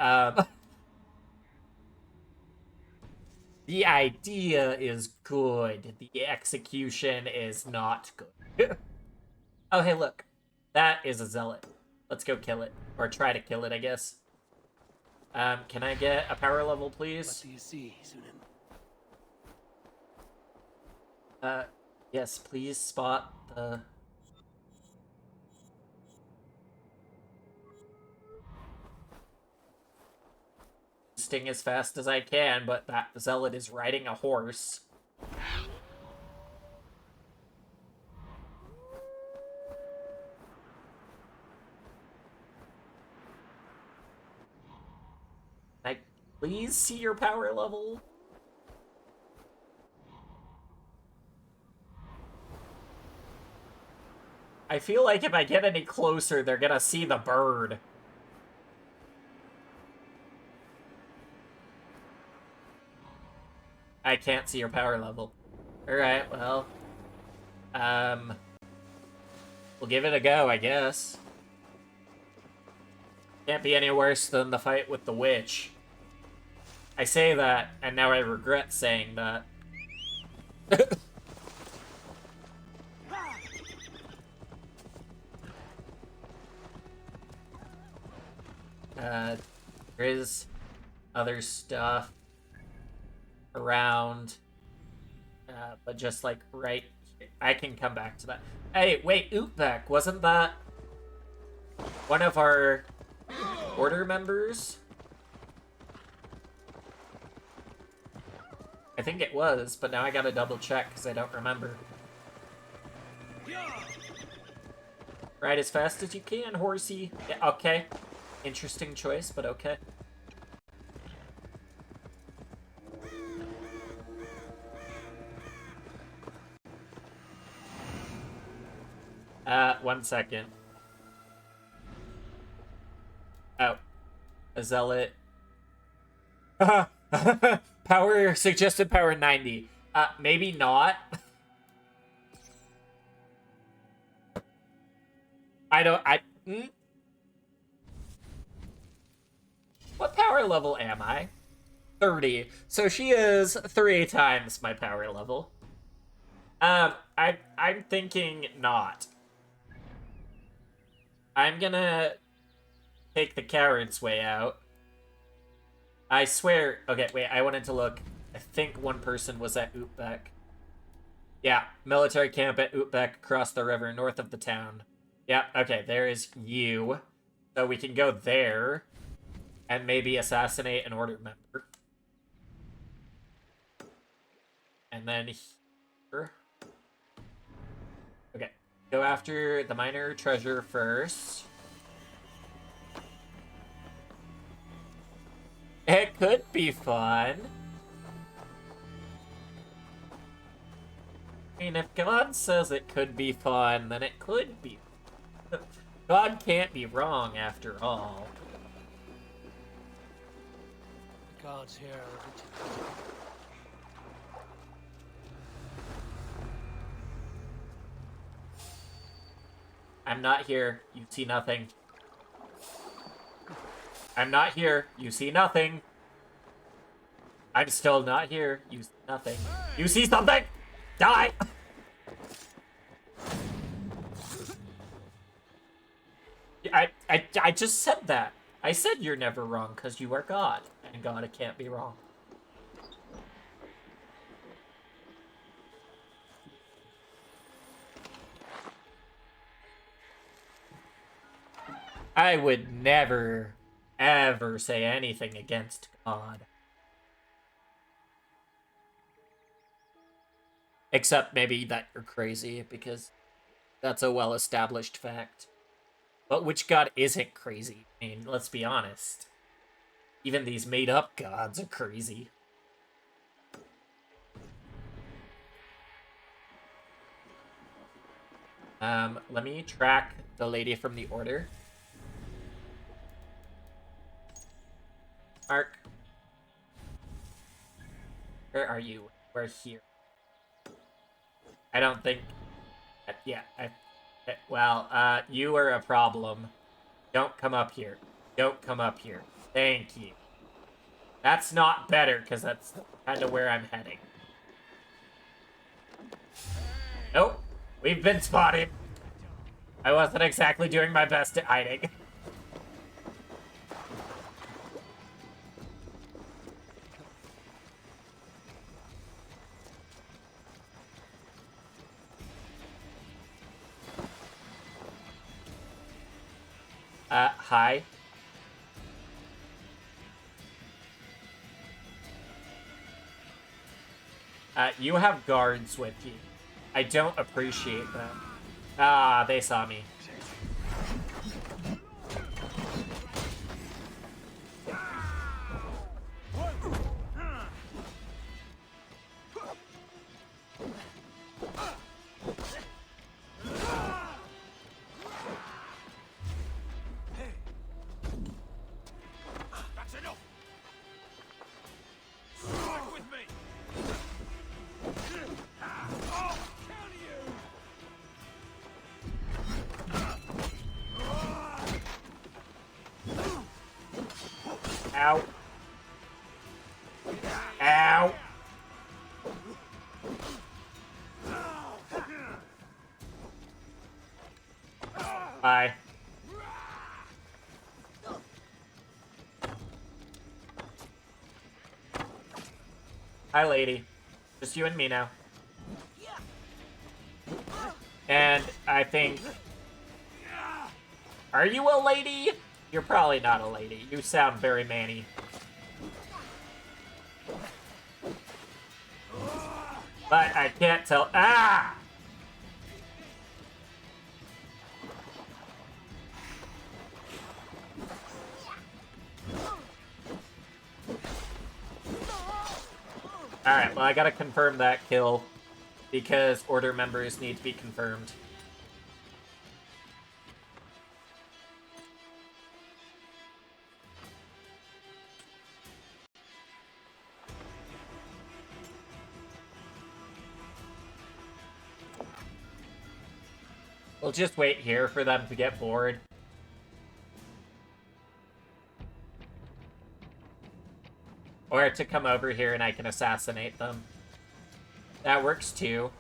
the idea is good. The execution is not good. Oh, hey, look. That is a zealot. Let's go kill it. Or try to kill it, I guess. Can I get a power level, please? What do you see, Sunan? Yes, please spot the... Sting as fast as I can, but that zealot is riding a horse. Can I please see your power level? I feel like if I get any closer, they're gonna see the bird. I can't see your power level. Alright, well. We'll give it a go, I guess. Can't be any worse than the fight with the witch. I say that, and now I regret saying that. There is other stuff around, but just like right here. I can come back to that. Hey, wait, Utvek, wasn't that one of our order members? I think it was, but now I gotta double check because I don't remember. Ride as fast as you can, horsey. Yeah, okay. Interesting choice, but okay. 1 second. Oh. A zealot. Power, suggested power 90. Maybe not. What power level am I? 30. So she is 3 times my power level. I'm thinking not. I'm gonna take the coward's way out. I swear. Okay, wait, I wanted to look. I think one person was at Utbeck. Yeah, military camp at Utbeck across the river north of the town. Yeah, okay, there is you. So we can go there and maybe assassinate an order member. And then here. Okay, go after the minor treasure first. It could be fun. I mean, if God says it could be fun, then it could be. God can't be wrong after all. The gods here are determined. I'm not here. You see nothing. I'm not here. You see nothing. I'm still not here. You see nothing. You see something? Die! I just said that. I said you're never wrong because you are God. And God can't be wrong. I would never, ever say anything against God. Except maybe that you're crazy, because that's a well-established fact. But which god isn't crazy? I mean, let's be honest. Even these made-up gods are crazy. Let me track the lady from the order. Mark. Where are you? We're here. I don't think... Yeah, well, you are a problem. Don't come up here. Don't come up here. Thank you. That's not better, because that's kind of where I'm heading. Nope. We've been spotted. I wasn't exactly doing my best at hiding. Hi. You have guards with you. I don't appreciate that. Ah, they saw me. Ow. Ow. Bye. Hi, lady. Just you and me now. And I think... Are you a lady? You're probably not a lady. You sound very manny. But I can't tell. Ah! Alright, well, I gotta confirm that kill because order members need to be confirmed. We'll just wait here for them to get bored. Or to come over here and I can assassinate them. That works too.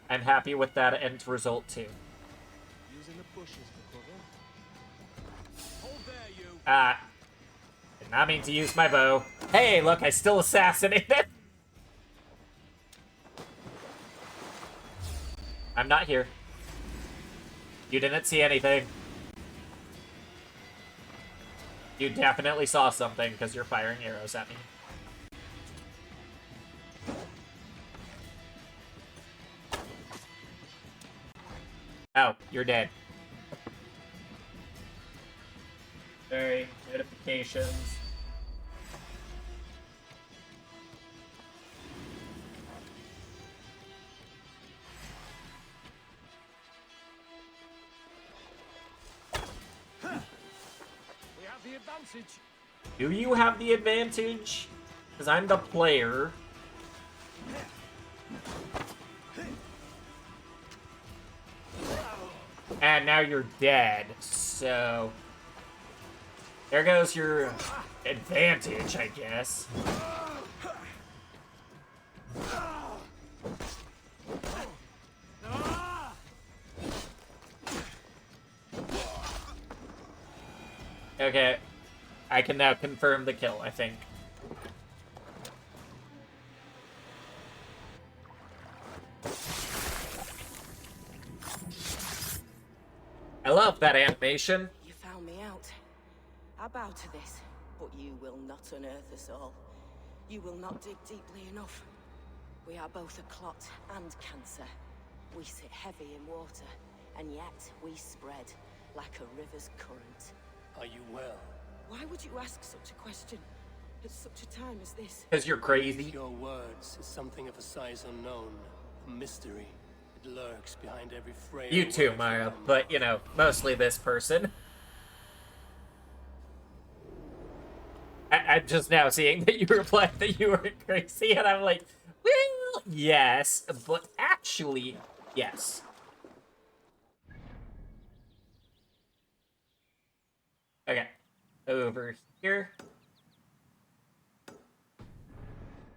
I'm happy with that end result too. Using the bushes for cover. Hold there, you. Did not mean to use my bow. Hey, look, I still assassinated. I'm not here. You didn't see anything. You definitely saw something because you're firing arrows at me. Oh, you're dead. Sorry, notifications. We have the advantage. Do you have the advantage? Because I'm the player. And now you're dead, so... There goes your advantage, I guess. Okay. I can now confirm the kill, I think. I love that animation. You found me out. I bow to this, but you will not unearth us all. You will not dig deeply enough. We are both a clot and cancer. We sit heavy in water, and yet we spread like a river's current. Are you well? Why would you ask such a question at such a time as this? Because you're crazy. Your words is something of a size unknown, a mystery. It lurks behind every frail You too, word Maya, from but, you know, mostly this person. I'm just now seeing that you replied that you were crazy, and I'm like, well, yes, but actually, yes. Okay, over here.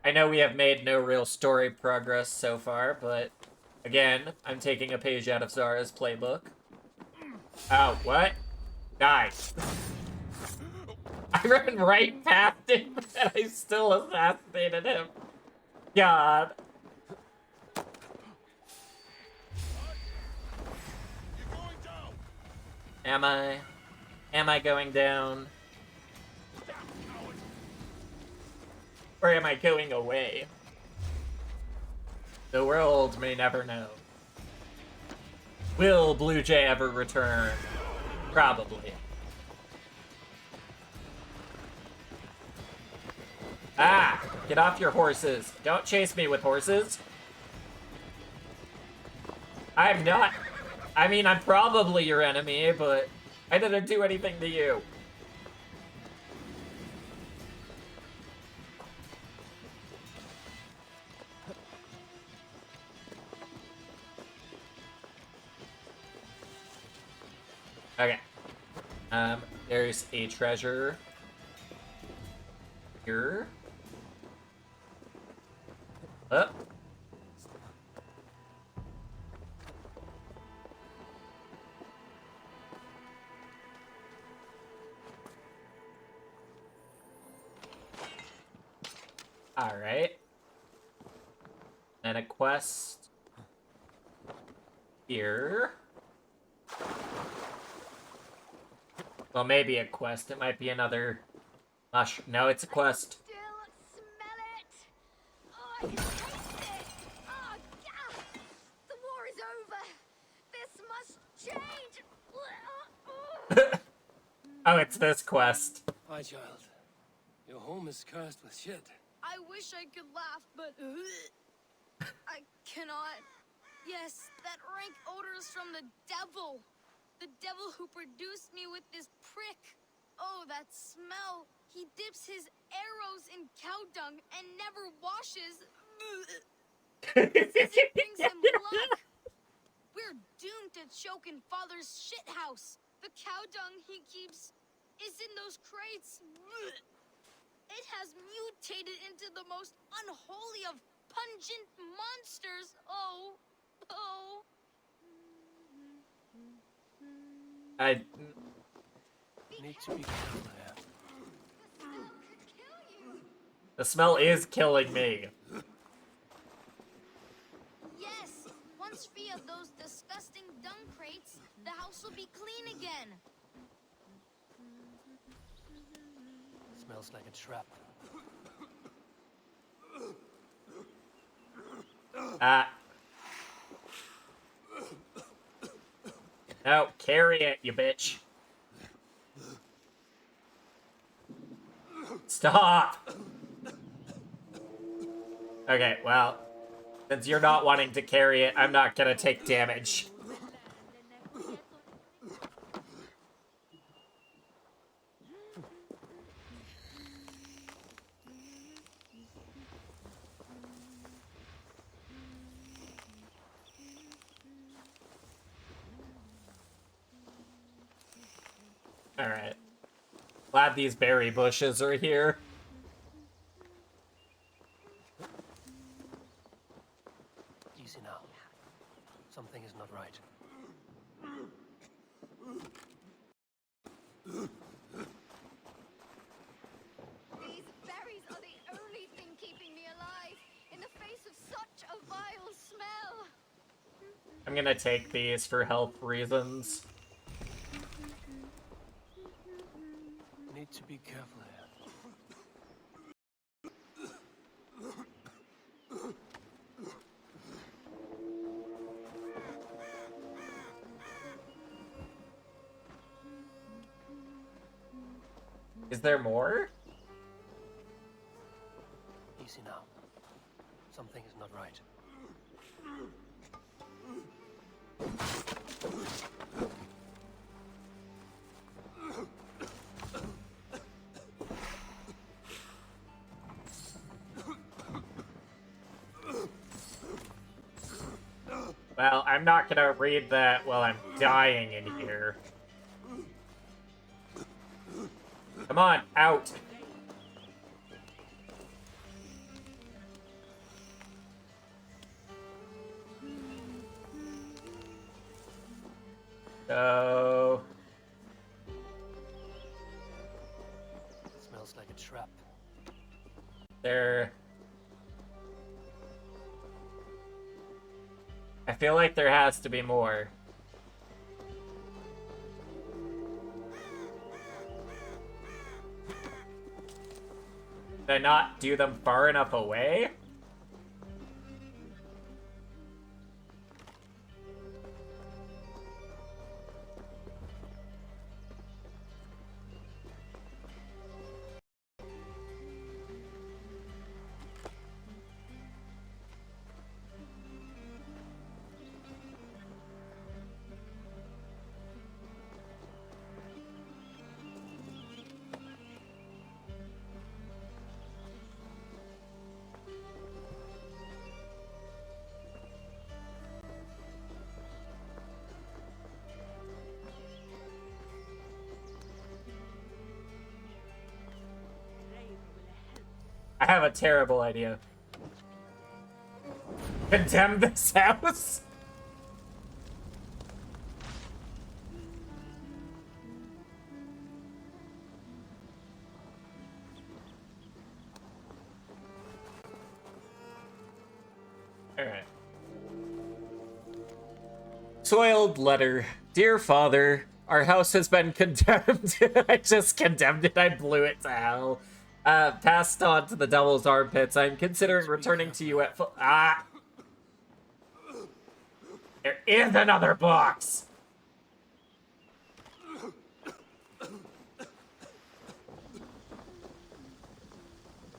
I know we have made no real story progress so far, but again, I'm taking a page out of Zara's playbook. Oh, what? Die. I ran right past him, and I still assassinated him. God. You're going down. Am I? Am I going down? Or am I going away? The world may never know. Will Blue Jay ever return? Probably. Ah! Get off your horses. Don't chase me with horses. I'm not... I mean, I'm probably your enemy, but I didn't do anything to you. Okay. There's a treasure here. Up. All right. And a quest here. Well, maybe a quest. It might be another mushroom. No, it's a quest. Still smell it. Oh, I can taste it. Oh, yeah. The war is over. This must change. Oh, it's this quest. Hi, child. Your home is cursed with shit. I wish I could laugh, but I cannot. Yes, that rank odor is from the devil. The devil who produced me with this prick. Oh, that smell. He dips his arrows in cow dung and never washes. He says it brings him luck. We're doomed to choke in Father's shithouse. The cow dung he keeps is in those crates. It has mutated into the most unholy of pungent monsters. Oh. I Need to be careful here. The smell is killing me. Yes, once free of those disgusting dung crates, the house will be clean again. Smells like a trap. No, carry it, you bitch. Stop! Okay, well, since you're not wanting to carry it, I'm not gonna take damage. Alright. Glad these berry bushes are here. Easy now. Something is not right. These berries are the only thing keeping me alive in the face of such a vile smell. I'm gonna take these for health reasons. Need to be careful here. Is there more? Easy now. Something is not right. Well, I'm not gonna read that while I'm dying in here. Come on, out! So... Smells like a trap. There... I feel like there has to be more. Did I not do them far enough away? I have a terrible idea. Condemn this house? Alright. Soiled letter. Dear Father, our house has been condemned. I just condemned it. I blew it to hell. Passed on to the devil's armpits. I'm considering returning to you at full... Ah! There is another box!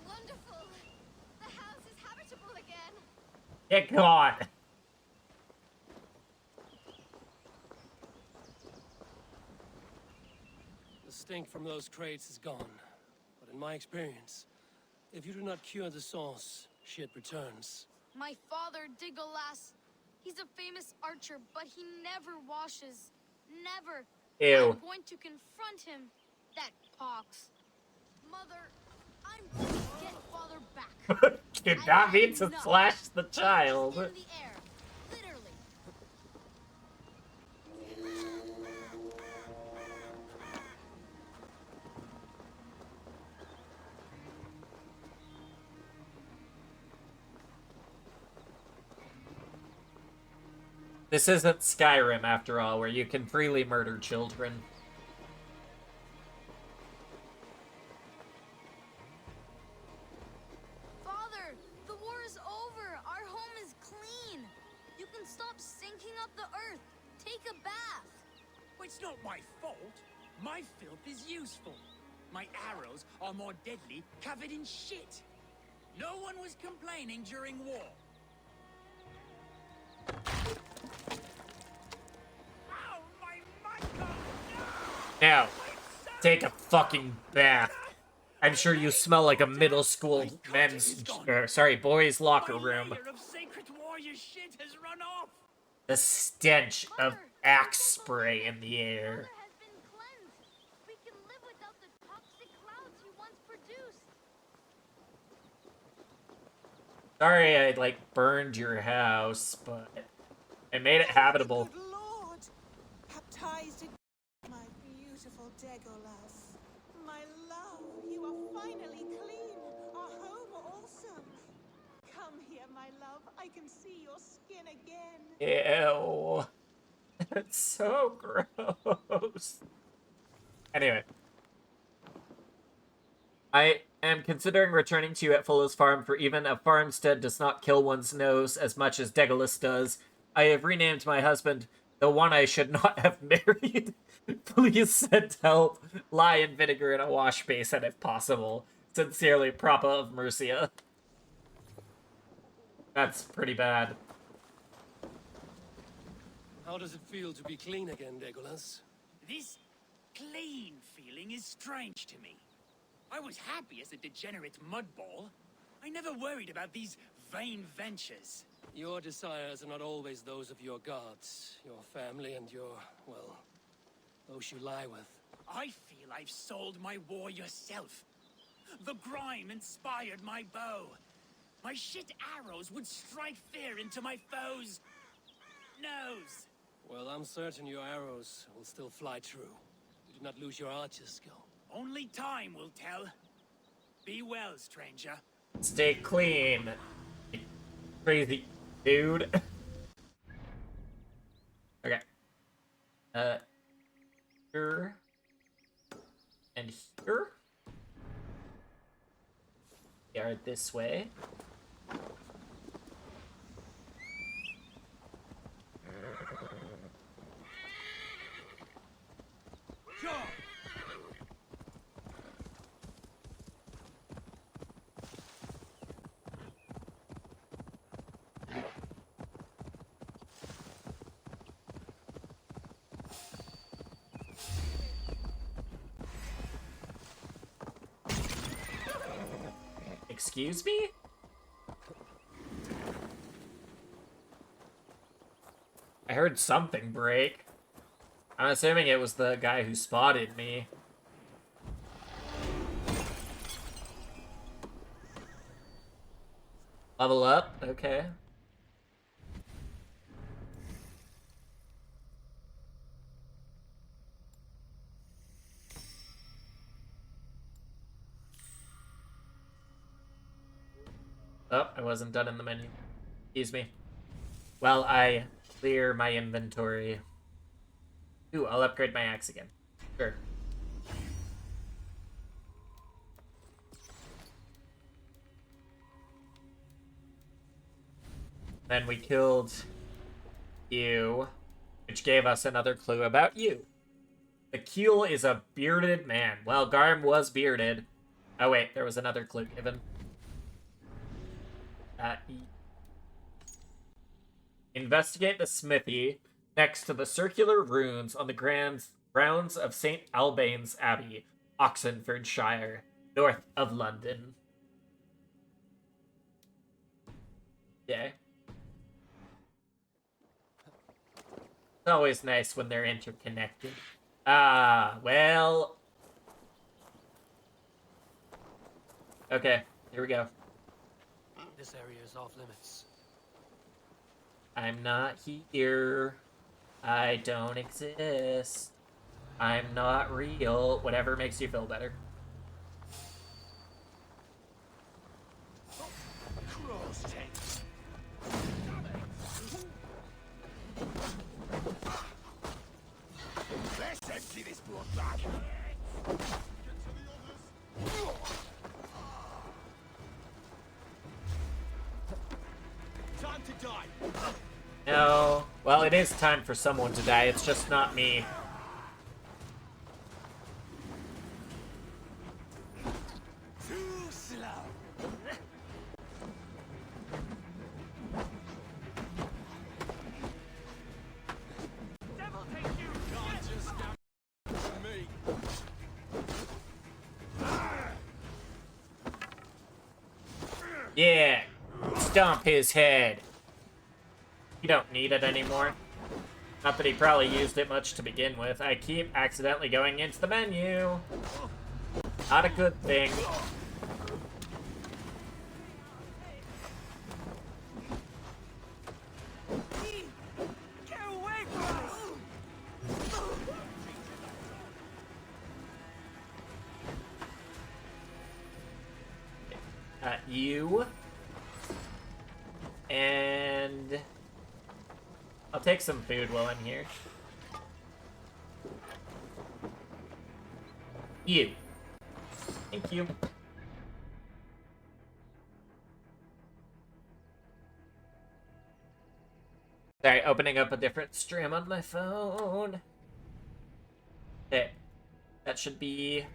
Wonderful. The house is habitable again. Get gone. The stink from those crates is gone. But in my experience, if you do not cure the sauce, shit returns. My father, Diggelas, He's a famous archer, but he never washes. Never. Ew. I'm going to confront him. That pox. Mother, I'm going to get father back. Did not mean to slash the child. In the air. Literally. This isn't Skyrim, after all, where you can freely murder children. Father, the war is over. Our home is clean. You can stop sinking up the earth. Take a bath. Well, it's not my fault. My filth is useful. My arrows are more deadly covered in shit. No one was complaining during war. Ow, my Michael! No! Now, take a fucking bath. I'm sure you smell like a middle school boys' locker room. My layer of sacred warrior shit has run off. The stench of axe spray in the air. Mother has been cleansed. We can live without the toxic clouds you once produced. Sorry I, like, burned your house, but I made it habitable. Good Lord! Baptized in my beautiful Degolas. My love, you are finally clean. Our home awesome. Come here, my love. I can see your skin again. Ew. That's so gross. Anyway. I am considering returning to you at Fullow's farm, for even a farmstead does not kill one's nose as much as Degolas does. I have renamed my husband the one I should not have married. Please send help. Lye and vinegar in a wash basin if possible. Sincerely, Prapa of Mercia. That's pretty bad. How does it feel to be clean again, Legolas? This clean feeling is strange to me. I was happy as a degenerate mudball. I never worried about these vain ventures. Your desires are not always those of your gods, your family, and your, well, those you lie with. I feel I've sold my warrior self. The grime inspired my bow. My shit arrows would strike fear into my foe's nose. Well, I'm certain your arrows will still fly true. You did not lose your archer's skill. Only time will tell. Be well, stranger. Stay clean, you crazy dude. Okay. Here. And here. We are this way. Excuse me? I heard something break. I'm assuming it was the guy who spotted me. Level up? Okay. Oh, I wasn't done in the menu. Excuse me. Well, I clear my inventory. Ooh, I'll upgrade my axe again. Sure. Then we killed you, which gave us another clue about you. The Keel is a bearded man. Well, Garm was bearded. Oh wait, there was another clue given. Investigate the smithy next to the circular runes on the grounds of St. Albane's Abbey, Oxenfordshire, north of London. Okay. It's always nice when they're interconnected. Ah, well... Okay, here we go. This area is off limits. I'm not here. I don't exist. I'm not real. Whatever makes you feel better. Let's empty this blood bag. Time to die. No. Well, it is time for someone to die. It's just not me. Too slow. Devil take you! Can't just stand for me. Yeah. Stomp his head. You don't need it anymore. Not that he probably used it much to begin with. I keep accidentally going into the menu. Not a good thing. Get away from us! You. And... I'll take some food while I'm here. You. Thank you. Sorry, opening up a different stream on my phone. Okay. That should be...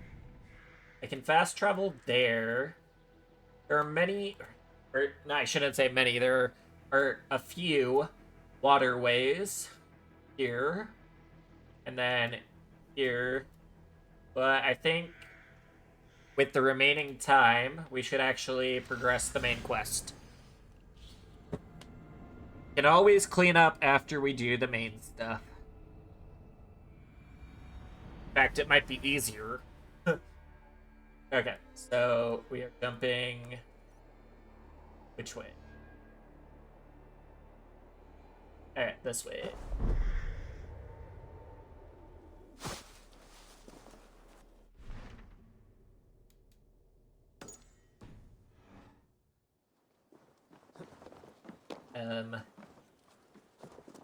I can fast travel there. There are many... Or, no, I shouldn't say many. There are a few waterways here. And then here. But I think with the remaining time, we should actually progress the main quest. Can always clean up after we do the main stuff. In fact, it might be easier. Okay, so we are jumping... Which way? Alright, this way.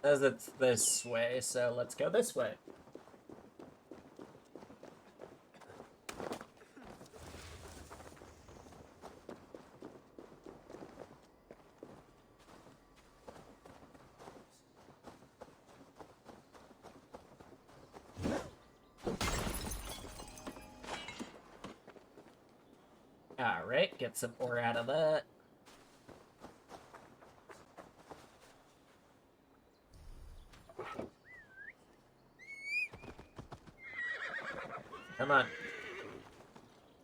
Says it's this way, so let's go this way. Alright, get some ore out of that. Come on.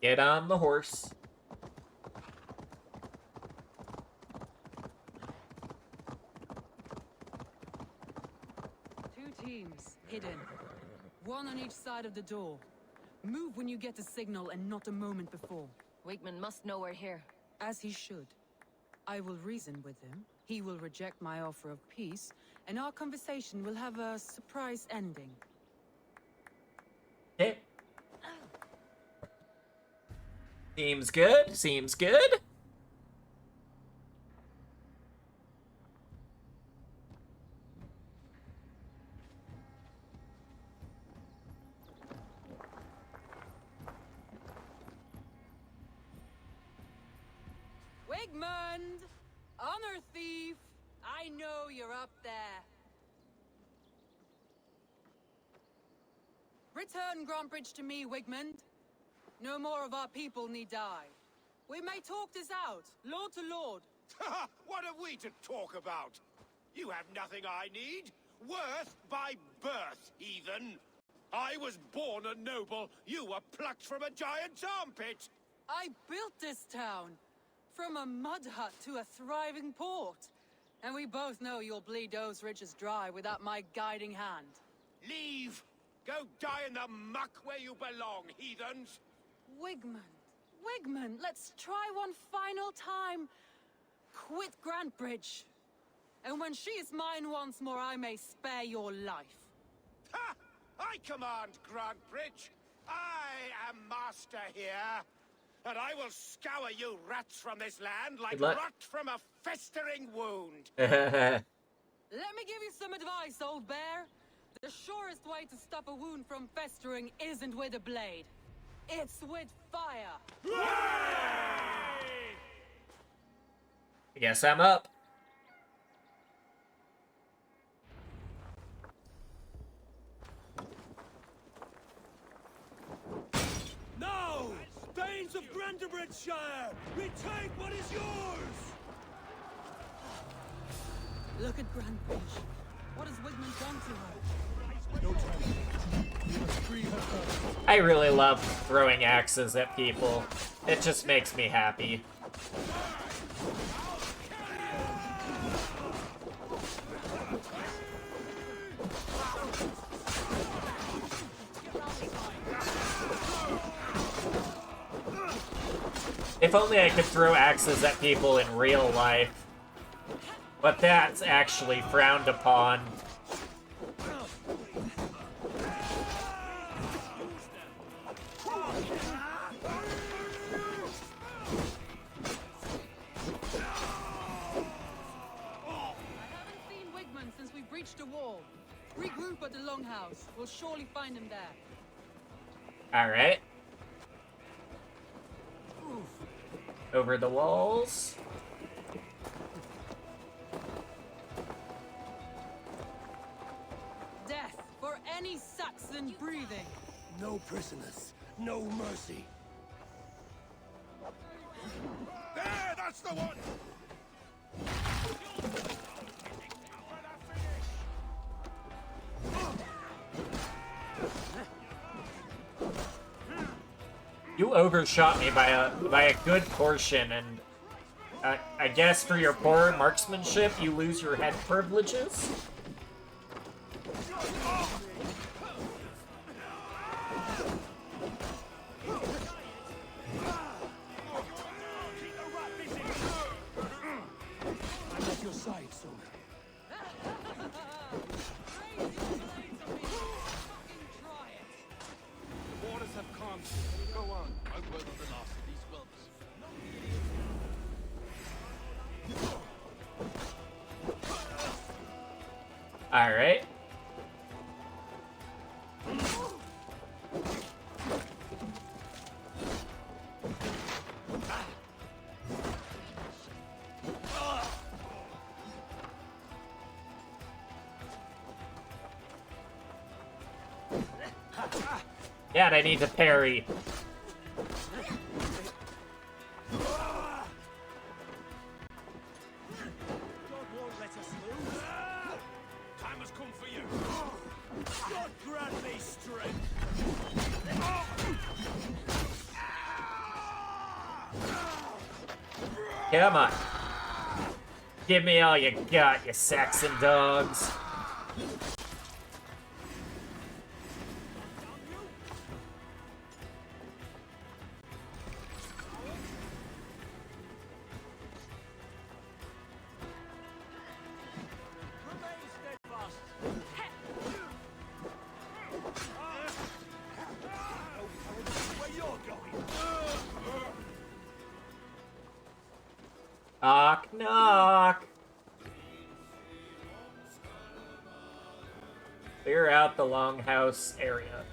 Get on the horse. Two teams, hidden. One on each side of the door. Move when you get the signal and not a moment before. Wigman must know we're here. As he should. I will reason with him. He will reject my offer of peace, and our conversation will have a surprise ending. Okay. Seems good. Seems good. Wigmund! Honor thief! I know you're up there. Return Grantebridge to me, Wigmund. No more of our people need die. We may talk this out, lord to lord. What have we to talk about? You have nothing I need. Worth by birth, heathen. I was born a noble. You were plucked from a giant's armpit. I built this town. From a mud hut to a thriving port. And we both know you'll bleed those riches dry without my guiding hand. Leave! Go die in the muck where you belong, heathens! Wigmund, let's try one final time. Quit Grantebridge. And when she is mine once more, I may spare your life. Ha! I command Grantebridge! I am master here! And I will scour you rats from this land like rot from a festering wound! Let me give you some advice, old bear. The surest way to stop a wound from festering isn't with a blade. It's with fire. I guess I'm up. Now! Danes of Grantebridgeschire! Retake what is yours! Look at Grantebridge. What has Wigmund done to her? I really love throwing axes at people. It just makes me happy. If only I could throw axes at people in real life. But that's actually frowned upon. Regroup at the Longhouse. We'll surely find him there. Alright. Over the walls. Death for any Saxon breathing. No prisoners, no mercy. There, that's the one! You overshot me by a good portion, and I guess for your poor marksmanship, you lose your head privileges? I'm at your side, Sona. The waters have calmed. Go on. I won't on the last of these whelps. Alright. Yeah, and I need to parry. Time has come for you. God grant me strength. Come on. Give me all you got, you Saxon dogs. Knock, knock. Clear out the longhouse area.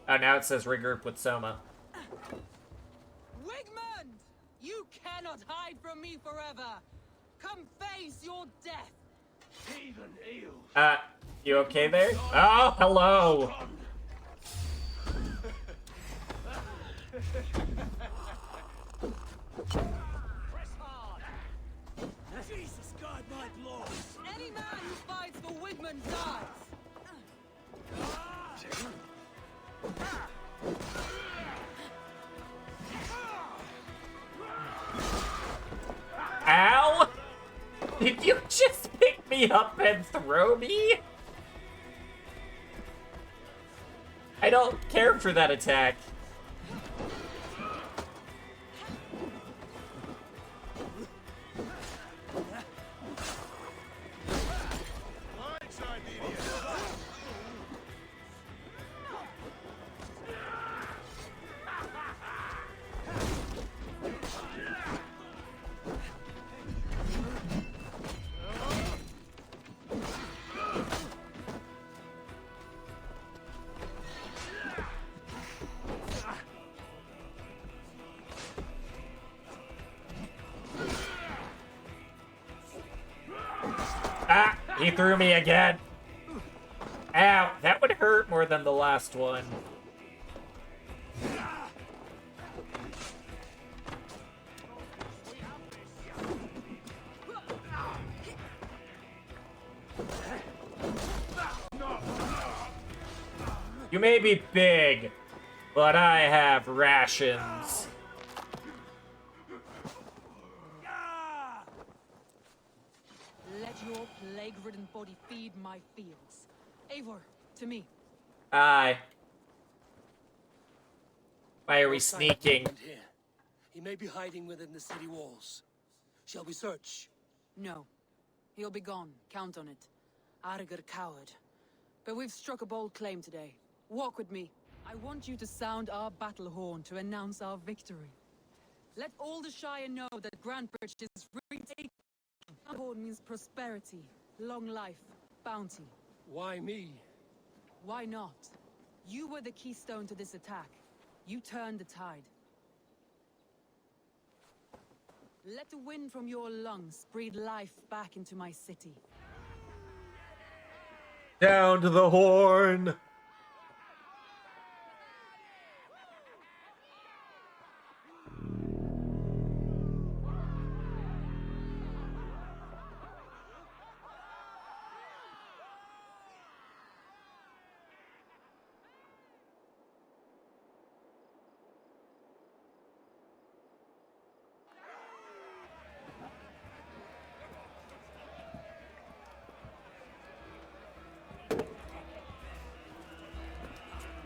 Oh, now it says regroup with Soma. Wigmund! You cannot hide from me forever. Come face your death. Heathen eels. You okay there? Oh, hello. Jesus, guide my blows. Any man who fights for Wigmund dies. Ow! Did you just pick me up and throw me? I don't care for that attack. Ah, he threw me again. Ow, that would hurt more than the last one. You may be big, but I have rations. Let your plague-ridden body feed my fields. Eivor, to me. Aye. Why are we sneaking? Here. He may be hiding within the city walls. Shall we search? No. He'll be gone. Count on it. Arger coward. But we've struck a bold claim today. Walk with me. I want you to sound our battle horn to announce our victory. Let all the Shire know that Grantebridge is retaken. Our horn means prosperity, long life, bounty. Why me? Why not? You were the keystone to this attack. You turned the tide. Let the wind from your lungs breathe life back into my city. Down to the horn.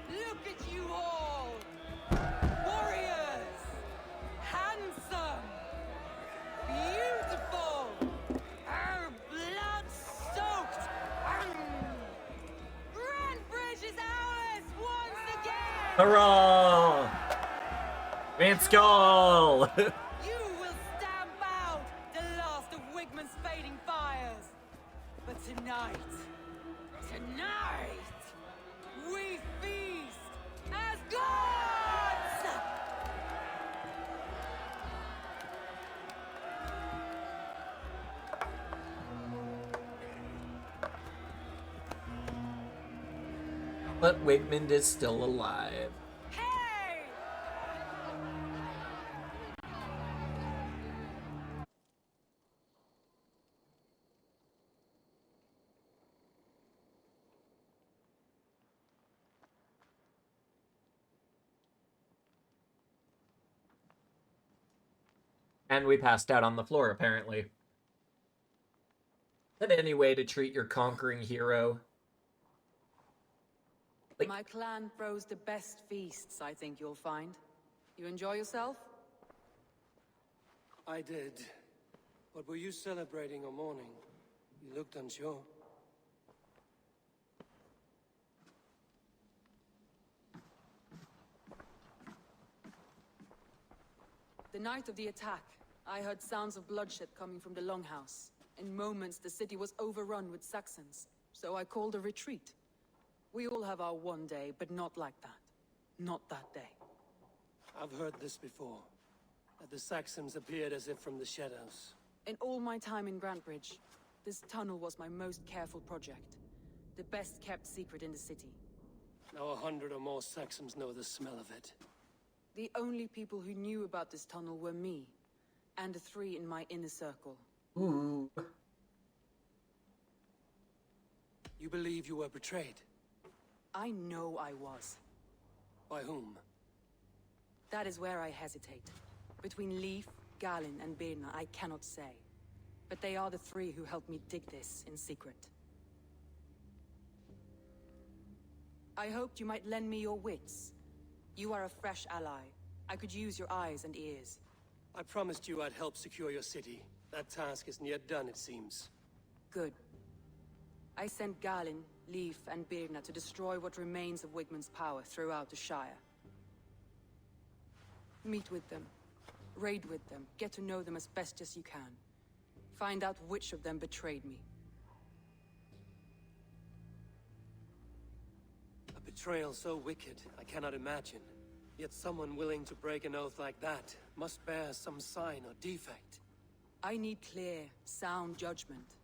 Look at you all! Warriors! Handsome! Beautiful! Blood-soaked! Grantebridge is ours once again! Hurrah! Van Skull! You will stamp out the last of Wigman's fading fires! But tonight, we feast as gods! But Wigmund is still alive. Hey! And we passed out on the floor, apparently. Is that any way to treat your conquering hero? Like, My clan throws the best feasts, I think you'll find. You enjoy yourself? I did. But were you celebrating or mourning? You looked unsure. The night of the attack, I heard sounds of bloodshed coming from the Longhouse. In moments, the city was overrun with Saxons, so I called a retreat. We all have our one day, but not like that. Not that day. I've heard this before. That the Saxons appeared as if from the shadows. In all my time in Grantebridge, this tunnel was my most careful project. The best kept secret in the city. Now 100 or more Saxons know the smell of it. The only people who knew about this tunnel were me, and the 3 in my inner circle. ooh. You believe you were betrayed? I know I was. By whom? That is where I hesitate. Between Leif, Galen, and Birna, I cannot say. but they are the three who helped me dig this in secret. I hoped you might lend me your wits. You are a fresh ally. I could use your eyes and ears. I promised you I'd help secure your city. That task isn't yet done, it seems. Good. I sent Galin, Leif, and Birna to destroy what remains of Wigmund's power throughout the Shire. Meet with them. Raid with them. Get to know them as best as you can. Find out which of them betrayed me. A betrayal so wicked, I cannot imagine. Yet someone willing to break an oath like that must bear some sign or defect. I need clear, sound judgment.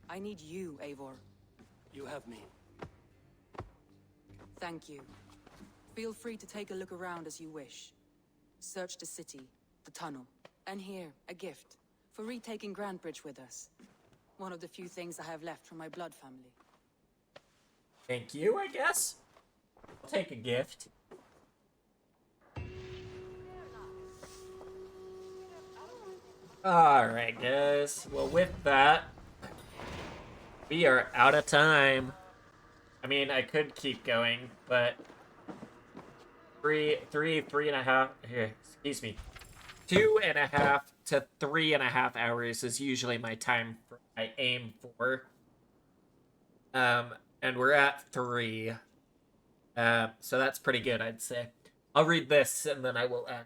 I need you, Eivor. You have me. Thank you. Feel free to take a look around as you wish. Search the city, the tunnel, and here, a gift. For retaking Grantebridge with us. One of the few things I have left from my blood family. Thank you, I guess. I'll take a gift. Alright, guys. Well, with that, we are out of time. I mean, I could keep going, but three and a half, here, excuse me, 2.5 to 3.5 hours is usually my time I aim for. And we're at 3. So that's pretty good, I'd say. I'll read this and then I will end.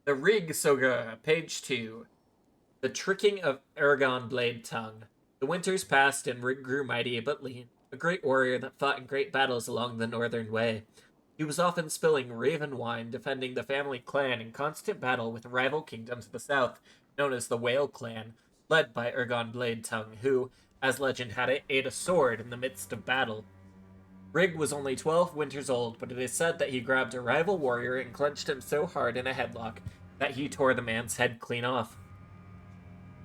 The Rig Soga, page 2. The tricking of Aragon Blade Tongue. The winters passed and Rig grew mighty but lean, a great warrior that fought in great battles along the northern way. He was often spilling raven wine, defending the family clan in constant battle with a rival kingdom to the south, known as the Whale Clan, led by Ergon Blade Tongue, who, as legend had it, ate a sword in the midst of battle. Rig was only 12 winters old, but it is said that he grabbed a rival warrior and clenched him so hard in a headlock that he tore the man's head clean off.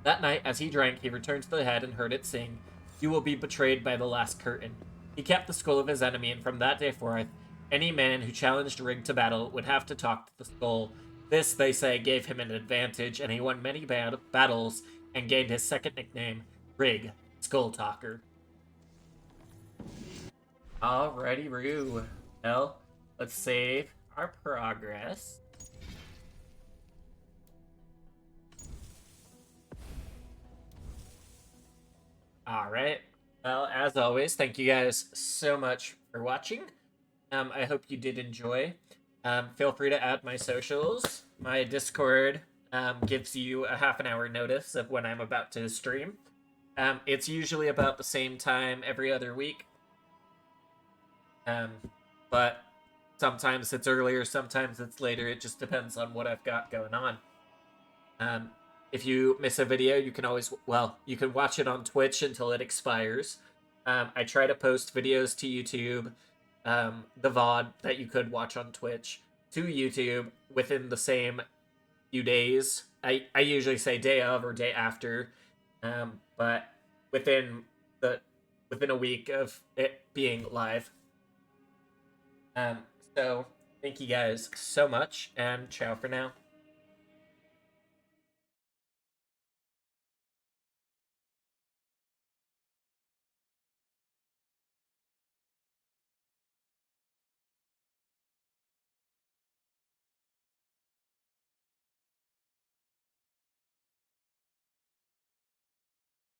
That night, as he drank, he returned to the head and heard it sing, "You will be betrayed by the last curtain." He kept the skull of his enemy, and from that day forth, any man who challenged Rig to battle would have to talk to the skull. This, they say, gave him an advantage, and he won many battles and gained his second nickname, Rig, Skull Talker. Alrighty, Roo. Well, let's save our progress. Alright. Well, as always, thank you guys so much for watching. I hope you did enjoy. Feel free to add my socials. My Discord gives you a half an hour notice of when I'm about to stream. It's usually about the same time every other week. But sometimes it's earlier, sometimes it's later. It just depends on what I've got going on. If you miss a video, you can always, well, you can watch it on Twitch until it expires. I try to post videos to YouTube, the VOD that you could watch on Twitch, to YouTube within the same few days. I usually say day of or day after, but within a week of it being live. So thank you guys so much, and ciao for now.